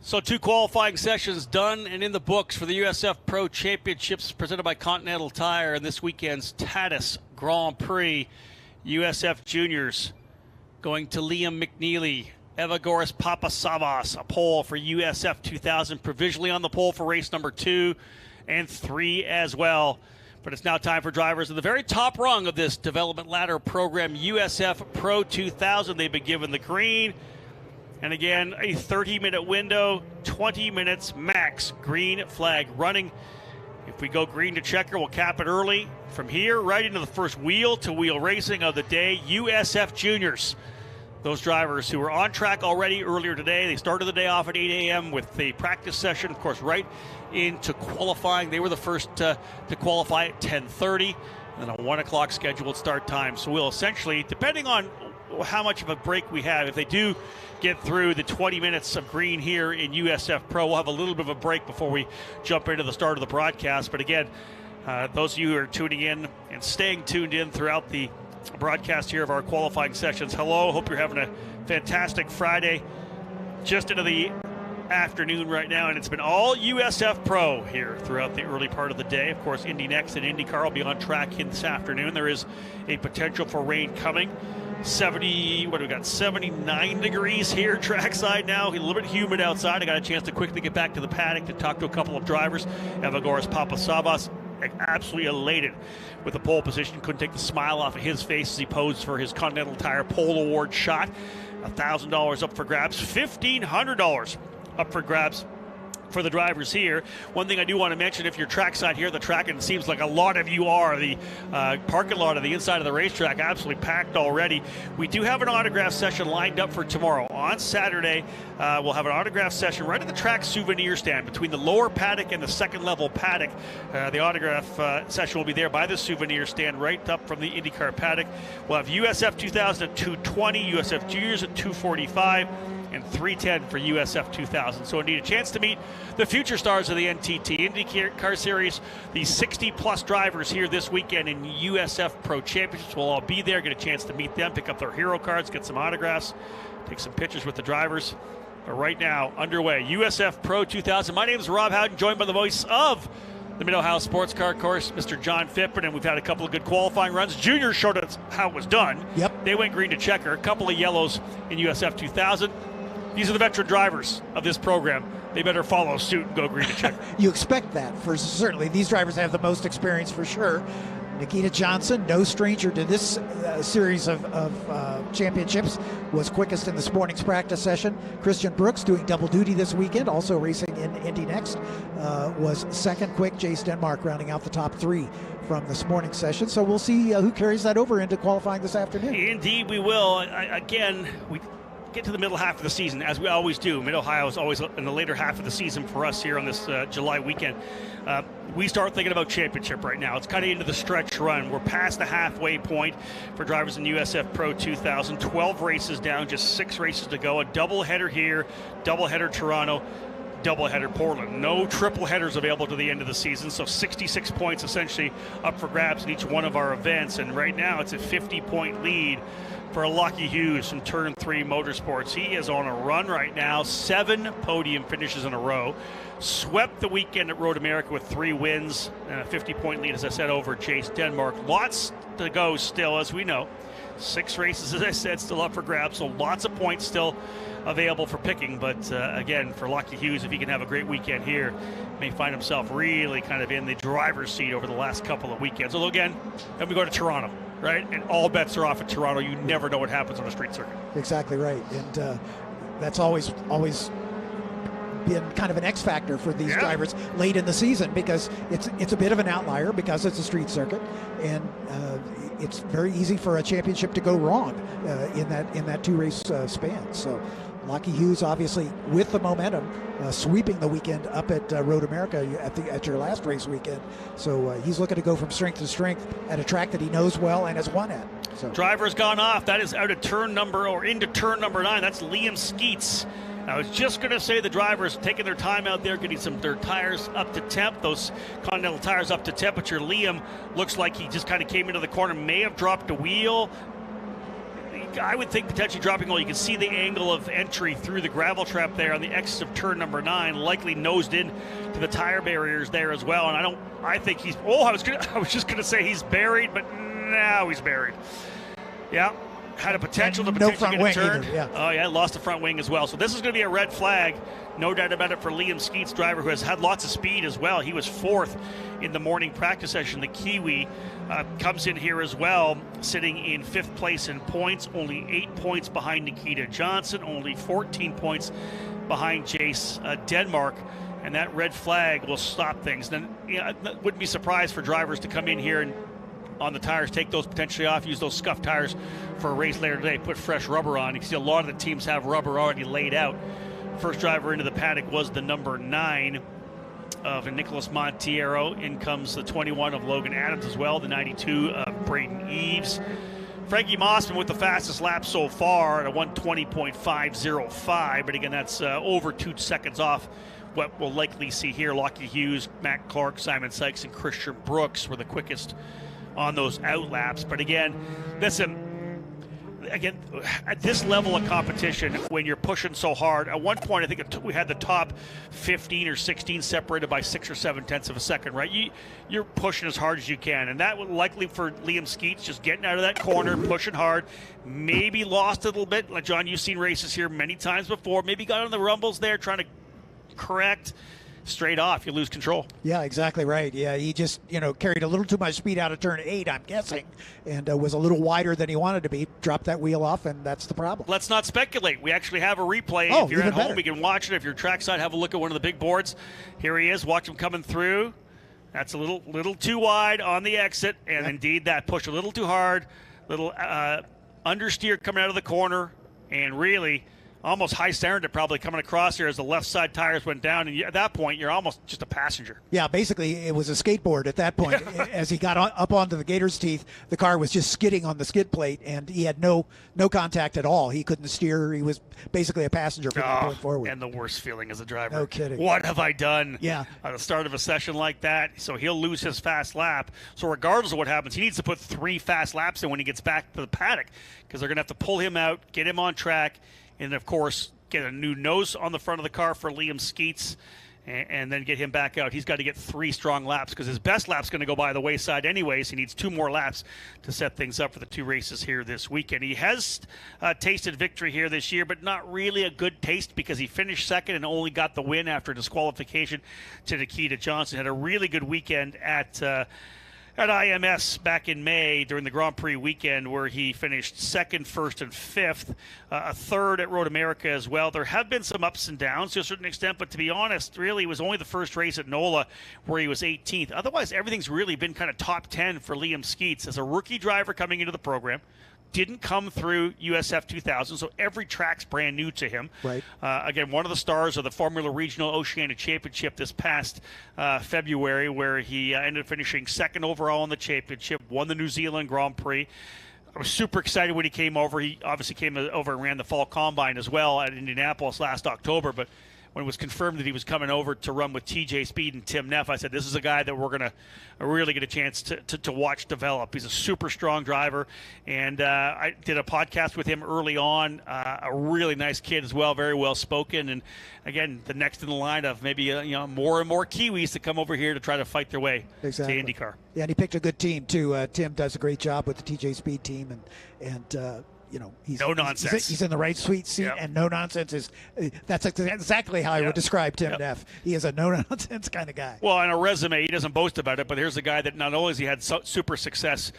So 2 qualifying sessions done and in the books for the USF Pro Championships presented by Continental Tire and this weekend's Tatis Grand Prix. USF Juniors going to Liam McNeely, Evagoras Papasavas, a pole for USF 2000, provisionally on the pole for race number 2 and 3 as well. But it's now time for drivers at the very top rung of this development ladder program, USF Pro 2000. They've been given the green. And again, a 30-minute window, 20 minutes max. Green flag running. If we go green to checker, we'll cap it early. From here, right into the first wheel-to-wheel racing of the day, USF Juniors. Those drivers who were on track already earlier today, they started the day off at 8 a.m. with the practice session, of course, right into qualifying. They were the first to qualify at 10:30, and then a 1 o'clock scheduled start time. So we'll essentially, depending on how much of a break we have, if they do get through the 20 minutes of green here in USF Pro, we'll have a little bit of a break before we jump into the start of the broadcast. But again, those of you who are tuning in and staying tuned in throughout the broadcast here of our qualifying sessions, hello, hope you're having a fantastic Friday. Just into the afternoon right now, and it's been all USF Pro here throughout the early part of the day. Of course, Indy Next and IndyCar will be on track this afternoon. There is a potential for rain coming. 79 degrees here trackside now. A little bit humid outside. I got a chance to quickly get back to the paddock to talk to a couple of drivers. Evagoras Papasavas, absolutely elated with the pole position. Couldn't take the smile off of his face as he posed for his Continental Tire Pole Award shot. $1,000 up for grabs, $1,500 up for grabs for the drivers here. One thing I do want to mention, if you're trackside here at the track, and it seems like a lot of you are, the parking lot of the inside of the racetrack absolutely packed already. We do have an autograph session lined up for tomorrow. On Saturday, we'll have an autograph session right at the track souvenir stand between the lower paddock and the second level paddock. The autograph session will be there by the souvenir stand right up from the IndyCar paddock. We'll have USF 2000 at 2:20, USF Juniors at 2:45, and 310 for USF 2000. So indeed a chance to meet the future stars of the NTT IndyCar Series. The 60-plus drivers here this weekend in USF Pro Championships will all be there, get a chance to meet them, pick up their hero cards, get some autographs, take some pictures with the drivers. But right now, underway, USF Pro 2000. My name is Rob Howden, joined by the voice of the Mid-Ohio Sports Car Course, Mr. John Phippen, and we've had a couple of good qualifying runs. Junior showed us how it was done. Yep. They went green to checker, a couple of yellows in USF 2000. These are the veteran drivers of this program. They better follow suit and go green to checker. You expect that, for certainly. These drivers have the most experience for sure. Nikita Johnson, no stranger to this series of championships, was quickest in this morning's practice session. Christian Brooks, doing double duty this weekend, also racing in Indy Next, was second quick. Jace Denmark rounding out the top three from this morning's session. So we'll see who carries that over into qualifying this afternoon. Indeed, we will. Again, we get to the middle half of the season, as we always do. Mid-Ohio is always in the later half of the season for us here on this July weekend. We start thinking about championship right now. It's kind of into the stretch run. We're past the halfway point for drivers in USF Pro 2000. 12 races down, just 6 races to go. A doubleheader here, doubleheader Toronto, doubleheader Portland. No triple headers available to the end of the season, so 66 points essentially up for grabs in each one of our events. And right now it's a 50-point lead for Lucky Hughes from Turn 3 Motorsports. He is on a run right now, 7 podium finishes in a row. Swept the weekend at Road America with 3 wins and a 50-point lead, as I said, over Jace Denmark. Lots to go still, as we know. 6 races, as I said, still up for grabs, so lots of points still available for picking. But again, for Lucky Hughes, if he can have a great weekend here, may find himself really kind of in the driver's seat over the last couple of weekends. Although again, then we go to Toronto, right? And all bets are off at Toronto. You never know what happens on a street circuit. Exactly right. And that's always been kind of an X factor for these drivers late in the season, because it's a bit of an outlier because it's a street circuit, and it's very easy for a championship to go wrong in that 2 race span. So Lucky Hughes, obviously with the momentum, sweeping the weekend up at Road America at your last race weekend. So he's looking to go from strength to strength at a track that he knows well and has won at. So driver's gone off. That is out of into turn number 9. That's Liam Skeets. I was just going to say the drivers taking their time out there, getting their tires up to temp, those Continental tires up to temperature. Liam looks like he just kind of came into the corner, may have dropped a wheel. I would think potentially dropping a wheel. You can see the angle of entry through the gravel trap there on the exit of turn number 9, likely nosed in to the tire barriers there as well. And I think he's, I was just going to say he's buried, but now he's buried. Yeah. Had a potential to potentially get a turn. Either, Oh, yeah, lost the front wing as well. So this is going to be a red flag, no doubt about it, for Liam Skeets, driver who has had lots of speed as well. He was 4th in the morning practice session. The Kiwi comes in here as well, sitting in 5th place in points, only 8 points behind Nikita Johnson, only 14 points behind Jace Denmark. And that red flag will stop things. Then wouldn't be surprised for drivers to come in here and on the tires, take those potentially off, use those scuffed tires for a race later today, put fresh rubber on. You can see a lot of the teams have rubber already laid out. First driver into the paddock was the number 9 of Nicholas Montiero. In comes the 21 of Logan Adams as well, the 92 of Braden Eves. Frankie Mossman with the fastest lap so far at a 120.505, but again, that's over 2 seconds off what we'll likely see here. Lucky Hughes, Matt Clark, Simon Sykes, and Christian Brooks were the quickest on those out laps. But again, at this level of competition, when you're pushing so hard, at one point I think we had the top 15 or 16 separated by 6 or 7 tenths of a second, right? You're pushing as hard as you can, and that would likely for Liam Skeets, just getting out of that corner, pushing hard, maybe lost a little bit. Like John, you've seen races here many times before, maybe got on the rumbles there trying to correct. Straight off, you lose control. Yeah, exactly right. Yeah, he just, carried a little too much speed out of turn 8, I'm guessing, and was a little wider than he wanted to be. Dropped that wheel off, and that's the problem. Let's not speculate. We actually have a replay. If you're at home, we can watch it. If you're trackside, have a look at one of the big boards. Here he is. Watch him coming through. That's a little too wide on the exit, and indeed that pushed a little too hard. Little understeer coming out of the corner, and really almost high standard it probably coming across here as the left side tires went down, and at that point you're almost just a passenger. Yeah, basically it was a skateboard at that point. As he got up onto the gator's teeth, the car was just skidding on the skid plate, and he had no contact at all. He couldn't steer. He was basically a passenger from that point forward. And the worst feeling as a driver. No kidding. What have I done? Yeah. At the start of a session like that, so he'll lose his fast lap. So regardless of what happens, he needs to put 3 fast laps in when he gets back to the paddock, because they're going to have to pull him out, get him on track, and of course get a new nose on the front of the car for Liam Skeets, and then get him back out. He's got to get 3 strong laps, because his best lap's going to go by the wayside anyways. He needs 2 more laps to set things up for the 2 races here this weekend. He has tasted victory here this year, but not really a good taste, because he finished second and only got the win after disqualification to Nikita Johnson. Had a really good weekend at IMS back in May during the Grand Prix weekend, where he finished second, first, and fifth, a third at Road America as well. There have been some ups and downs to a certain extent, but to be honest, really, it was only the first race at NOLA where he was 18th. Otherwise, everything's really been kind of top 10 for Liam Skeets as a rookie driver coming into the program. Didn't come through USF 2000, so every track's brand new to him. Right. Again, one of the stars of the Formula Regional Oceania Championship this past February, where he ended up finishing second overall in the championship, won the New Zealand Grand Prix. I was super excited when he came over. He obviously came over and ran the Fall Combine as well at Indianapolis last October, but when it was confirmed that he was coming over to run with TJ Speed and Tim Neff, I said, this is a guy that we're going to really get a chance to watch develop. He's a super strong driver, and I did a podcast with him early on. A really nice kid as well, very well spoken, and again, the next in the line of maybe more and more Kiwis to come over here to try to fight their way to IndyCar. Yeah, and he picked a good team too. Tim does a great job with the TJ Speed team, and he's no nonsense. He's in the right sweet seat, and no nonsense is that's exactly how I would describe Tim Neff. He is a no nonsense kind of guy. Well, on a resume, he doesn't boast about it, but here's a guy that not only has he had super success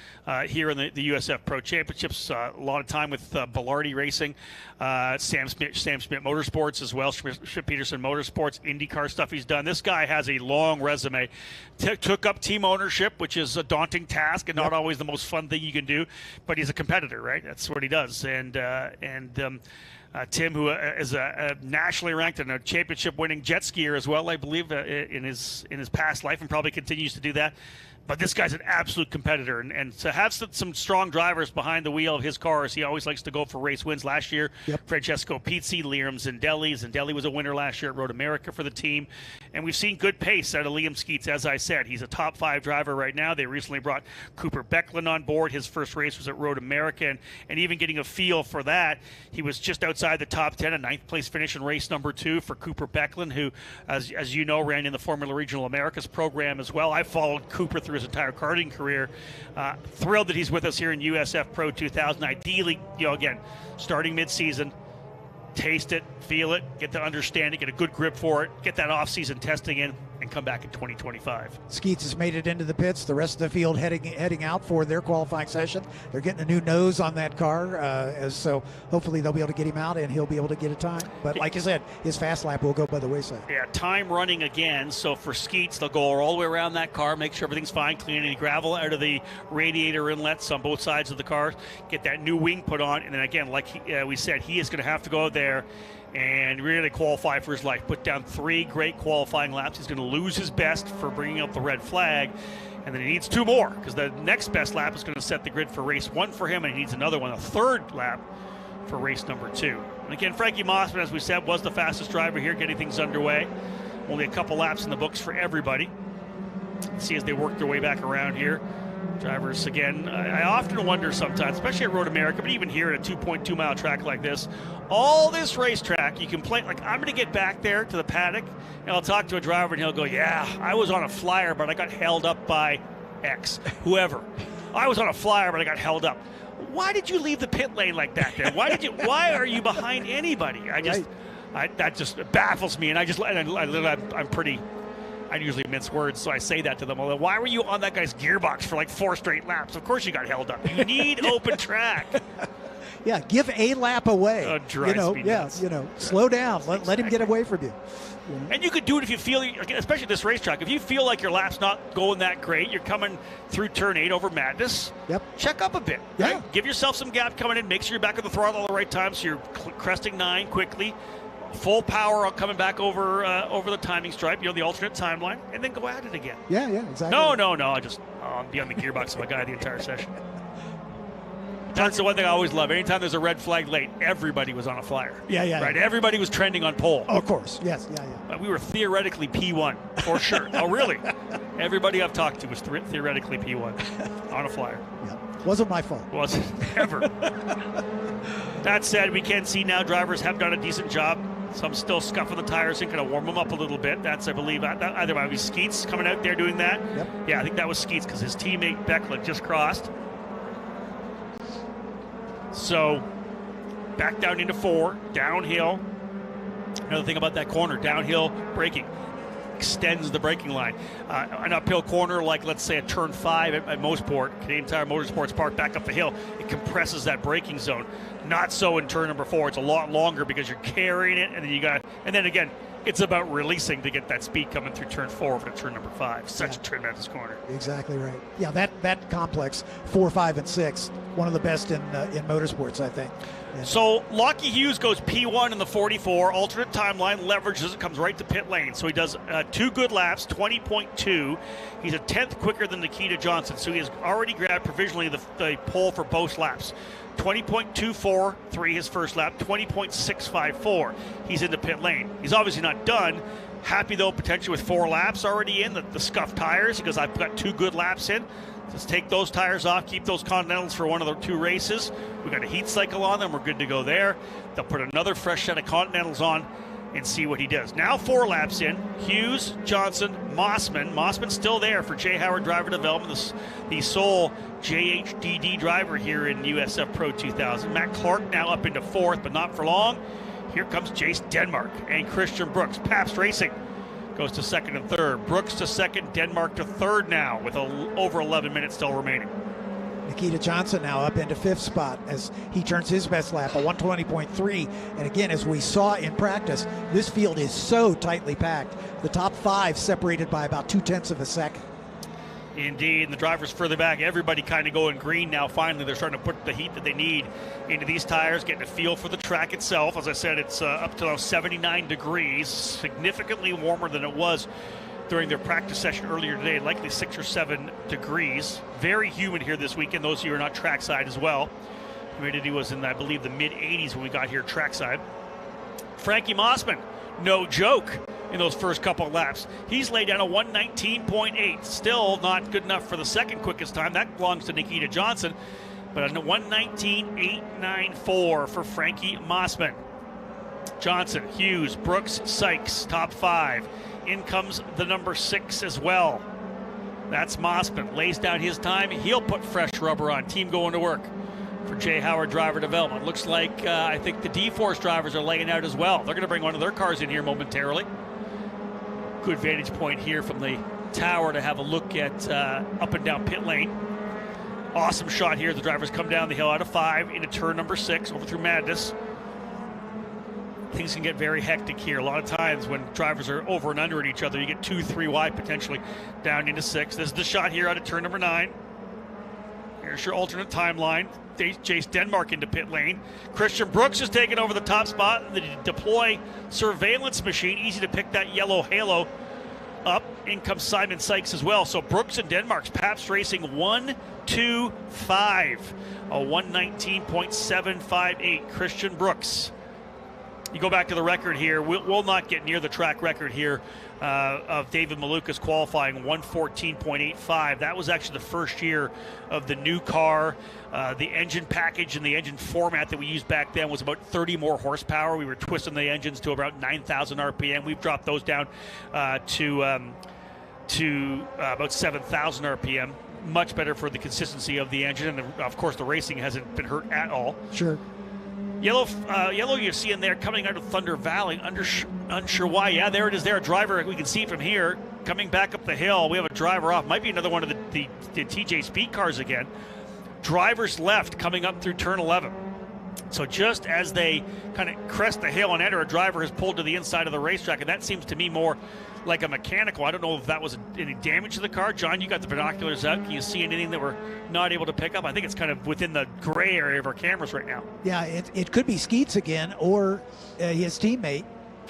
here in the USF Pro Championships, a lot of time with Bellardi Racing, Sam Smith Motorsports as well, Schmidt Peterson Motorsports, IndyCar stuff he's done. This guy has a long resume. Took up team ownership, which is a daunting task and not always the most fun thing you can do, but he's a competitor, right? That's what he does. And Tim, who is a nationally ranked and a championship-winning jet skier as well, I believe, in his past life, and probably continues to do that. But this guy's an absolute competitor, and to have some strong drivers behind the wheel of his cars, he always likes to go for race wins. Last year, Francesco Pizzi, Liam Zindelli. Zindelli was a winner last year at Road America for the team. And we've seen good pace out of Liam Skeets, as I said. He's a top 5 driver right now. They recently brought Cooper Becklin on board. His first race was at Road America, and even getting a feel for that, he was just outside the top 10, a 9th place finish in race number 2 for Cooper Becklin, who, as you know, ran in the Formula Regional Americas program as well. I followed Cooper through his entire karting career. Thrilled that he's with us here in USF Pro 2000. Ideally, again, starting mid-season, taste it, feel it, get to understand it, get a good grip for it, get that off-season testing in, and come back in 2025. Skeets has made it into the pits. The rest of the field heading out for their qualifying session. They're getting a new nose on that car, so hopefully they'll be able to get him out and he'll be able to get a time. But like I said, his fast lap will go by the wayside. Yeah, time running again. So for Skeets, they'll go all the way around that car, make sure everything's fine, clean any gravel out of the radiator inlets on both sides of the car, get that new wing put on, and then again, like we said, he is going to have to go there and really qualify for his life. Put down 3 great qualifying laps. He's going to lose his best for bringing up the red flag, and then he needs 2 more, because the next best lap is going to set the grid for race 1 for him, and he needs another one, a 3rd lap for race number 2. And again, Frankie Mossman, as we said, was the fastest driver here, getting things underway. Only a couple laps in the books for everybody. Let's see as they work their way back around here. Drivers, again, I often wonder sometimes, especially at Road America, but even here at a 2.2-mile track like this, all this racetrack, you can play, like, I'm going to get back there to the paddock, and I'll talk to a driver, and he'll go, yeah, I was on a flyer, but I got held up by X, whoever. I was on a flyer, but I got held up. Why did you leave the pit lane like that there? Why are you behind anybody? That just baffles me, and I usually mince words, so I say that to them. Although, why were you on that guy's gearbox for like 4 straight laps? Of course you got held up. You need open track. Yeah, give a lap away. Drives me nuts. Slow down. Let him get away from you. And you could do it if you feel, especially this racetrack, if you feel like your lap's not going that great, you're coming through turn 8 over Madness. Yep. Check up a bit. Yeah. Right? Give yourself some gap coming in. Make sure you're back on the throttle all the right time, so you're cresting 9 quickly. Full power coming back over the timing stripe, the alternate timeline, and then go at it again. Yeah, exactly. No. I'll be on the gearbox of a guy the entire session. That's the one thing I always love. Anytime there's a red flag late, everybody was on a flyer. Yeah. Right? Everybody was trending on pole. Oh, of course. Yes. Yeah. We were theoretically P1 for sure. Oh, really? Everybody I've talked to was theoretically P1 on a flyer. Yeah. Wasn't my fault. Wasn't ever. That said, we can see now drivers have done a decent job. Some still scuffing the tires and kind of warm them up a little bit. That's, I believe, either might be Skeets coming out there doing that. Yep. Yeah, I think that was Skeets because his teammate Beckler just crossed. So back down into 4, downhill. Another thing about that corner, downhill braking extends the braking line. An uphill corner like, let's say, a turn 5 at Mosport, Canadian Tire Motorsports Park, back up the hill, it compresses that braking zone. Not so in turn number 4. It's a lot longer because you're carrying it, and then again, it's about releasing to get that speed coming through turn 4 over to turn number 5. Such a tremendous corner. Exactly right. Yeah, that complex, 4, 5, and 6, one of the best in motorsports, I think. So Lockie Hughes goes P1 in the 44, alternate timeline, leverages it, comes right to pit lane. So he does 2 good laps, 20.2. He's a 10th quicker than Nikita Johnson, so he has already grabbed provisionally the pole for both laps. 20.243 his first lap, 20.654. He's in the pit lane. He's obviously not done. Happy, though, potentially with 4 laps already in, the scuffed tires, because I've got 2 good laps in. Just take those tires off, keep those Continentals for one of the 2 races. We've got a heat cycle on them. We're good to go there. They'll put another fresh set of Continentals on and see what he does. Now 4 laps in. Hughes, Johnson, Mossman. Mossman's still there for Jay Howard Driver Development, the sole JHDD driver here in USF Pro 2000. Matt Clark now up into 4th, but not for long. Here comes Jace Denmark and Christian Brooks. Pabst Racing goes to 2nd and 3rd. Brooks to 2nd, Denmark to 3rd now with over 11 minutes still remaining. Nikita Johnson now up into 5th spot as he turns his best lap, a 120.3. And again, as we saw in practice, this field is so tightly packed. The top 5 separated by about 0.2 of a second. Indeed, and the drivers further back, everybody kind of going green now. Finally, they're starting to put the heat that they need into these tires, getting a feel for the track itself. As I said, it's up to now 79 degrees, significantly warmer than it was during their practice session earlier today, likely 6 or 7 degrees. Very humid here this weekend, those of you who are not trackside as well. Humidity was in, I believe, the mid-80s when we got here trackside. Frankie Mossman, no joke in those first couple of laps. He's laid down a 119.8. Still not good enough for the second quickest time. That belongs to Nikita Johnson. But a 119.894 for Frankie Mossman. Johnson, Hughes, Brooks, Sykes, top 5. In comes the number 6 as well. That's Mossman. Lays down his time. He'll put fresh rubber on. Team going to work for Jay Howard Driver Development. Looks like I think the D-Force drivers are laying out as well. They're going to bring one of their cars in here momentarily. Good vantage point here from the tower to have a look at up and down pit lane. Awesome shot here. The drivers come down the hill out of 5 into turn number 6 over through Madness. Things can get very hectic here. A lot of times when drivers are over and under at each other, you get 2-3 wide potentially down into 6. This is the shot here out of turn number 9. Here's your alternate timeline. Jace Denmark into pit lane. Christian Brooks is taking over the top spot. The deploy surveillance machine. Easy to pick that yellow halo up. In comes Simon Sykes as well. So Brooks and Denmark's Pabst Racing 1-2-5. A 119.758. Christian Brooks. You go back to the record here, we'll not get near the track record here of David Maluka's qualifying 114.85. That was actually the first year of the new car. The engine package and the engine format that we used back then was about 30 more horsepower. We were twisting the engines to about 9,000 RPM. We've dropped those down to about 7,000 RPM. Much better for the consistency of the engine. And of course, the racing hasn't been hurt at all. Sure. Yellow you see in there coming out of Thunder Valley. Unsure why. Yeah, there it is there. A driver, we can see from here, coming back up the hill. We have a driver off. Might be another one of the TJ Speed cars again. Drivers left coming up through turn 11. So just as they kind of crest the hill and enter, a driver has pulled to the inside of the racetrack, and that seems to me more like a mechanical. I don't know if that was any damage to the car. John, you got the binoculars out. Can you see anything that we're not able to pick up? I think it's kind of within the gray area of our cameras right now. Yeah, it could be Skeets again or his teammate.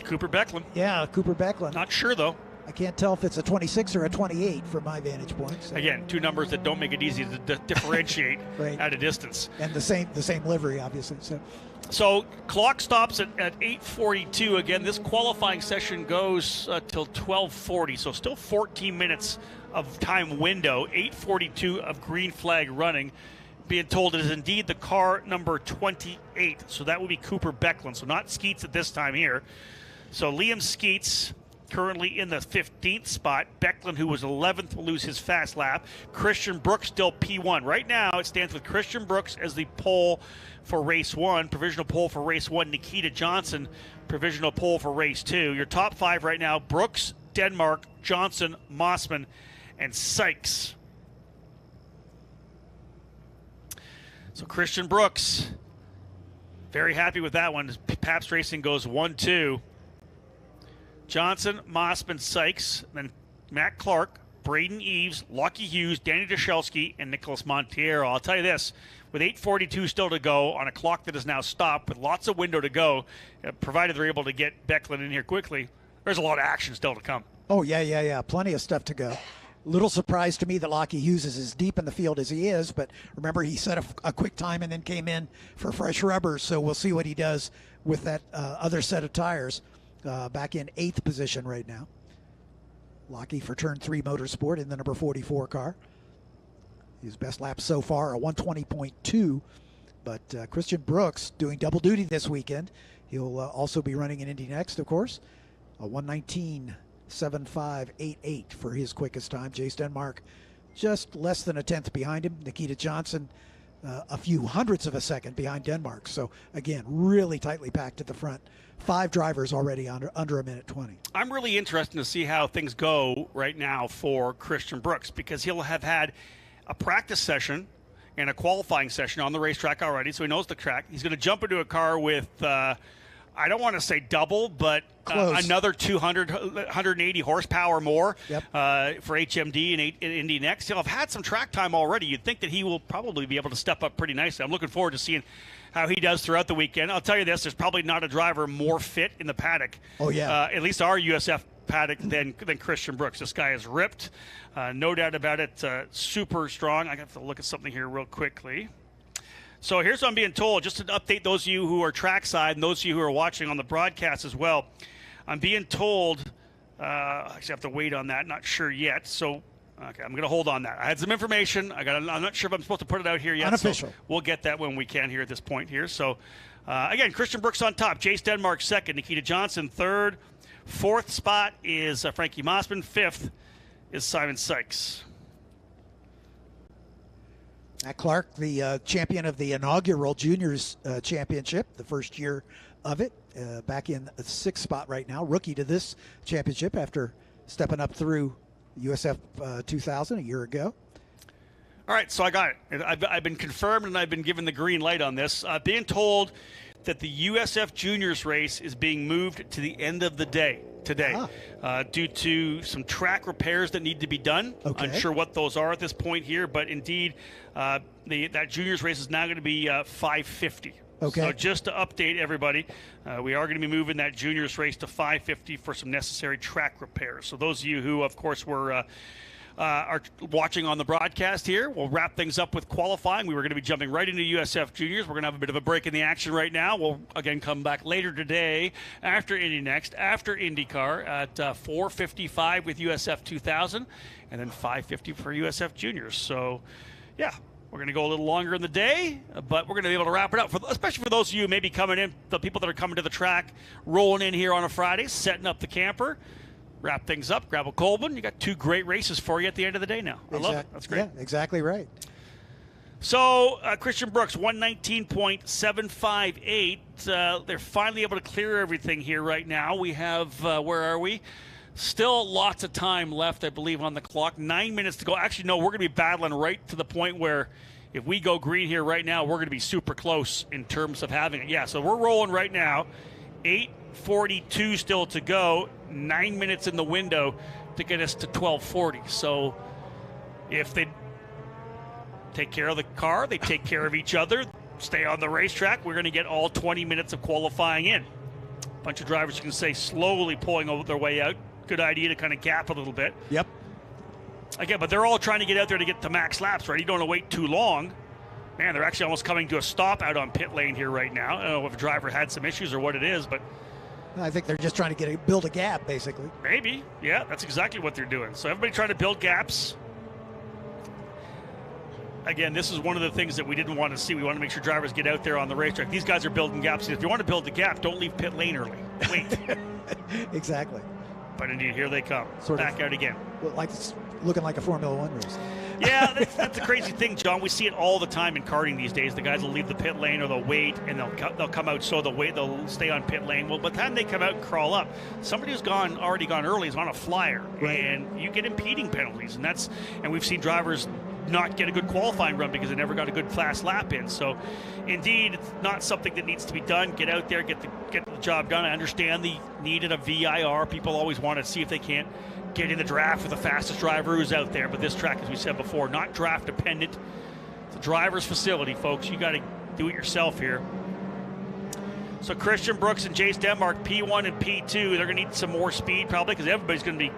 Cooper Becklin. Yeah, Cooper Becklin. Not sure, though. I can't tell if it's a 26 or a 28 from my vantage point. So. Again, two numbers that don't make it easy to differentiate right. at a distance. And the same livery, obviously. So clock stops at 8:42. Again, this qualifying session goes till 12:40. So still 14 minutes of time window. 8:42 of green flag running. Being told it is indeed the car number 28. So that would be Cooper Becklin. So not Skeets at this time here. So Liam Skeets currently in the 15th spot. Becklin, who was 11th, will lose his fast lap. Christian Brooks still P1. Right now, it stands with Christian Brooks as the pole for race 1, provisional pole for race 1. Nikita Johnson, provisional pole for race 2. Your top 5 right now: Brooks, Denmark, Johnson, Mossman, and Sykes. So Christian Brooks, very happy with that one. Pabst Racing goes 1-2. Johnson, Mossman, Sykes, then Matt Clark, Braden Eves, Lockie Hughes, Danny Dashelski, and Nicholas Montiero. I'll tell you this, with 8:42 still to go on a clock that is now stopped, with lots of window to go, provided they're able to get Becklin in here quickly, there's a lot of action still to come. Oh, yeah. Plenty of stuff to go. Little surprise to me that Lockie Hughes is as deep in the field as he is, but remember he set a quick time and then came in for fresh rubbers, so we'll see what he does with that other set of tires. Back in 8th position right now. Lockie for Turn 3 Motorsport in the number 44 car. His best lap so far, a 120.2. But Christian Brooks doing double duty this weekend. He'll also be running in Indy next, of course. A 119.7588 for his quickest time. Jace Denmark just less than a tenth behind him. Nikita Johnson a few hundredths of a second behind Denmark. So, again, really tightly packed at the front. 5 drivers already under a minute 20. I'm really interested to see how things go right now for Christian Brooks, because he'll have had a practice session and a qualifying session on the racetrack already, so he knows the track. He's going to jump into a car with, I don't want to say double, but another 180 horsepower more for HMD and Indy next. He'll have had some track time already. You'd think that he will probably be able to step up pretty nicely. I'm looking forward to seeing how he does throughout the weekend. I'll tell you this, there's probably not a driver more fit in the paddock. Oh, yeah. At least our USF paddock than Christian Brooks. This guy is ripped. No doubt about it. Super strong. I have to look at something here real quickly. So here's what I'm being told, just to update those of you who are trackside and those of you who are watching on the broadcast as well. I'm being told, I actually have to wait on that, not sure yet. So, okay, I'm going to hold on that. I had some information. I'm not sure if I'm supposed to put it out here yet. Unofficial. So we'll get that when we can here at this point here. So, again, Christian Brooks on top. Jace Denmark second. Nikita Johnson third. 4th spot is Frankie Mossman. 5th is Simon Sykes. Matt Clark, the champion of the inaugural Juniors Championship, the first year of it, back in the 6th spot right now. Rookie to this championship after stepping up through USF 2000 a year ago. All right, so I got it. I've been confirmed and I've been given the green light on this. Being told that the USF Juniors race is being moved to the end of the day today due to some track repairs that need to be done. Okay. Unsure what those are at this point here, but indeed that Juniors race is now going to be 5:50. Okay. So just to update everybody, we are going to be moving that Juniors race to 5:50 for some necessary track repairs. So those of you who, of course, are watching on the broadcast here, we'll wrap things up with qualifying. We were going to be jumping right into USF Juniors. We're going to have a bit of a break in the action right now. We'll, again, come back later today after Indy next, after IndyCar at 4:55 with USF 2000, and then 5:50 for USF Juniors. So, yeah. We're going to go a little longer in the day, but we're going to be able to wrap it up, especially for those of you maybe coming in, the people that are coming to the track, rolling in here on a Friday, setting up the camper, wrap things up, grab a cold one. You got 2 great races for you at the end of the day now. I love it. That's great. Yeah, exactly right. So, Christian Brooks, 119.758. They're finally able to clear everything here right now. We have, where are we? Still lots of time left, I believe, on the clock. 9 minutes to go. Actually, no, we're going to be battling right to the point where if we go green here right now, we're going to be super close in terms of having it. Yeah, so we're rolling right now. 8:42 still to go. 9 minutes in the window to get us to 12:40. So if they take care of the car, they take care of each other, stay on the racetrack, we're going to get all 20 minutes of qualifying in. A bunch of drivers, you can say, slowly pulling their way out. Good idea to kind of gap a little bit. Yep. Again, but they're all trying to get out there to get to max laps, right? You don't want to wait too long. Man, they're actually almost coming to a stop out on pit lane here right now. I don't know if a driver had some issues or what it is, but I think they're just trying to build a gap, basically. maybe. Yeah, that's exactly what they're doing. So everybody trying to build gaps. Again, this is one of the things that we didn't want to see. We want to make sure drivers get out there on the racetrack. These guys are building gaps. If you want to build the gap, don't leave pit lane early. Wait. Exactly. But indeed, here they come. Back out again. Like it's looking like a Formula One race. Yeah, that's the crazy thing, John. We see it all the time in karting these days. The guys will leave the pit lane or they'll wait and they'll come out, so they'll stay on pit lane. Well, by the time they come out and crawl up, somebody who's already gone early is on a flyer, right. And you get impeding penalties, and we've seen drivers not get a good qualifying run because they never got a good fast lap in. So, indeed, it's not something that needs to be done. Get out there, get the job done. I understand the need of a VIR. People always want to see if they can't get in the draft with the fastest driver who's out there. But this track, as we said before, not draft dependent. It's a driver's facility, folks. You got to do it yourself here. So Christian Brooks and Jace Denmark, P1 and P2, they're going to need some more speed probably because everybody's going to be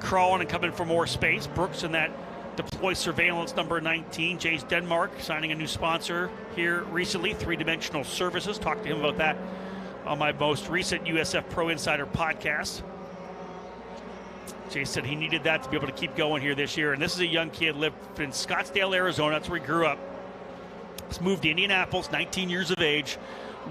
crawling and coming for more space. Brooks in that deploy surveillance number 19. Jace Denmark signing a new sponsor here recently, 3-Dimensional Services. Talked to him about that on my most recent USF Pro Insider podcast. Jace said he needed that to be able to keep going here this year. And this is a young kid, lived in Scottsdale, Arizona. That's where he grew up. He's moved to Indianapolis, 19 years of age,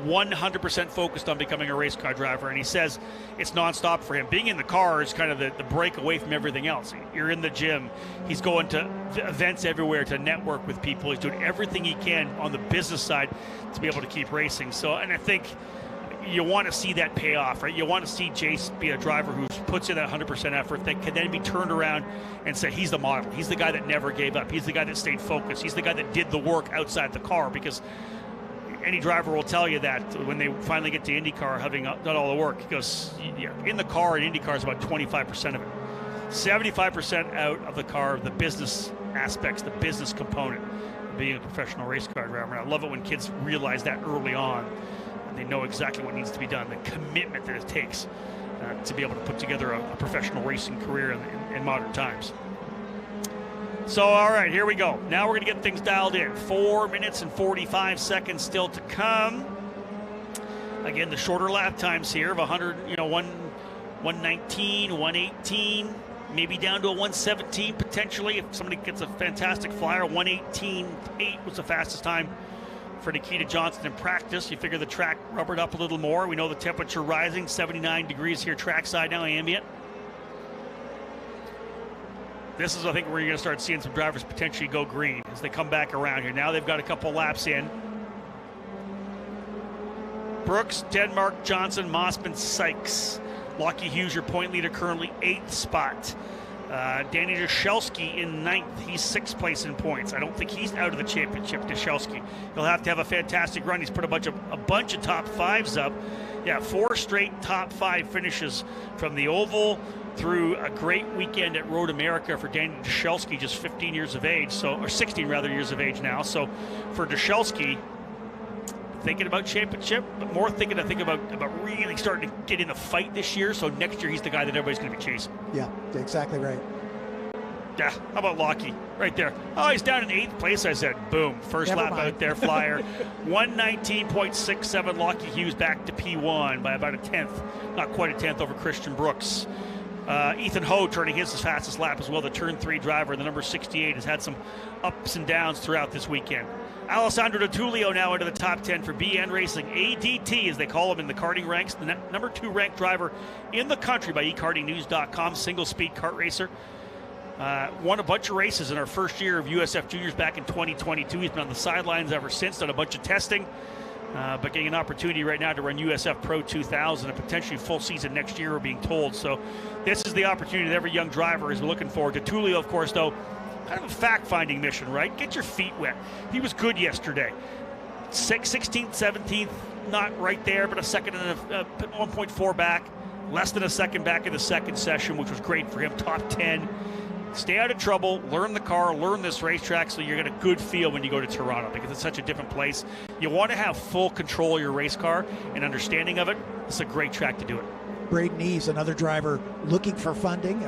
100% focused on becoming a race car driver. And he says it's nonstop for him. Being in the car is kind of the break away from everything else. You're in the gym. He's going to events everywhere to network with people. He's doing everything he can on the business side to be able to keep racing. So, and I think you want to see that pay off, right? You want to see Jace be a driver who puts in that 100% effort that can then be turned around and say he's the model. He's the guy that never gave up. He's the guy that stayed focused. He's the guy that did the work outside the car, because any driver will tell you that when they finally get to IndyCar, having done all the work, he goes, yeah, in the car, and IndyCar is about 25% of it. 75% out of the car, the business aspects, the business component of being a professional race car driver. And I love it when kids realize that early on. They know exactly what needs to be done, the commitment that it takes to be able to put together a professional racing career in modern times. So, all right, here we go. Now we're going to get things dialed in. 4 minutes and 45 seconds still to come. Again, the shorter lap times here of 119, 118, maybe down to a 117 potentially if somebody gets a fantastic flyer. 118.8 was the fastest time for Nikita Johnson in practice. You figure the track rubbered up a little more. We know the temperature rising, 79 degrees here trackside now, ambient. This is, I think, where you're going to start seeing some drivers potentially go green as they come back around here. Now they've got a couple laps in. Brooks, Denmark, Johnson, Mossman, Sykes. Lockie Hughes, your point leader, currently 8th spot. Danny Dashelski in 9th. He's 6th place in points. I don't think he's out of the championship, Dashelski. He'll have to have a fantastic run. He's put a bunch of top 5s up. Yeah, 4 straight top 5 finishes from the Oval through a great weekend at Road America for Danny Dashelski, just 15 years of age, or 16 rather years of age now. So for Dashelski, thinking about championship, but more thinking about really starting to get in the fight this year. So next year he's the guy that everybody's going to be chasing. Yeah, exactly right. Yeah, how about Lockie right there? Oh, he's down in 8th place. I said, boom, first lap out there, flyer. 119.67. Lockie Hughes back to P1 by about a 10th, not quite a 10th over Christian Brooks. Ethan Ho turning his fastest lap as well. The turn 3 driver, the number 68, has had some ups and downs throughout this weekend. Alessandro DiTullio now into the top 10 for BN Racing. ADT, as they call him in the karting ranks, the number 2 ranked driver in the country by ekartingnews.com, single-speed kart racer. Won a bunch of races in our first year of USF Juniors back in 2022. He's been on the sidelines ever since, done a bunch of testing, but getting an opportunity right now to run USF Pro 2000, and potentially full season next year, we're being told. So this is the opportunity that every young driver is looking for. DiTullio, of course, though, kind of a fact-finding mission, right? Get your feet wet. He was good yesterday. 16th, 17th, not right there, but a second and 1.4 back. Less than a second back in the second session, which was great for him. Top 10. Stay out of trouble, learn the car, learn this racetrack so you get a good feel when you go to Toronto because it's such a different place. You want to have full control of your race car and understanding of it. It's a great track to do it. Braden Eves, another driver looking for funding,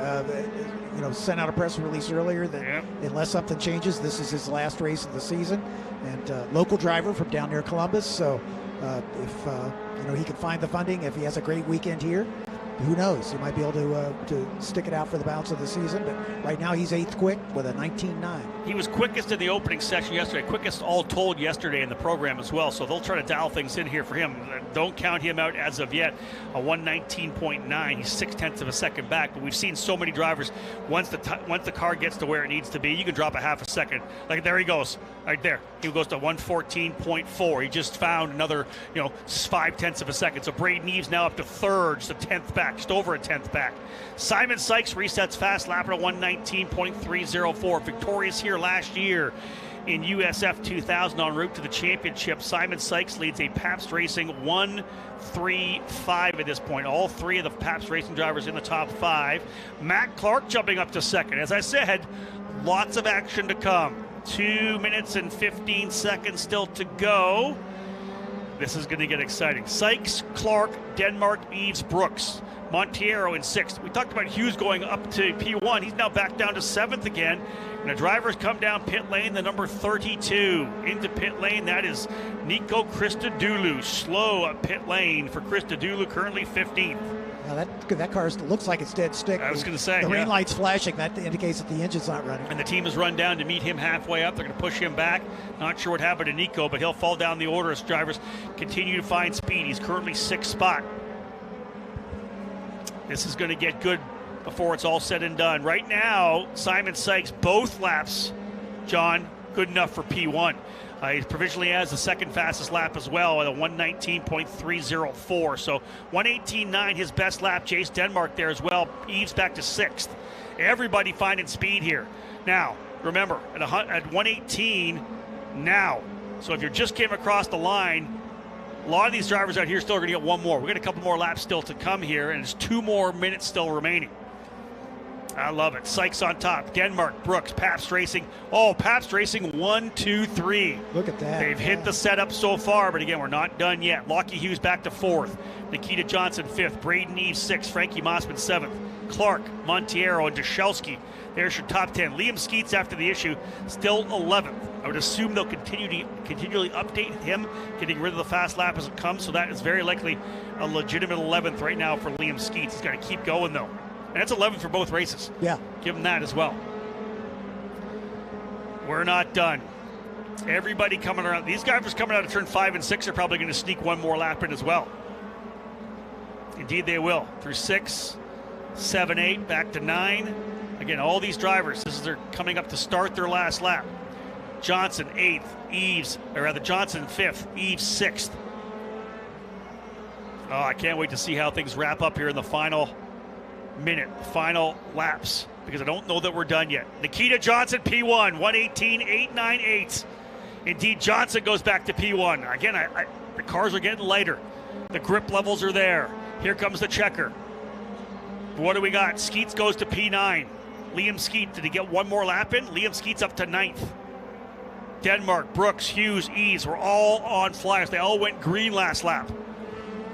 sent out a press release earlier that unless something changes, this is his last race of the season. And local driver from down near Columbus, so if he can find the funding, if he has a great weekend here, who knows? He might be able to stick it out for the balance of the season. But right now he's 8th quick with a 19.9. He was quickest in the opening session yesterday, quickest all told yesterday in the program as well. So they'll try to dial things in here for him. Don't count him out as of yet. A 119.9. He's 0.6 of a second back. But we've seen so many drivers. Once the car gets to where it needs to be, you can drop a half a second. Like there he goes, right there. He goes to 114.4. He just found another 0.5 of a second. So Braden Eves now up to 3rd, just a 10th back. Just over a 10th back. Simon Sykes resets fast lap at a 119.304. Victorious here last year in USF 2000 en route to the championship. Simon Sykes leads a Pabst Racing 1-3-5 at this point. All three of the Pabst Racing drivers in the top 5. Matt Clark jumping up to 2nd. As I said, lots of action to come. 2 minutes and 15 seconds still to go. This is going to get exciting. Sykes, Clark, Denmark, Eves, Brooks. Monteiro in 6th. We talked about Hughes going up to P1. He's now back down to 7th again. And the drivers come down pit lane, the number 32 into pit lane. That is Nico Christodoulou. Slow at pit lane for Christodoulou, currently 15th. Now that car looks like it's dead stick. I was going to say. The rain light's flashing. That indicates that the engine's not running. And the team has run down to meet him halfway up. They're going to push him back. Not sure what happened to Nico, but he'll fall down the order as drivers continue to find speed. He's currently 6th spot. This is going to get good before it's all said and done. Right now, Simon Sykes, both laps, John, good enough for P1. He provisionally has the 2nd fastest lap as well at a 119.304. So 118.9, his best lap. Chase Denmark there as well. Eves back to 6th. Everybody finding speed here. Now, remember, at 118 now. So if you just came across the line, a lot of these drivers out here still are going to get one more. We've got a couple more laps still to come here, and there's 2 more minutes still remaining. I love it. Sykes on top. Denmark, Brooks, Pabst Racing. Oh, Pabst Racing 1, 2, 3. Look at that. They've hit the setup so far, but again, we're not done yet. Lockie Hughes back to 4th. Nikita Johnson 5th. Braden Eves 6th. Frankie Mossman 7th. Clark, Monteiro, and Dushelski. There's your top 10. Liam Skeets after the issue, still 11th. I would assume they'll continually update him, getting rid of the fast lap as it comes, so that is very likely a legitimate 11th right now for Liam Skeets. He's got to keep going, though. And that's 11th for both races. Yeah. Give him that as well. We're not done. Everybody coming around. These guys coming out of turn 5 and 6 are probably going to sneak one more lap in as well. Indeed, they will. Through 6, 7, 8, back to 9. Again, all these drivers, they're coming up to start their last lap. Johnson 8th, Johnson 5th, Eves 6th. Oh, I can't wait to see how things wrap up here in the final minute, final laps, because I don't know that we're done yet. Nikita Johnson, P1, 118.898. Indeed, Johnson goes back to P1. Again, the cars are getting lighter. The grip levels are there. Here comes the checker. What do we got? Skeets goes to P9. Liam Skeet, did he get one more lap in? Liam Skeet's up to 9th. Denmark, Brooks, Hughes, Eves were all on flyers. They all went green last lap.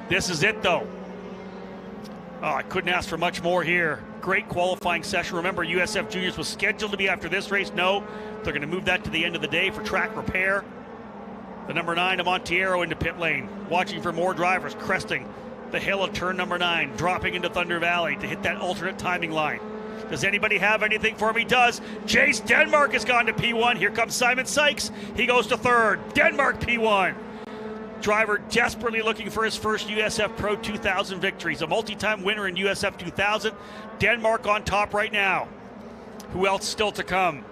This is it, though. Oh, I couldn't ask for much more here. Great qualifying session. Remember, USF Juniors was scheduled to be after this race. No, they're going to move that to the end of the day for track repair. The number 9 of Monteiro into pit lane. Watching for more drivers cresting the hill of turn number 9, dropping into Thunder Valley to hit that alternate timing line. Does anybody have anything for him? He does. Chase Denmark has gone to P1. Here comes Simon Sykes. He goes to 3rd. Denmark P1. Driver desperately looking for his first USF Pro 2000 victory. He's a multi-time winner in USF 2000. Denmark on top right now. Who else still to come?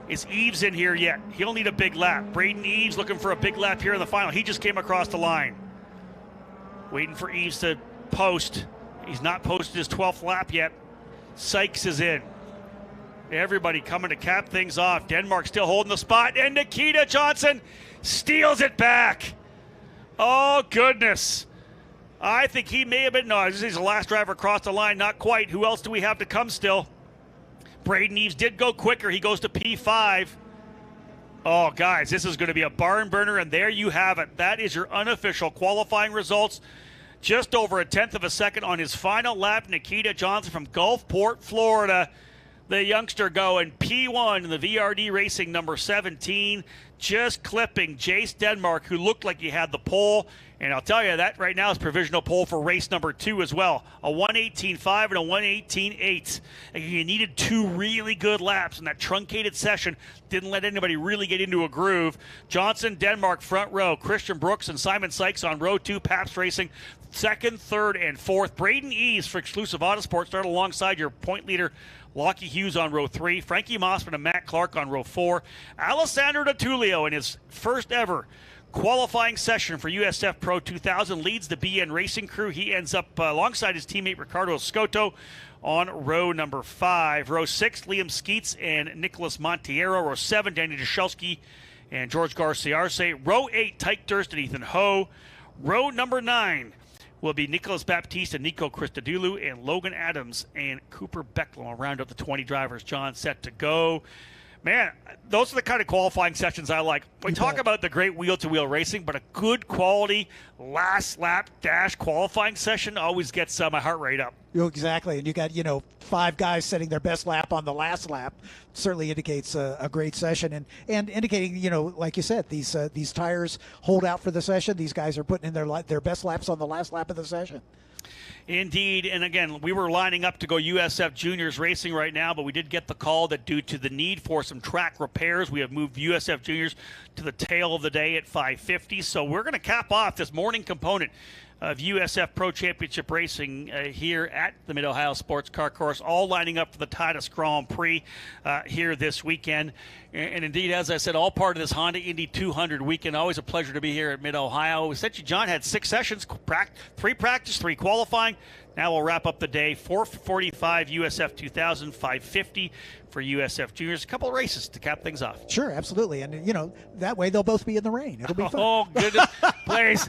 Is Eves in here yet? He'll need a big lap. Braden Eves looking for a big lap here in the final. He just came across the line. Waiting for Eves to post. He's not posted his 12th lap yet. Sykes is in. Everybody coming to cap things off. Denmark still holding the spot, and Nikita Johnson steals it back. Oh, goodness. I think he may have been, no, he's the last driver across the line, not quite. Who else do we have to come still? Braden Eves did go quicker. He goes to P5. Oh, guys, this is going to be a barn burner, and there you have it. That is your unofficial qualifying results. Just over a tenth of a second on his final lap, Nikita Johnson from Gulfport, Florida. The youngster going P1 in the VRD Racing number 17, just clipping Jace Denmark, who looked like he had the pole. And I'll tell you, that right now is provisional pole for race number 2 as well. A 1:18.5 and a 1:18.8. And you needed 2 really good laps, and that truncated session didn't let anybody really get into a groove. Johnson, Denmark, front row. Christian Brooks and Simon Sykes on row 2, Pabst Racing. 2nd, 3rd, and 4th. Braden Eves for Exclusive Autosport started alongside your point leader, Lockie Hughes, on row 3. Frankie Mossman and Matt Clark on row 4. Alessandro D'Attulio in his first ever qualifying session for USF Pro 2000 leads the BN Racing crew. He ends up alongside his teammate Ricardo Scotto on row number 5. Row 6, Liam Skeets and Nicholas Montiero. Row 7, Danny Jashelski and George Garcia-Arce. Row 8, Tyke Durst and Ethan Ho. Row number 9 will be Nicholas Baptiste and Nico Christodoulou, and Logan Adams and Cooper Becklem will round up the 20 drivers. John set to go. Man, those are the kind of qualifying sessions I like. We talk about the great wheel-to-wheel racing, but a good quality last lap dash qualifying session always gets my heart rate up. Exactly, and you got 5 guys setting their best lap on the last lap. Certainly indicates a great session, and indicating like you said, these tires hold out for the session. These guys are putting in their best laps on the last lap of the session. Indeed, and again, we were lining up to go USF Juniors Racing right now, but we did get the call that due to the need for some track repairs, we have moved USF Juniors to the tail of the day at 5:50. So we're going to cap off this morning component of USF Pro Championship Racing here at the Mid-Ohio Sports Car Course, all lining up for the Titus Grand Prix here this weekend. And indeed, as I said, all part of this Honda Indy 200 weekend. Always a pleasure to be here at Mid-Ohio. We said you, John, had 6 sessions, 3 practice, 3 qualifying. Now we'll wrap up the day. 4:45 USF 2000, 5:50 for USF Juniors. A couple of races to cap things off. Sure, absolutely. And, that way they'll both be in the rain. It'll be fun. Oh, goodness. Please.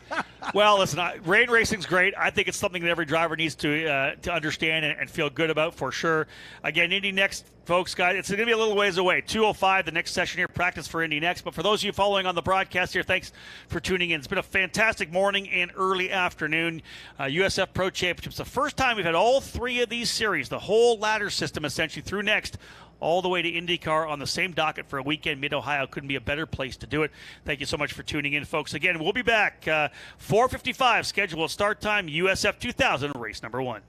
Well, listen, rain racing's great. I think it's something that every driver needs to understand and feel good about for sure. Again, Indy next, folks, guys, it's going to be a little ways away. 2:05, the next session here, practice for Indy next. But for those of you following on the broadcast here, thanks for tuning in. It's been a fantastic morning and early afternoon. USF Pro Championships, the first time we've had all 3 of these series, the whole ladder system essentially through next, all the way to IndyCar on the same docket for a weekend. Mid-Ohio couldn't be a better place to do it. Thank you so much for tuning in, folks. Again, we'll be back. 4:55 scheduled start time, USF 2000, race number 1.